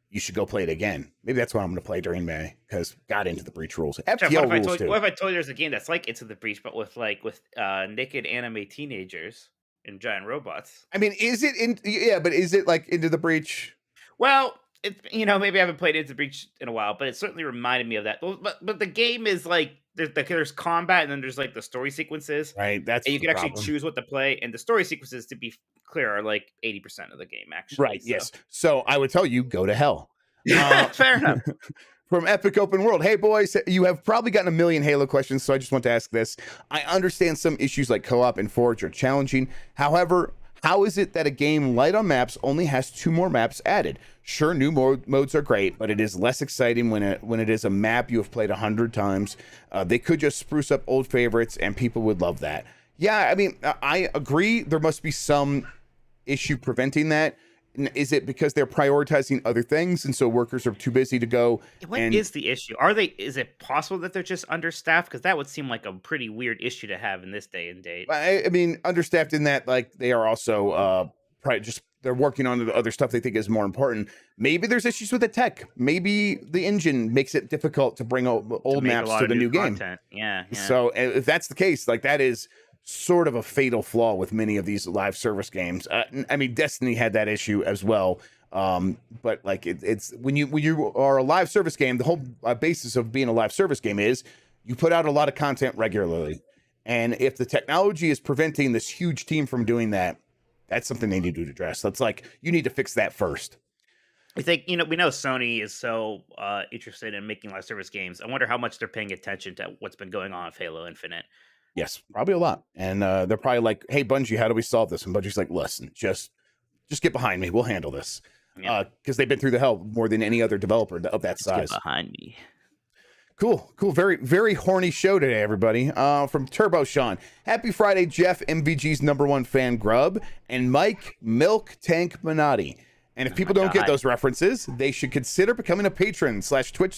you should go play it again. Maybe that's what I'm going to play during May because got Into the Breach rules. FTL rules too. What if I told you there's a game that's like Into the Breach, but with naked anime teenagers and giant robots? I mean, is it like Into the Breach? Well, maybe I haven't played Into the Breach in a while, but it certainly reminded me of that. But the game is like there's combat and then there's like the story sequences. Right. That's and you can actually choose what to play, and the story sequences, to be clear, are like 80% of the game actually. Right. So. Yes. So I would tell you, go to hell. Fair enough. From Epic Open World. Hey boys, you have probably gotten a million Halo questions, so I just want to ask this. I understand some issues like co-op and Forge are challenging. However, how is it that a game light on maps only has 2 more maps added? Sure, new modes are great, but it is less exciting when it is a map you have played 100 times. They could just spruce up old favorites, and people would love that. Yeah, I mean, I agree. There must be some issue preventing that. Is it because they're prioritizing other things, and so workers are too busy to go? What is the issue? Is it possible that they're just understaffed? Because that would seem like a pretty weird issue to have in this day and date. I mean, understaffed in that, like, they are also they're working on the other stuff they think is more important. Maybe there's issues with the tech. Maybe the engine makes it difficult to bring old maps to the new game. Yeah. So if that's the case, like, that is sort of a fatal flaw with many of these live service games. I mean, Destiny had that issue as well. But like it's when you are a live service game, the whole basis of being a live service game is you put out a lot of content regularly. And if the technology is preventing this huge team from doing that, that's something they need to address. That's like, you need to fix that first. I think, we know Sony is so interested in making live service games. I wonder how much they're paying attention to what's been going on with Halo Infinite. Yes, probably a lot. And they're probably like, hey, Bungie, how do we solve this? And Bungie's like, listen, just get behind me. We'll handle this. Because they've been through the hell more than any other developer of that size. Get behind me. Cool. Very, very horny show today, everybody. From Turbo Sean. Happy Friday, Jeff, MVG's /1 fan, Grubb, and Mike, Milk Tank Minotti. And if people don't get those references, they should consider becoming a patron /Twitch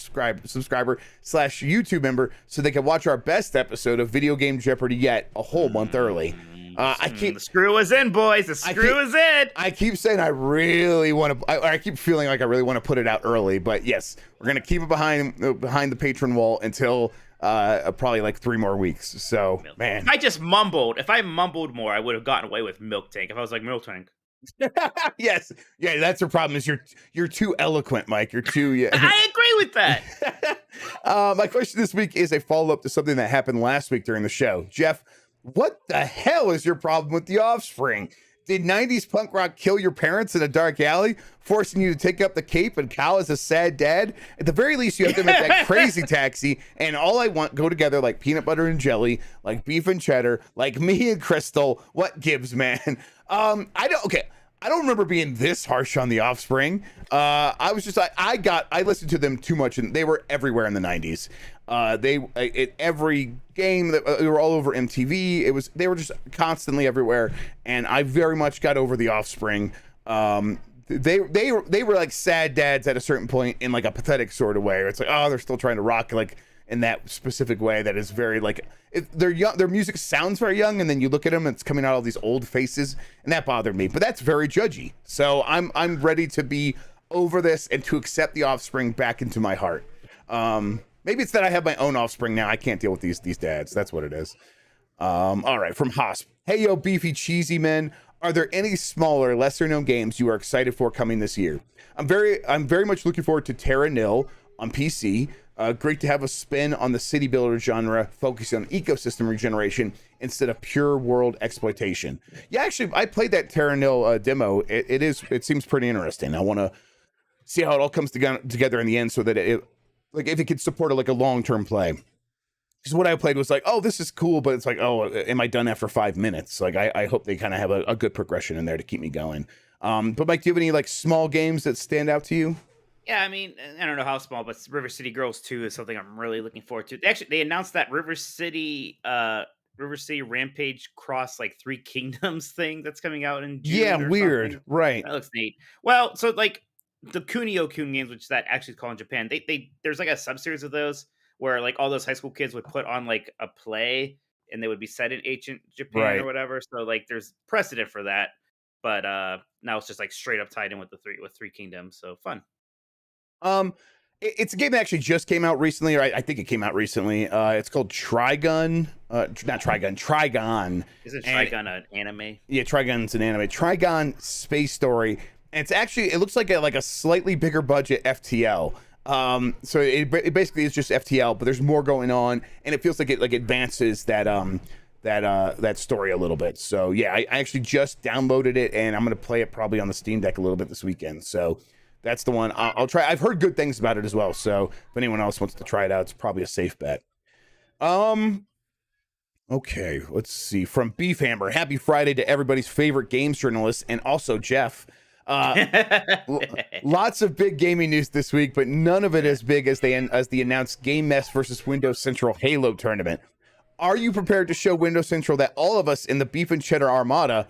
subscriber /YouTube member so they can watch our best episode of Video Game Jeopardy yet a whole month early. The screw is in, boys. The screw is in. I keep saying I really want to. I keep feeling like I really want to put it out early, but yes, we're gonna keep it behind the patron wall until probably like 3 more weeks. So, man, if I mumbled more, I would have gotten away with Milk Tank. If I was like Milk Tank. Yes, yeah, that's the problem. Is you're too eloquent, Mike. You're too. Yeah. I agree with that. My question this week is a follow up to something that happened last week during the show. Jeff, what the hell is your problem with The Offspring? Did 90s punk rock kill your parents in a dark alley, forcing you to take up the cape and cowl as a sad dad? At the very least, you have to make that Crazy Taxi and All I Want go together like peanut butter and jelly, like beef and cheddar, like me and Crystal. What gives, man? I don't remember being this harsh on The Offspring. I was just like, I listened to them too much, and they were everywhere in the 90s. Every game they were all over MTV. They were just constantly everywhere, and I very much got over The Offspring. They were like sad dads at a certain point in like a pathetic sort of way. Where it's like, oh, they're still trying to rock like in that specific way that is very like they're young. Their music sounds very young, and then you look at them, and it's coming out all these old faces, and that bothered me. But that's very judgy. So I'm ready to be over this and to accept The Offspring back into my heart. Maybe it's that I have my own offspring now. I can't deal with these dads. That's what it is. All right, from Hosp. Hey, yo, beefy, cheesy men. Are there any smaller, lesser-known games you are excited for coming this year? I'm very much looking forward to Terra Nil on PC. Great to have a spin on the city builder genre, focusing on ecosystem regeneration instead of pure world exploitation. Yeah, actually, I played that Terra Nil demo. It seems pretty interesting. I want to see how it all comes together in the end, so that like if it could support like a long-term play. Because what I played was like, oh, this is cool, but it's like, oh, am I done after 5 minutes? Like, I hope they kind of have a good progression in there to keep me going. But Mike, do you have any like small games that stand out to you? Yeah, I mean, I don't know how small, but River City Girls 2 is something I'm really looking forward to. They announced that River City Rampage Cross like Three Kingdoms thing that's coming out in June. Yeah, or weird. something. Right. That looks neat. Well, so like the Kunio-kun games, which that actually is called in Japan, there's like a sub-series of those where like all those high school kids would put on like a play and they would be set in ancient Japan or whatever. So like there's precedent for that. But now it's just like straight up tied in with Three Kingdoms. So fun. It's a game that actually just came out recently, or I think it came out recently. It's called Trigun. Not Trigun, Trigon. Isn't Trigun an anime? Yeah, Trigun's an anime. Trigon Space Story. And it's actually, it looks like a slightly bigger budget FTL. So it basically is just FTL, but there's more going on, and it feels like it advances that story a little bit. So yeah, I actually just downloaded it, and I'm gonna play it probably on the Steam Deck a little bit this weekend. So that's the one I'll try. I've heard good things about it as well. So if anyone else wants to try it out, it's probably a safe bet. Okay, let's see. From Beef Hammer, happy Friday to everybody's favorite games journalist, and also Jeff. Lots of big gaming news this week, but none of it as big as the announced Game Mess versus Windows Central Halo tournament. Are you prepared to show Windows Central that all of us in the Beef and Cheddar Armada,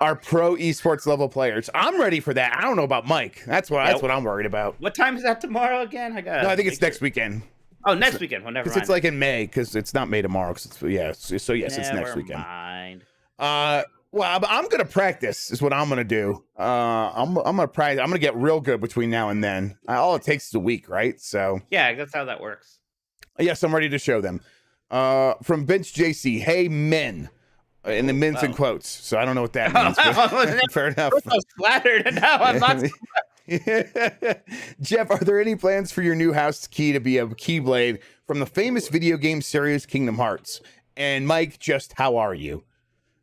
are pro esports level players? I'm ready for that. I don't know about Mike. That's what I'm worried about. What time is that tomorrow again? I think it's next weekend. Oh, next weekend. Well, never mind. Because it's like in May, because it's not May tomorrow. So yes, it's next weekend. Mind. Well, I'm gonna practice. Is what I'm gonna do. I'm gonna practice. I'm gonna get real good between now and then. All it takes is a week, right? So yeah, that's how that works. Yes, I'm ready to show them. From Vince JC, hey men, and the men's in quotes. So I don't know what that means. But fair enough. I was flattered, and now I'm not. Jeff, are there any plans for your new house key to be a keyblade from the famous video game series Kingdom Hearts? And Mike, just how are you?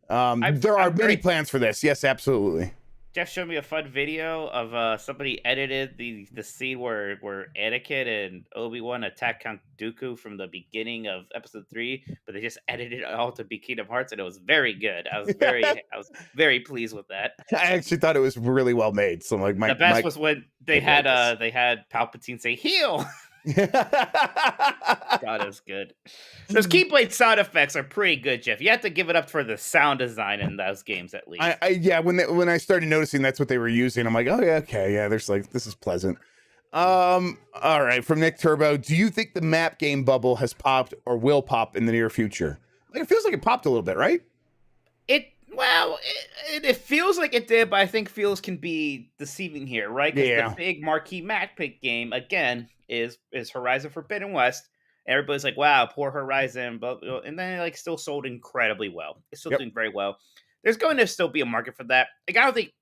There are many plans for this. Yes, absolutely. Jeff showed me a fun video of somebody edited the scene where Anakin and Obi-Wan attack Count Dooku from the beginning of episode 3, but they just edited it all to be Kingdom Hearts, and it was very good. I was very pleased with that. I actually thought it was really well made. So like the best was when they had Palpatine say heal. God, it was good. Those Keyblade sound effects are pretty good, Jeff. You have to give it up for the sound design in those games, at least. When I started noticing that's what they were using, I'm like, oh yeah, okay, yeah. There's like, this is pleasant. All right, from Nick Turbo, do you think the map game bubble has popped or will pop in the near future? Like, it feels like it popped a little bit, right? It feels like it did, but I think feels can be deceiving here, right? Because the big marquee map pick game again is Horizon Forbidden West. Everybody's like, "Wow, poor Horizon," but and then it like still sold incredibly well. It's still doing very well. There's going to still be a market for that. Like I don't think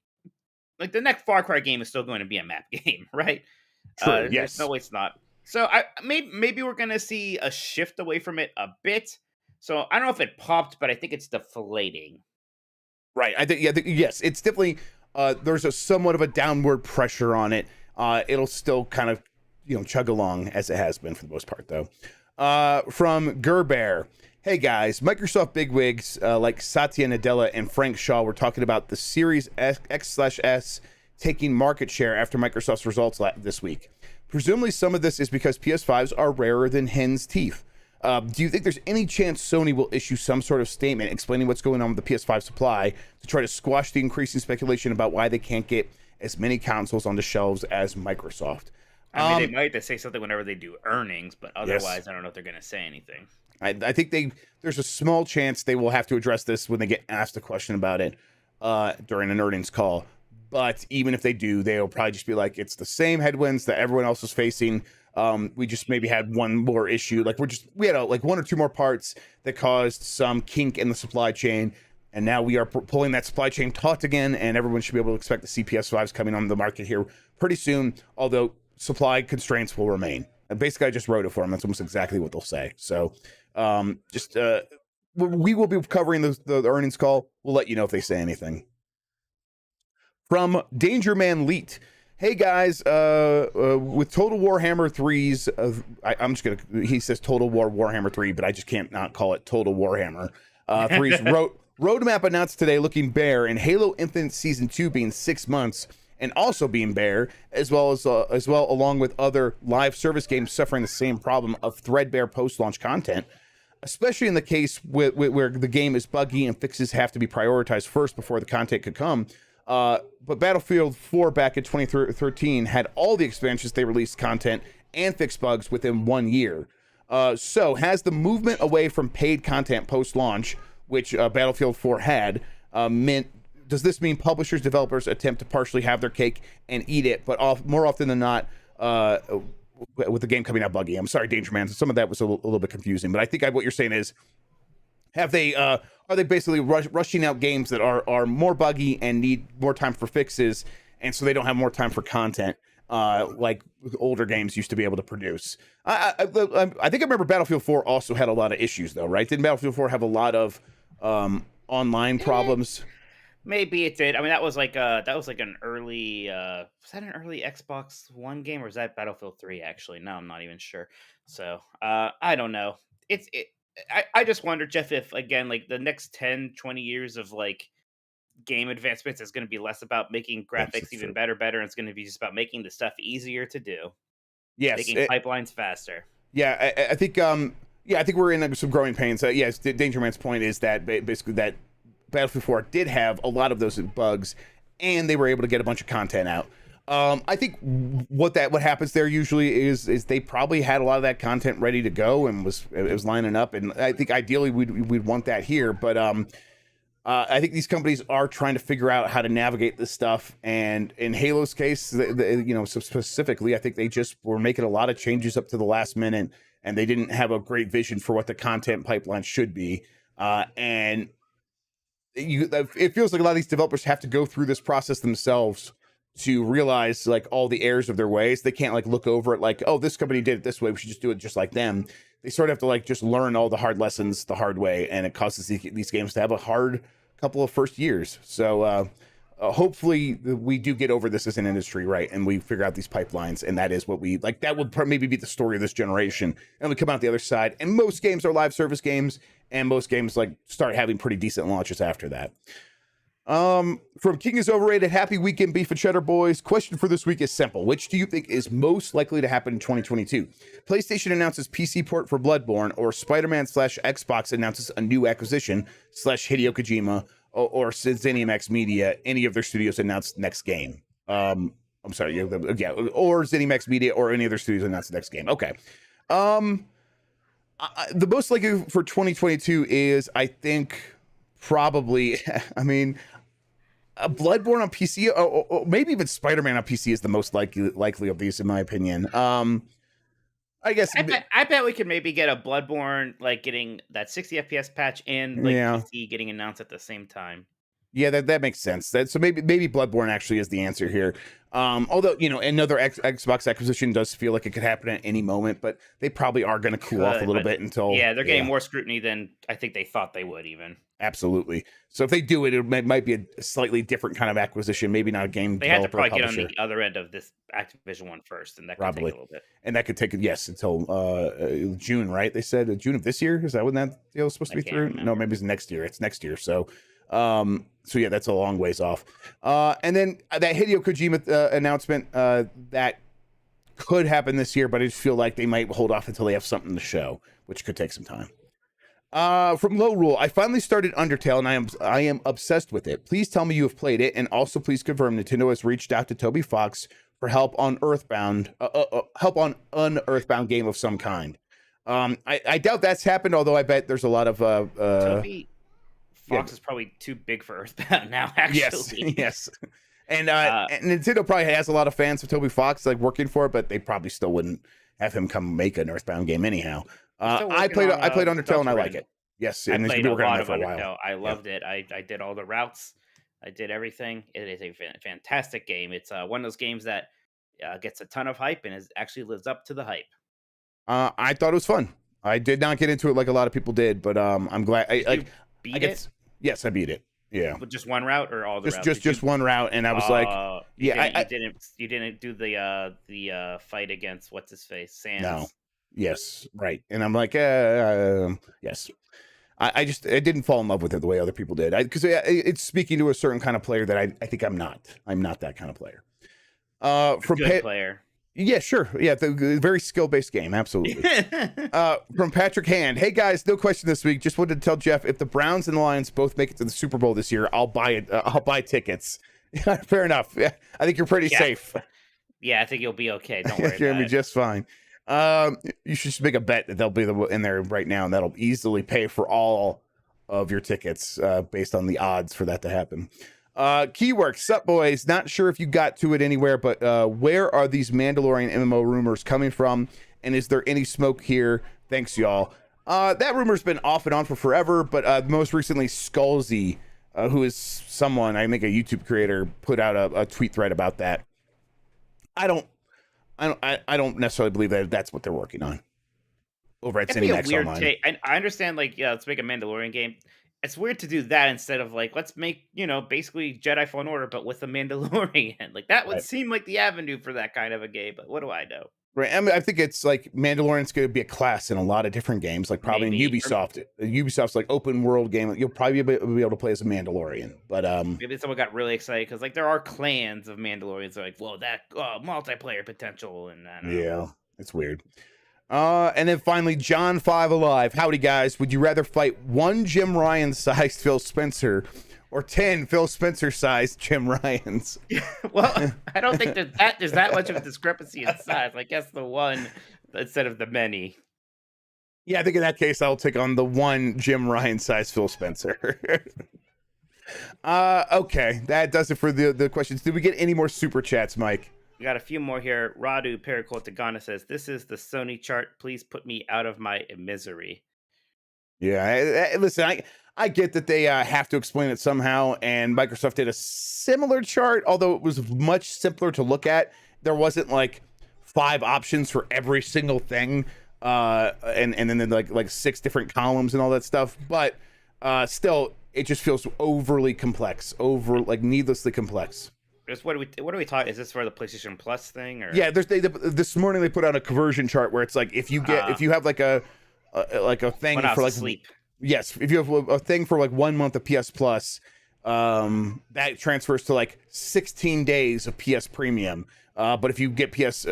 like the next Far Cry game is still going to be a map game, right? True. Yes. No, it's not. So maybe we're going to see a shift away from it a bit. So I don't know if it popped, but I think it's deflating. Right. I think yes, it's definitely there's a somewhat of a downward pressure on it. It'll still kind of chug along as it has been for the most part, though. From Gerbear, hey guys, Microsoft bigwigs like Satya Nadella and Frank Shaw were talking about the Series X/S taking market share after Microsoft's results this week. Presumably, some of this is because PS5s are rarer than hen's teeth. Do you think there's any chance Sony will issue some sort of statement explaining what's going on with the PS5 supply to try to squash the increasing speculation about why they can't get as many consoles on the shelves as Microsoft? I mean, they might say something whenever they do earnings, but otherwise, I don't know if they're going to say anything. I think there's a small chance they will have to address this when they get asked a question about it during an earnings call. But even if they do, they'll probably just be like, it's the same headwinds that everyone else is facing. We just maybe had one more issue. Like we had like one or two more parts that caused some kink in the supply chain. And now we are pulling that supply chain taut again. And everyone should be able to expect the PS5s coming on the market here pretty soon. Although supply constraints will remain. And basically, I just wrote it for them. That's almost exactly what they'll say. So, we will be covering the earnings call. We'll let you know if they say anything. From Danger Man Leet. Hey guys, with Total Warhammer 3's, I'm just gonna, he says Total War Warhammer 3, but I just can't not call it Total Warhammer 3's roadmap announced today looking bare, and Halo Infinite Season 2 being 6 months and also being bare, as well along with other live service games suffering the same problem of threadbare post-launch content, especially in the case where the game is buggy and fixes have to be prioritized first before the content could come. But Battlefield 4 back in 2013 had all the expansions they released content and fixed bugs within 1 year. So has the movement away from paid content post-launch, which Battlefield 4 had, does this mean publishers, developers attempt to partially have their cake and eat it, but more often than not, with the game coming out buggy? I'm sorry, Danger Man. Some of that was a little bit confusing, but I think what you're saying is, are they basically rushing out games that are more buggy and need more time for fixes, and so they don't have more time for content, like older games used to be able to produce? I think I remember Battlefield 4 also had a lot of issues, though, right? Didn't Battlefield 4 have a lot of online problems? Maybe it did. I mean, that was like an early was that an early Xbox One game, or was that Battlefield 3 actually? No, I'm not even sure. So I don't know. I just wonder, Jeff, if again, like the next 10, 20 years of like game advancements is going to be less about making graphics even better, and it's going to be just about making the stuff easier to do. Yes, making pipelines faster. Yeah, I think I think we're in some growing pains. Yes, Danger Man's point is that basically that Battlefield 4 did have a lot of those bugs, and they were able to get a bunch of content out. I think what happens there usually is they probably had a lot of that content ready to go and it was lining up, and I think ideally we'd want that here, but I think these companies are trying to figure out how to navigate this stuff, and in Halo's case, so specifically, I think they just were making a lot of changes up to the last minute, and they didn't have a great vision for what the content pipeline should be, and it feels like a lot of these developers have to go through this process themselves to realize like all the errors of their ways. They can't like look over it like, oh, this company did it this way, we should just do it just like them. They sort of have to like just learn all the hard lessons the hard way, and it causes these games to have a hard couple of first years. So hopefully we do get over this as an industry, right, and we figure out these pipelines, and that is what we like. That would maybe be the story of this generation, and we come out the other side, and most games are live service games, and most games like start having pretty decent launches after that. From King is Overrated, happy weekend, Beef and Cheddar boys. Question for this week is simple: which do you think is most likely to happen in 2022? PlayStation announces PC port for Bloodborne, or Spider-Man / Xbox announces a new acquisition / Hideo Kojima, or ZeniMax Media, any of their studios announce next game. I'm sorry, or ZeniMax Media or any other studios announce the next game. Okay. The most likely for 2022 is, I think, probably, I mean, Bloodborne on PC, or maybe even Spider-Man on PC is the most likely of these, in my opinion. I guess I bet we could maybe get a Bloodborne, like getting that 60 FPS patch and like PC getting announced at the same time. Yeah, that makes sense. So maybe Bloodborne actually is the answer here. Although, another Xbox acquisition does feel like it could happen at any moment, but they probably are going to cool off a little bit until... Yeah, they're getting more scrutiny than I think they thought they would even. Absolutely. So if they do it, it might be a slightly different kind of acquisition, maybe not a game They had to probably get on the other end of this Activision one first, and that could take a little bit. And that could take, until June, right? They said June of this year? Is that when that deal was supposed to be through? Remember. No, maybe it's next year. It's next year. So yeah, that's a long ways off. And then that Hideo Kojima announcement, that could happen this year, but I just feel like they might hold off until they have something to show, which could take some time. From Low Rule, I finally started Undertale, and I am obsessed with it. Please tell me you have played it, and also please confirm Nintendo has reached out to Toby Fox for help on an Earthbound game of some kind. I doubt that's happened, although I bet there's a lot of Toby Fox is probably too big for Earthbound now, actually. Yes. And Nintendo probably has a lot of fans of Toby Fox like working for it, but they probably still wouldn't have him come make an Earthbound game anyhow. I played Undertale and I like it. Yes, and I played a lot of Undertale. I loved it. I did all the routes. I did everything. It is a fantastic game. It's one of those games that gets a ton of hype and actually lives up to the hype. I thought it was fun. I did not get into it like a lot of people did, but I'm glad. Did you beat it? Yes, I beat it. Yeah, With just one route or all the routes? just one route, and I was like, you didn't do the fight against what's his face, Sans. No. Yes, right. And I'm like, yes. I didn't fall in love with it the way other people did. Because it's speaking to a certain kind of player that I think I'm not. I'm not that kind of player. From good player. Yeah, sure. Yeah, the very skill-based game, absolutely. From Patrick Hand, hey guys, no question this week. Just wanted to tell Jeff if the Browns and the Lions both make it to the Super Bowl this year, I'll buy it. I'll buy tickets. Fair enough. Yeah, I think you're pretty safe. Yeah, I think you'll be okay. Don't worry. You're gonna be just fine. You should just make a bet that they'll be in there right now, and that'll easily pay for all of your tickets based on the odds for that to happen. Keyworks, sup boys, not sure if you got to it anywhere, but where are these Mandalorian MMO rumors coming from, and is there any smoke here? Thanks, y'all. That rumor's been off and on for forever, but most recently Skullsy, who is someone, I think a YouTube creator, put out a tweet thread about that. I don't necessarily believe that that's what they're working on over at ZeniMax Online. I understand, like, yeah, let's make a Mandalorian game. It's weird to do that instead of like, let's make, basically Jedi Fallen Order, but with a Mandalorian. Like that would seem like the avenue for that kind of a game, but what do I know? Right. I mean, I think it's like Mandalorian's going to be a class in a lot of different games, like probably in Ubisoft. Ubisoft's like open world game. You'll probably be able to play as a Mandalorian, but maybe someone got really excited because like there are clans of Mandalorians. They're like, well, that multiplayer potential, and yeah, it's weird. And then finally, John 5 Alive. Howdy guys. Would you rather fight one Jim Ryan sized Phil Spencer or 10 Phil Spencer sized Jim Ryans? Well, I don't think there's that much of a discrepancy in size. I guess the one instead of the many. Yeah, I think in that case I'll take on the one Jim Ryan sized Phil Spencer. Okay, that does it for the questions. Did we get any more super chats, Mike? We got a few more here. Radu Pericol says, "This is the Sony chart. Please put me out of my misery." Yeah, listen, I get that they have to explain it somehow, and Microsoft did a similar chart, although it was much simpler to look at. There wasn't like 5 options for every single thing, and then like 6 different columns and all that stuff. But still, it just feels overly complex, needlessly complex. What are we talking? Is this for the PlayStation Plus thing? Or? Yeah, this morning they put out a conversion chart where it's like if you have like a thing for like sleep. Yes, if you have a thing for like 1 month of PS Plus, that transfers to like 16 days of PS Premium. But if you get PS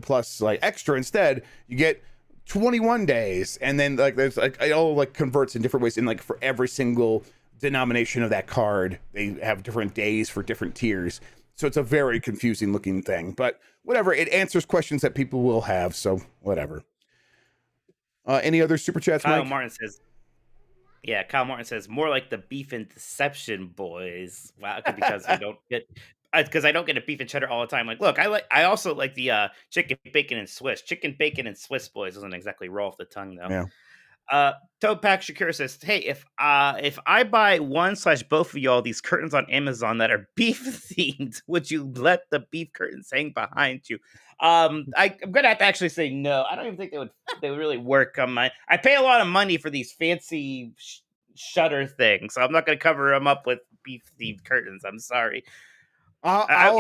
Plus like extra instead, you get 21 days, and then like there's like it all like converts in different ways. And like for every single denomination of that card, they have different days for different tiers. So it's a very confusing looking thing, but whatever. It answers questions that people will have. So whatever. Any other super chats, Kyle Mike? Kyle Martin says, more like the beef and deception boys. Wow, because I don't get a beef and cheddar all the time. Like, look, I also like the chicken bacon and Swiss. Chicken bacon and Swiss boys doesn't exactly roll off the tongue though. Yeah. Toadpack Shakira says, "Hey, if I buy one/both of y'all these curtains on Amazon that are beef themed, would you let the beef curtains hang behind you?" I'm gonna have to actually say no. I don't even think they would really work on my. I pay a lot of money for these fancy shutter things, so I'm not gonna cover them up with beef themed curtains. I'm sorry. I'll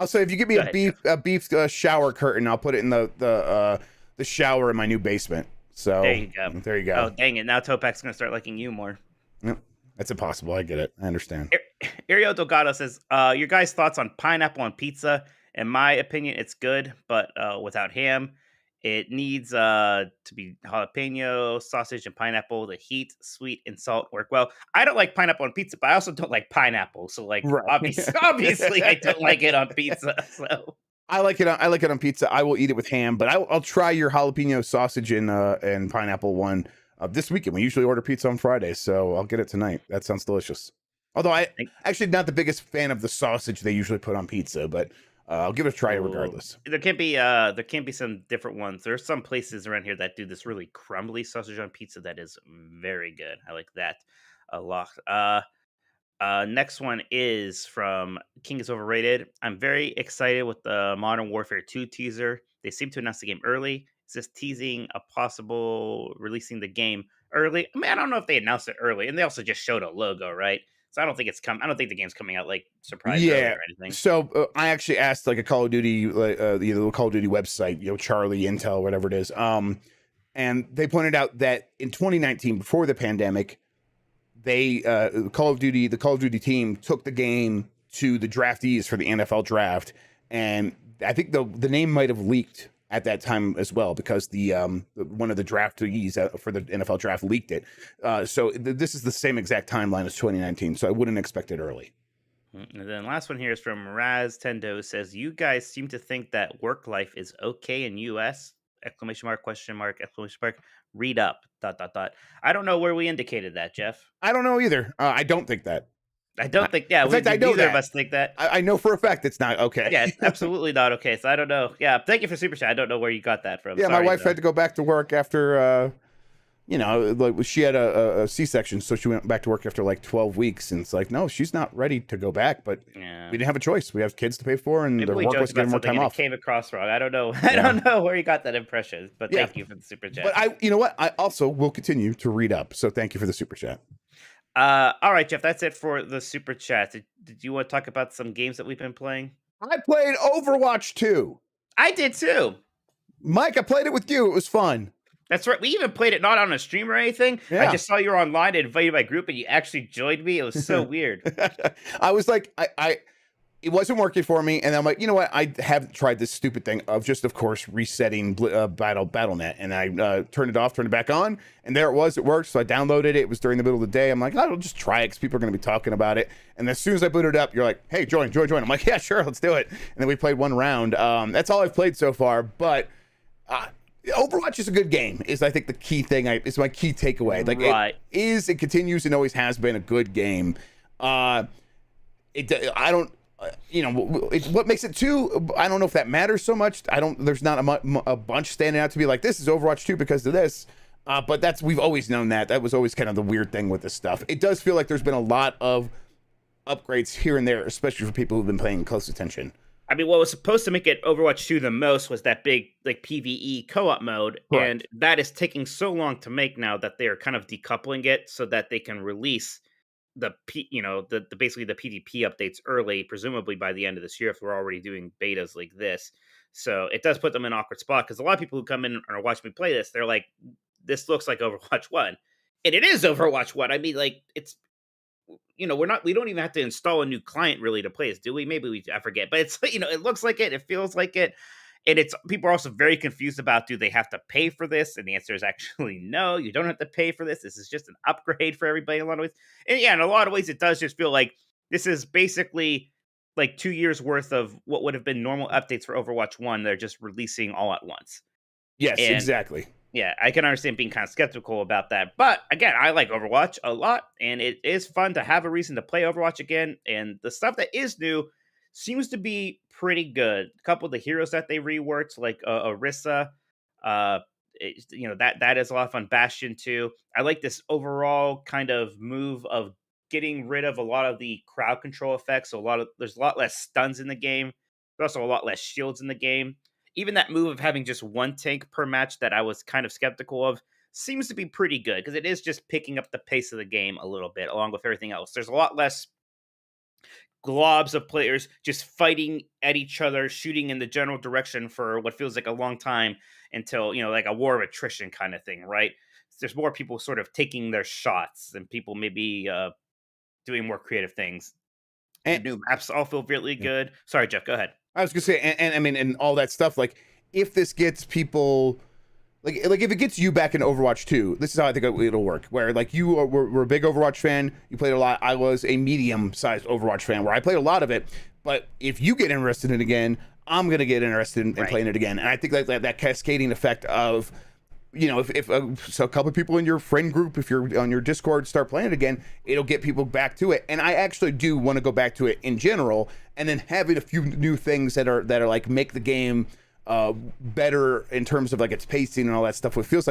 say if you give me a beef shower curtain, I'll put it in the shower in my new basement. So there you go. Oh, dang it. Now Topac's going to start liking you more. Yep. That's impossible. I get it. I understand. Ariel Delgado says, your guys' thoughts on pineapple on pizza. In my opinion, it's good, but without ham. It needs to be jalapeno, sausage, and pineapple. The heat, sweet, and salt work well. I don't like pineapple on pizza, but I also don't like pineapple. So, like, obviously, I don't like it on pizza. So I like it on pizza. I will eat it with ham, but I'll try your jalapeno sausage and pineapple one this weekend. We usually order pizza on Fridays, so I'll get it tonight. That sounds delicious. Although I actually not the biggest fan of the sausage they usually put on pizza, but I'll give it a try regardless. There can be some different ones. There are some places around here that do this really crumbly sausage on pizza that is very good. I like that a lot. Next one is from King is Overrated. I'm very excited with the Modern Warfare 2 teaser. They seem to announce the game early. It's just teasing a possible releasing the game early. I mean, I don't know if they announced it early, and they also just showed a logo, right? So I don't think I don't think the game's coming out like surprise early Yeah. or anything. So I actually asked like a Call of Duty, the Call of Duty website, Charlie, Intel, whatever it is. And they pointed out that in 2019, before the pandemic, the Call of Duty team took the game to the draftees for the NFL draft, and I think the name might have leaked at that time as well because the one of the draftees for the NFL draft leaked it. So this is the same exact timeline as 2019, so I wouldn't expect it early. And then last one here is from Raz Tendo. Says, you guys seem to think that work life is okay in US? Exclamation mark, question mark, exclamation mark, read up, ... I don't know where we indicated that, Jeff. I don't know either. I don't think that. I don't think, yeah, In fact, I know neither that. of us think that. I know for a fact it's not okay. Yeah, it's absolutely not okay. So I don't know. Yeah, thank you for Super Chat. I don't know where you got that from. Yeah, Sorry, my wife though. had to go back to work after, like she had a C-section, so she went back to work after like 12 weeks, and it's like, no, she's not ready to go back, but we didn't have a choice. We have kids to pay for, and Maybe their we work joked was getting more about something time and off. it came across wrong. I don't know. I don't know where you got that impression, but thank you for the Super Chat. But you know what? I also will continue to read up, so thank you for the Super Chat. All right, Jeff, that's it for the Super Chat. Did you want to talk about some games that we've been playing? I played Overwatch 2. I did too. Mike, I played it with you. It was fun. That's right. We even played it not on a stream or anything. Yeah. I just saw you were online and invited my group, and you actually joined me. It was so weird. I was like, it wasn't working for me, and I'm like, you know what? I have tried this stupid thing of just, of course, resetting BattleNet, and I turned it off, turned it back on, and there it was. It worked, so I downloaded it. It was during the middle of the day. I'm like, I'll just try it because people are going to be talking about it. And as soon as I booted it up, you're like, hey, join. I'm like, yeah, sure, let's do it. And then we played one round. That's all I've played so far, but Overwatch is a good game. Is I think the key thing. Is my key takeaway. Like right. It continues and always has been a good game. I don't. What makes it 2? I don't know if that matters so much. There's not a bunch standing out to be like, this is Overwatch 2 because of this. But we've always known that. That was always kind of the weird thing with this stuff. It does feel like there's been a lot of upgrades here and there, especially for people who've been paying close attention. I mean, what was supposed to make it Overwatch 2 the most was that big like PvE co-op mode, Correct. and that is taking so long to make now that they are kind of decoupling it so that they can release basically the PvP updates early, presumably by the end of this year if we're already doing betas like this. So it does put them in an awkward spot because a lot of people who come in and are watching me play this, they're like, this looks like Overwatch 1. And it is Overwatch 1. I mean, like, it's, we don't even have to install a new client really to play this, do we? Maybe I forget, but it's, it looks like it feels like it. And people are also very confused about, do they have to pay for this? And the answer is actually no, you don't have to pay for this. This is just an upgrade for everybody in a lot of ways. And yeah, in a lot of ways, it does just feel like this is basically like 2 years worth of what would have been normal updates for Overwatch 1. They're just releasing all at once. Yes, exactly. Yeah, I can understand being kind of skeptical about that. But again, I like Overwatch a lot, and it is fun to have a reason to play Overwatch again. And the stuff that is new seems to be pretty good. A couple of the heroes that they reworked, like Orisa, that is a lot of fun. Bastion too. I like this overall kind of move of getting rid of a lot of the crowd control effects. So there's a lot less stuns in the game. There's also a lot less shields in the game. Even that move of having just one tank per match that I was kind of skeptical of seems to be pretty good because it is just picking up the pace of the game a little bit along with everything else. There's a lot less globs of players just fighting at each other, shooting in the general direction for what feels like a long time until, like a war of attrition kind of thing, right? There's more people sort of taking their shots and people maybe doing more creative things. And new maps all feel really good. Sorry, Jeff, go ahead. I was gonna say, and I mean, and all that stuff. Like, if this gets people, like if it gets you back into Overwatch 2, this is how I think it'll work. Where like were a big Overwatch fan, you played a lot. I was a medium-sized Overwatch fan, where I played a lot of it. But if you get interested in it again, I'm gonna get interested in playing it again. And I think that cascading effect of, if a couple of people in your friend group, if you're on your Discord, start playing it again, it'll get people back to it. And I actually do want to go back to it in general, and then having a few new things that are like make the game better in terms of like its pacing and all that stuff. Which feels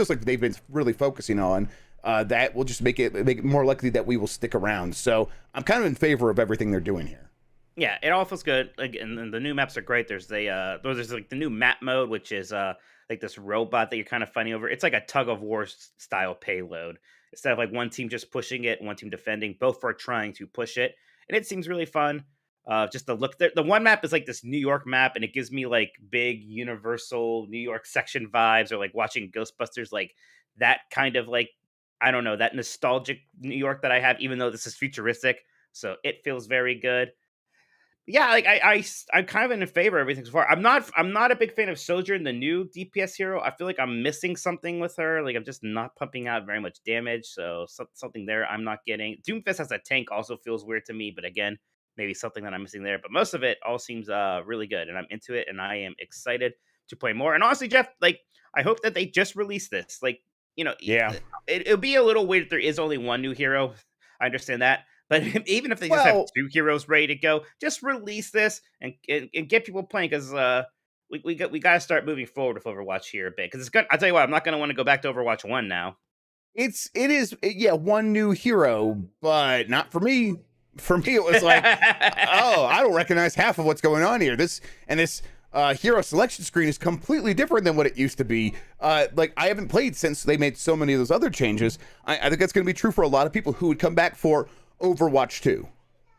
like they've been really focusing on. that will just make it more likely that we will stick around. So I'm kind of in favor of everything they're doing here. Yeah, it all feels good. Like, and the new maps are great. There's there's like the new map mode, which is like this robot that you're kind of fighting over. It's like a tug of war style payload. Instead of like one team just pushing it, one team defending, both are trying to push it, and it seems really fun. Just the look. The one map is like this New York map, and it gives me like big Universal New York section vibes, or like watching Ghostbusters, like that kind of like, I don't know, that nostalgic New York that I have, even though this is futuristic. So it feels very good. Yeah, like I'm kind of in favor of everything so far. I'm not a big fan of Sojourn, the new DPS hero. I feel like I'm missing something with her. Like I'm just not pumping out very much damage. So, something there I'm not getting. Doomfist as a tank also feels weird to me, but again, maybe something that I'm missing there. But most of it all seems really good, and I'm into it, and I am excited to play more. And honestly, Jeff, like I hope that they just release this. Like, Yeah. it'll be a little weird if there is only one new hero. I understand that. But even if they just have Well, 2 heroes ready to go, just release this and get people playing, because we got to start moving forward with Overwatch here a bit, because it's good. I'll tell you what, I'm not going to want to go back to Overwatch 1 now. it is one new hero, but not for me. For me, it was like, oh, I don't recognize half of what's going on here. This hero selection screen is completely different than what it used to be. Like I haven't played since they made so many of those other changes. I think that's going to be true for a lot of people who would come back for Overwatch 2.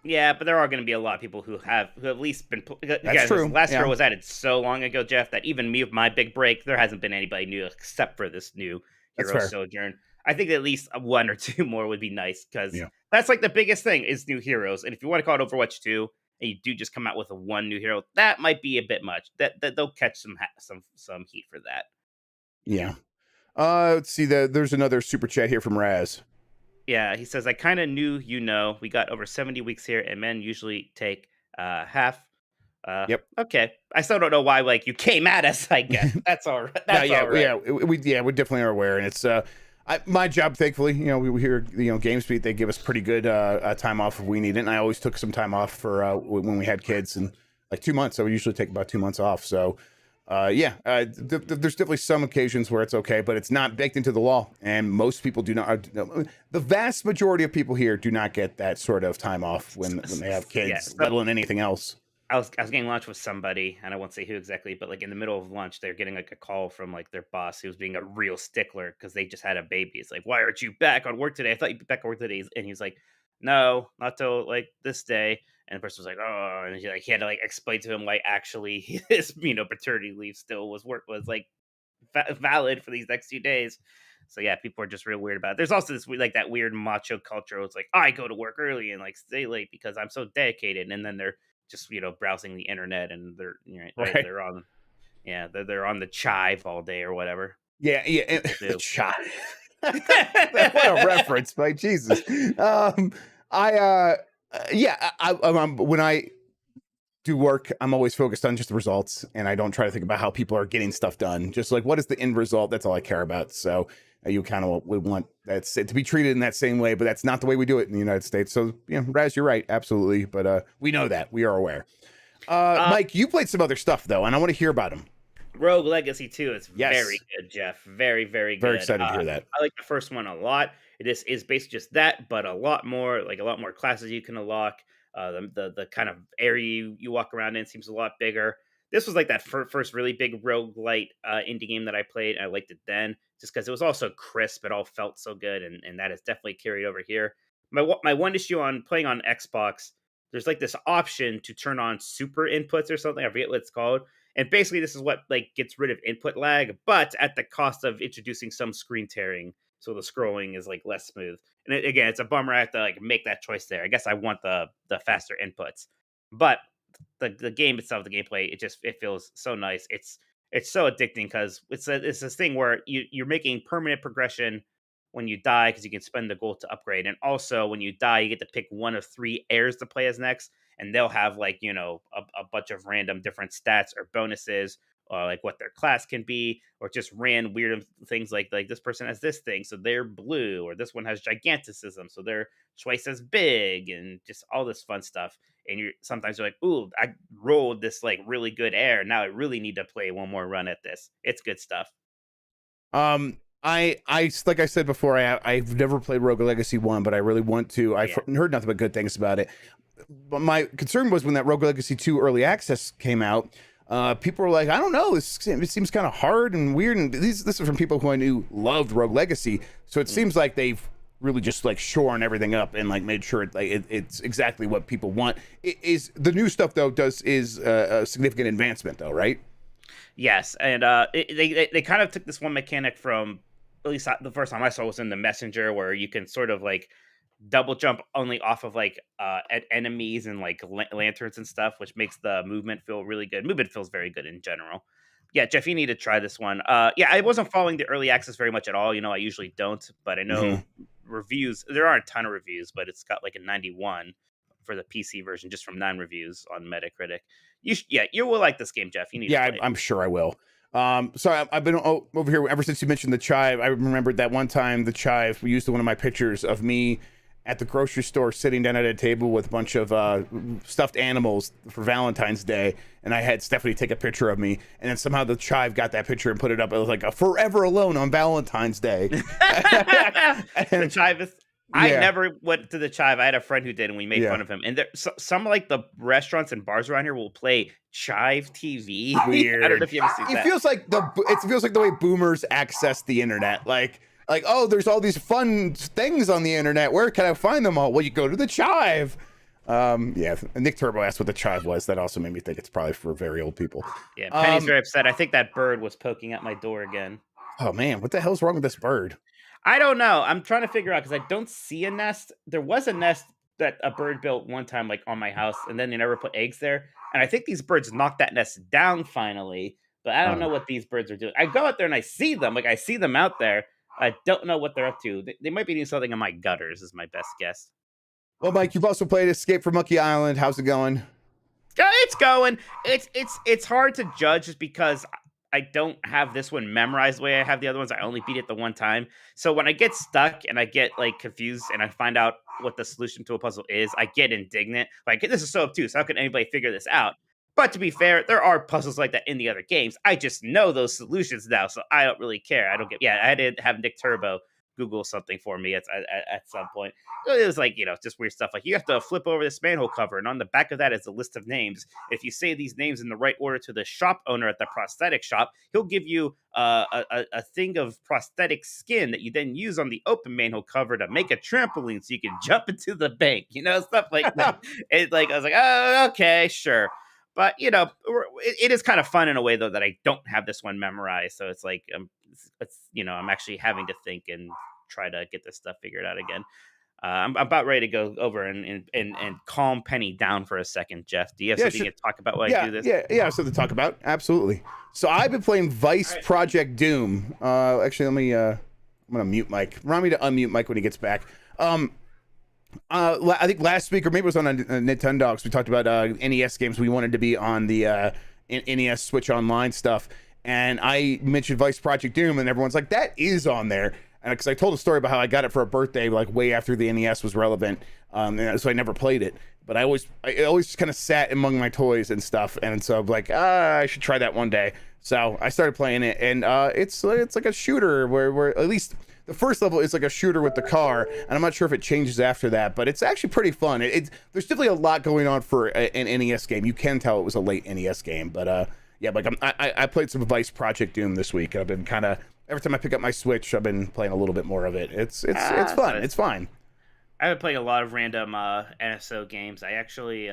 Yeah, but there are going to be a lot of people who have at least been. That's true. Last hero was added so long ago, Jeff, that even me with my big break, there hasn't been anybody new except for this new That's hero fair. Sojourn. I think at least 1 or 2 more would be nice, because Yeah. that's like the biggest thing is new heroes. And if you want to call it Overwatch 2, and you do just come out with a 1 new hero, that might be a bit much. That they'll catch some heat for that. Yeah. Let's see. There's another super chat here from Raz. Yeah, he says, I kind of knew, we got over 70 weeks here, and men usually take half. Yep. Okay. I still don't know why, like, you came at us, I guess. That's all right. That's all right. Yeah, we definitely are aware, and it's my job. Thankfully, we here, GamesBeat, they give us pretty good time off if we need it. And I always took some time off for when we had kids, and like 2 months. So we usually take about 2 months off. So there's definitely some occasions where it's okay, but it's not baked into the law, and most people do not. The vast majority of people here do not get that sort of time off when they have kids, Yeah, let alone anything else. I was getting lunch with somebody, and I won't say who exactly, but like in the middle of lunch, they're getting like a call from like their boss, who was being a real stickler because they just had a baby. It's like, why aren't you back on work today? I thought you'd be back on work today. And he's like, no, not till like this day. And the person was like, oh, and he had to like explain to him why actually his paternity leave still was like valid for these next few days. So yeah, people are just real weird about it. There's also this like that weird macho culture. It's like, I go to work early and like stay late because I'm so dedicated, and then they're just browsing the internet, and they're Right. they're on they're on the chive all day or whatever. Yeah. People do. Child. What a reference, my Jesus. When I do work, I'm always focused on just the results, and I don't try to think about how people are getting stuff done. Just like, what is the end result? That's all I care about. So you kind of would want that to be treated in that same way, but that's not the way we do it in the United States. So Raz, you're right, absolutely. But we know that, we are aware. Mike, you played some other stuff though, and I want to hear about them. Rogue Legacy 2 is Yes. very good, Jeff. Very, very good. Very excited to hear that. I like the first one a lot. It is basically just that, but a lot more classes you can unlock. The kind of area you walk around in seems a lot bigger. This was like that first really big roguelite indie game that I played. I liked it then just because it was also crisp. It all felt so good, and that has definitely carried over here. My one issue on playing on Xbox, there's like this option to turn on super inputs or something. I forget what it's called. And basically, this is what like gets rid of input lag, but at the cost of introducing some screen tearing, so the scrolling is like less smooth. And again, it's a bummer I have to like make that choice there. I guess I want the faster inputs, but the game itself, the gameplay, it feels so nice. It's so addicting because it's this thing where you're making permanent progression when you die, because you can spend the gold to upgrade, and also when you die, you get to pick one of 3 heirs to play as next, and they'll have like a bunch of random different stats or bonuses, or like what their class can be, or just ran weird things like this person has this thing, so they're blue, or this one has giganticism, so they're twice as big, and just all this fun stuff. And sometimes you're like, ooh, I rolled this like really good heir, now I really need to play one more run at this. It's good stuff. Like I said before, I've never played Rogue Legacy 1, but I really want to. I've heard nothing but good things about it. But my concern was when that Rogue Legacy 2 early access came out, people were like, I don't know, it seems kind of hard and weird. And this is from people who I knew loved Rogue Legacy. So it seems like they've really just like shorn everything up and like made sure it's exactly what people want. It is the new stuff though is a significant advancement though, right? Yes, and they kind of took this one mechanic from, at least the first time I saw was in the Messenger, where you can sort of like double jump only off of like at enemies and like lanterns and stuff, which makes the movement feel really good. Movement feels very good in general. Yeah, Jeff, you need to try this one. Yeah, I wasn't following the early access very much at all. I usually don't, but I know reviews. There aren't a ton of reviews, but it's got like a 91 for the PC version, just from 9 reviews on Metacritic. You will like this game, Jeff. You need to play it. I'm sure I will. So I've been over here ever since you mentioned the chive. I remembered that one time the chive, we used one of my pictures of me at the grocery store sitting down at a table with a bunch of stuffed animals for Valentine's Day, and I had Stephanie take a picture of me, and then somehow the chive got that picture and put it up. It was like a forever alone on Valentine's Day. The chive is... I never went to the chive. I had a friend who did, and we made fun of him. And some like the restaurants and bars around here will play chive TV. Weird. I don't know if you ever seen that. It feels like the way boomers access the internet. Like, oh, there's all these fun things on the internet. Where can I find them all? Well, you go to the chive. Nick Turbo asked what the chive was. That also made me think it's probably for very old people. Yeah, Penny's very upset. I think that bird was poking at my door again. Oh man, what the hell's wrong with this bird? I don't know. I'm trying to figure out, because I don't see a nest. There was a nest that a bird built one time, like on my house, and then they never put eggs there. And I think these birds knocked that nest down finally, but I don't know what these birds are doing. I go out there and I see them. Like, I see them out there. I don't know what they're up to. They might be doing something in my gutters, is my best guess. Well, Mike, you've also played Escape from Monkey Island. How's it going? It's going. It's hard to judge just because I don't have this one memorized the way I have the other ones. I only beat it the one time. So when I get stuck and I get like confused and I find out what the solution to a puzzle is, I get indignant. Like, this is so obtuse. How can anybody figure this out? But to be fair, there are puzzles like that in the other games. I just know those solutions now, so I don't really care. I had to have Nick Turbo Google something for me at some point. It was like, just weird stuff. Like, you have to flip over this manhole cover, and on the back of that is a list of names. If you say these names in the right order to the shop owner at the prosthetic shop, he'll give you a thing of prosthetic skin that you then use on the open manhole cover to make a trampoline so you can jump into the bank. Stuff like that. I was like, oh, okay, sure. But, it is kind of fun in a way, though, that I don't have this one memorized. So it's like, I'm actually having to think and try to get this stuff figured out again. I'm about ready to go over and calm Penny down for a second, Jeff. Do you have something to talk about while I do this? Yeah, something to talk about. Absolutely. So I've been playing Vice Project Doom. Actually, I'm going to mute Mike. Remind me to unmute Mike when he gets back. I think last week, or maybe it was on Nintendo Dogs, we talked about NES games we wanted to be on the NES Switch Online stuff, and I mentioned Vice Project Doom, and everyone's like, that is on there, and because I told a story about how I got it for a birthday, like way after the NES was relevant, and so I never played it, but I always just kind of sat among my toys and stuff, and so I'm like, I should try that one day. So I started playing it, and it's like a shooter where at least the first level is like a shooter with the car, and I'm not sure if it changes after that, but it's actually pretty fun. There's definitely a lot going on for an NES game. You can tell it was a late NES game, but like I played some Vice Project Doom this week. I've been kind of, every time I pick up my Switch, I've been playing a little bit more of it. It's fun. It's fine. I've been playing a lot of random NSO games. I actually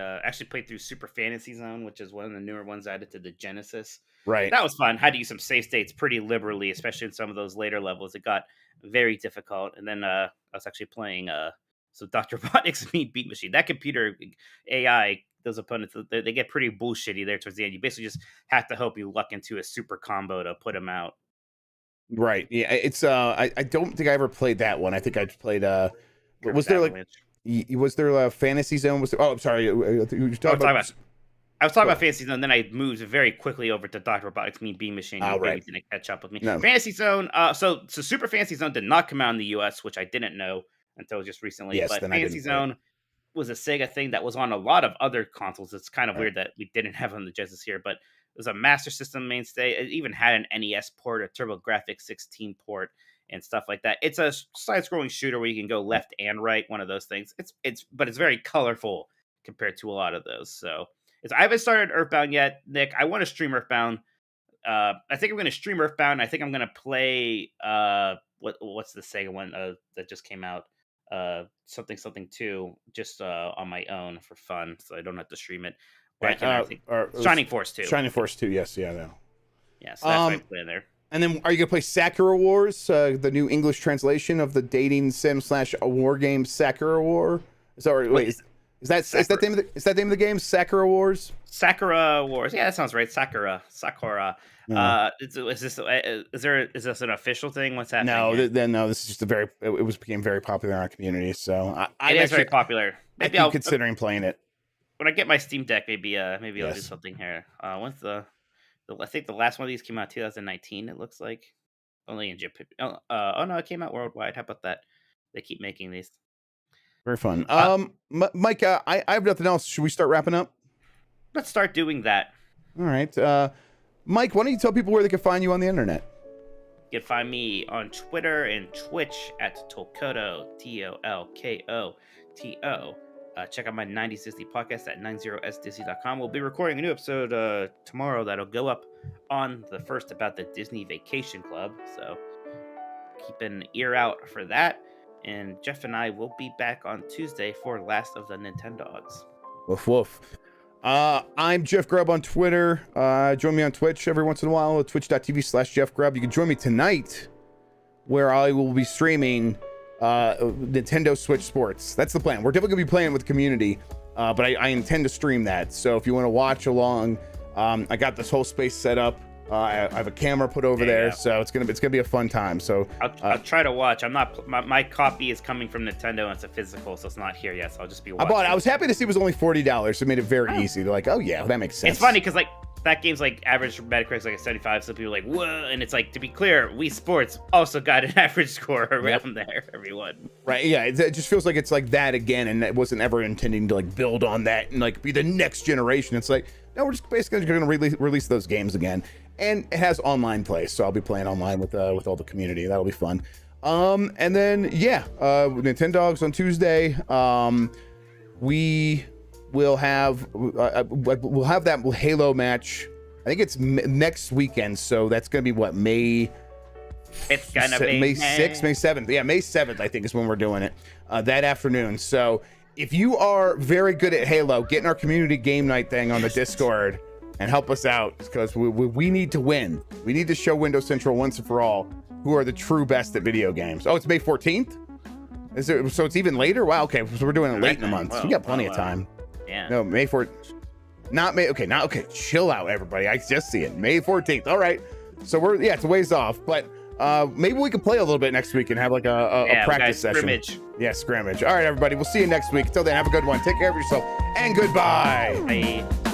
played through Super Fantasy Zone, which is one of the newer ones added to the Genesis. Right. That was fun. Had to use some save states pretty liberally, especially in some of those later levels. It got very difficult. And then I was actually playing Dr. Robotnik's Mean Beat Machine. That computer AI, those opponents, they get pretty bullshitty there towards the end. You basically just have to hope you luck into a super combo to put them out. Right. Yeah. It's I don't think I ever played that one. I think I played was there a Fantasy Zone? I'm sorry. I was talking about Fantasy Zone, then I moved very quickly over to Dr. Robotnik's Mean Bean Machine. You maybe didn't catch up with me. No. Fantasy Zone, so Super Fantasy Zone did not come out in the US, which I didn't know until just recently. Yes, but Fantasy Zone was a Sega thing that was on a lot of other consoles. It's kind of weird that we didn't have on the Genesis here, but it was a Master System mainstay. It even had an NES port, a TurboGrafx 16 port, and stuff like that. It's a side-scrolling shooter where you can go left and right, one of those things. But it's very colorful compared to a lot of those. So I haven't started Earthbound yet, Nick. I want to stream Earthbound. I think I'm going to stream Earthbound. I think I'm going to play what's the Sega one that just came out? Something 2, just on my own for fun, so I don't have to stream it. Shining Force 2. Shining Force 2, yes, yeah, no. Yeah, so that's what I play in there. And then, are you gonna play Sakura Wars, the new English translation of the dating sim / a war game Sakura War? Sorry, wait, is that the name of the game? Sakura Wars? Sakura Wars. Yeah, that sounds right. Sakura. Yeah. Is this an official thing? What's happening? No. This is just became very popular in our community. So it is very popular. Maybe I'm considering playing it when I get my Steam Deck. Maybe I'll do something here. When's I think the last one of these came out 2019. It looks like only in Japan. Oh no, it came out worldwide. How about that? They keep making these. Very fun. Mike, I have nothing else. Should we start wrapping up? Let's start doing that. All right. Mike, why don't you tell people where they can find you on the internet? You can find me on Twitter and Twitch at Tolkoto, TOLKOTO. Check out my 90s Disney podcast at 90sdisney.com. We'll be recording a new episode tomorrow that'll go up on the 1st about the Disney Vacation Club. So keep an ear out for that. And Jeff and I will be back on Tuesday for Last of the Nintendogs. Woof woof. I'm Jeff Grubb on Twitter. Join me on Twitch every once in a while at twitch.tv/Jeff Grubb. You can join me tonight where I will be streaming Nintendo Switch Sports. That's the plan. We're definitely gonna be playing with the community, but I intend to stream that. So if you want to watch along, I got this whole space set up. I have a camera put over there, so it's gonna be a fun time. So I'll try to watch. I'm not. My copy is coming from Nintendo, and it's a physical, so it's not here yet. So I'll just be watching. I bought it. I was happy to see it was only $40. It made it very easy. They're like, oh yeah, that makes sense. It's funny because that game's average Metacritic's a 75, so people are like, whoa, and it's to be clear, Wii Sports also got an average score around there, everyone. Right, yeah, it just feels like it's like that again, and it wasn't ever intending to build on that and be the next generation. It's like, no, we're just basically going to release those games again, and it has online play, so I'll be playing online with all the community. That'll be fun. And then Nintendogs on Tuesday. We will have that Halo match. I think it's next weekend, so that's gonna be what, May. It's gonna be May 6th, May 7th. Yeah, May 7th, I think, is when we're doing it that afternoon. So if you are very good at Halo, get in our community game night thing on the Discord and help us out, because we need to win. We need to show Windows Central once and for all who are the true best at video games. Oh, it's May 14th? So it's even later? Wow, okay, so we're doing it late in the month. So we got plenty of time. Yeah. No, May 4th. Not May. Okay, chill out, everybody. I just see it. May 14th. All right. So it's a ways off, but maybe we can play a little bit next week and have a practice session. Scrimmage. Yeah, scrimmage. All right, everybody. We'll see you next week. Until then, have a good one. Take care of yourself, and goodbye. Bye.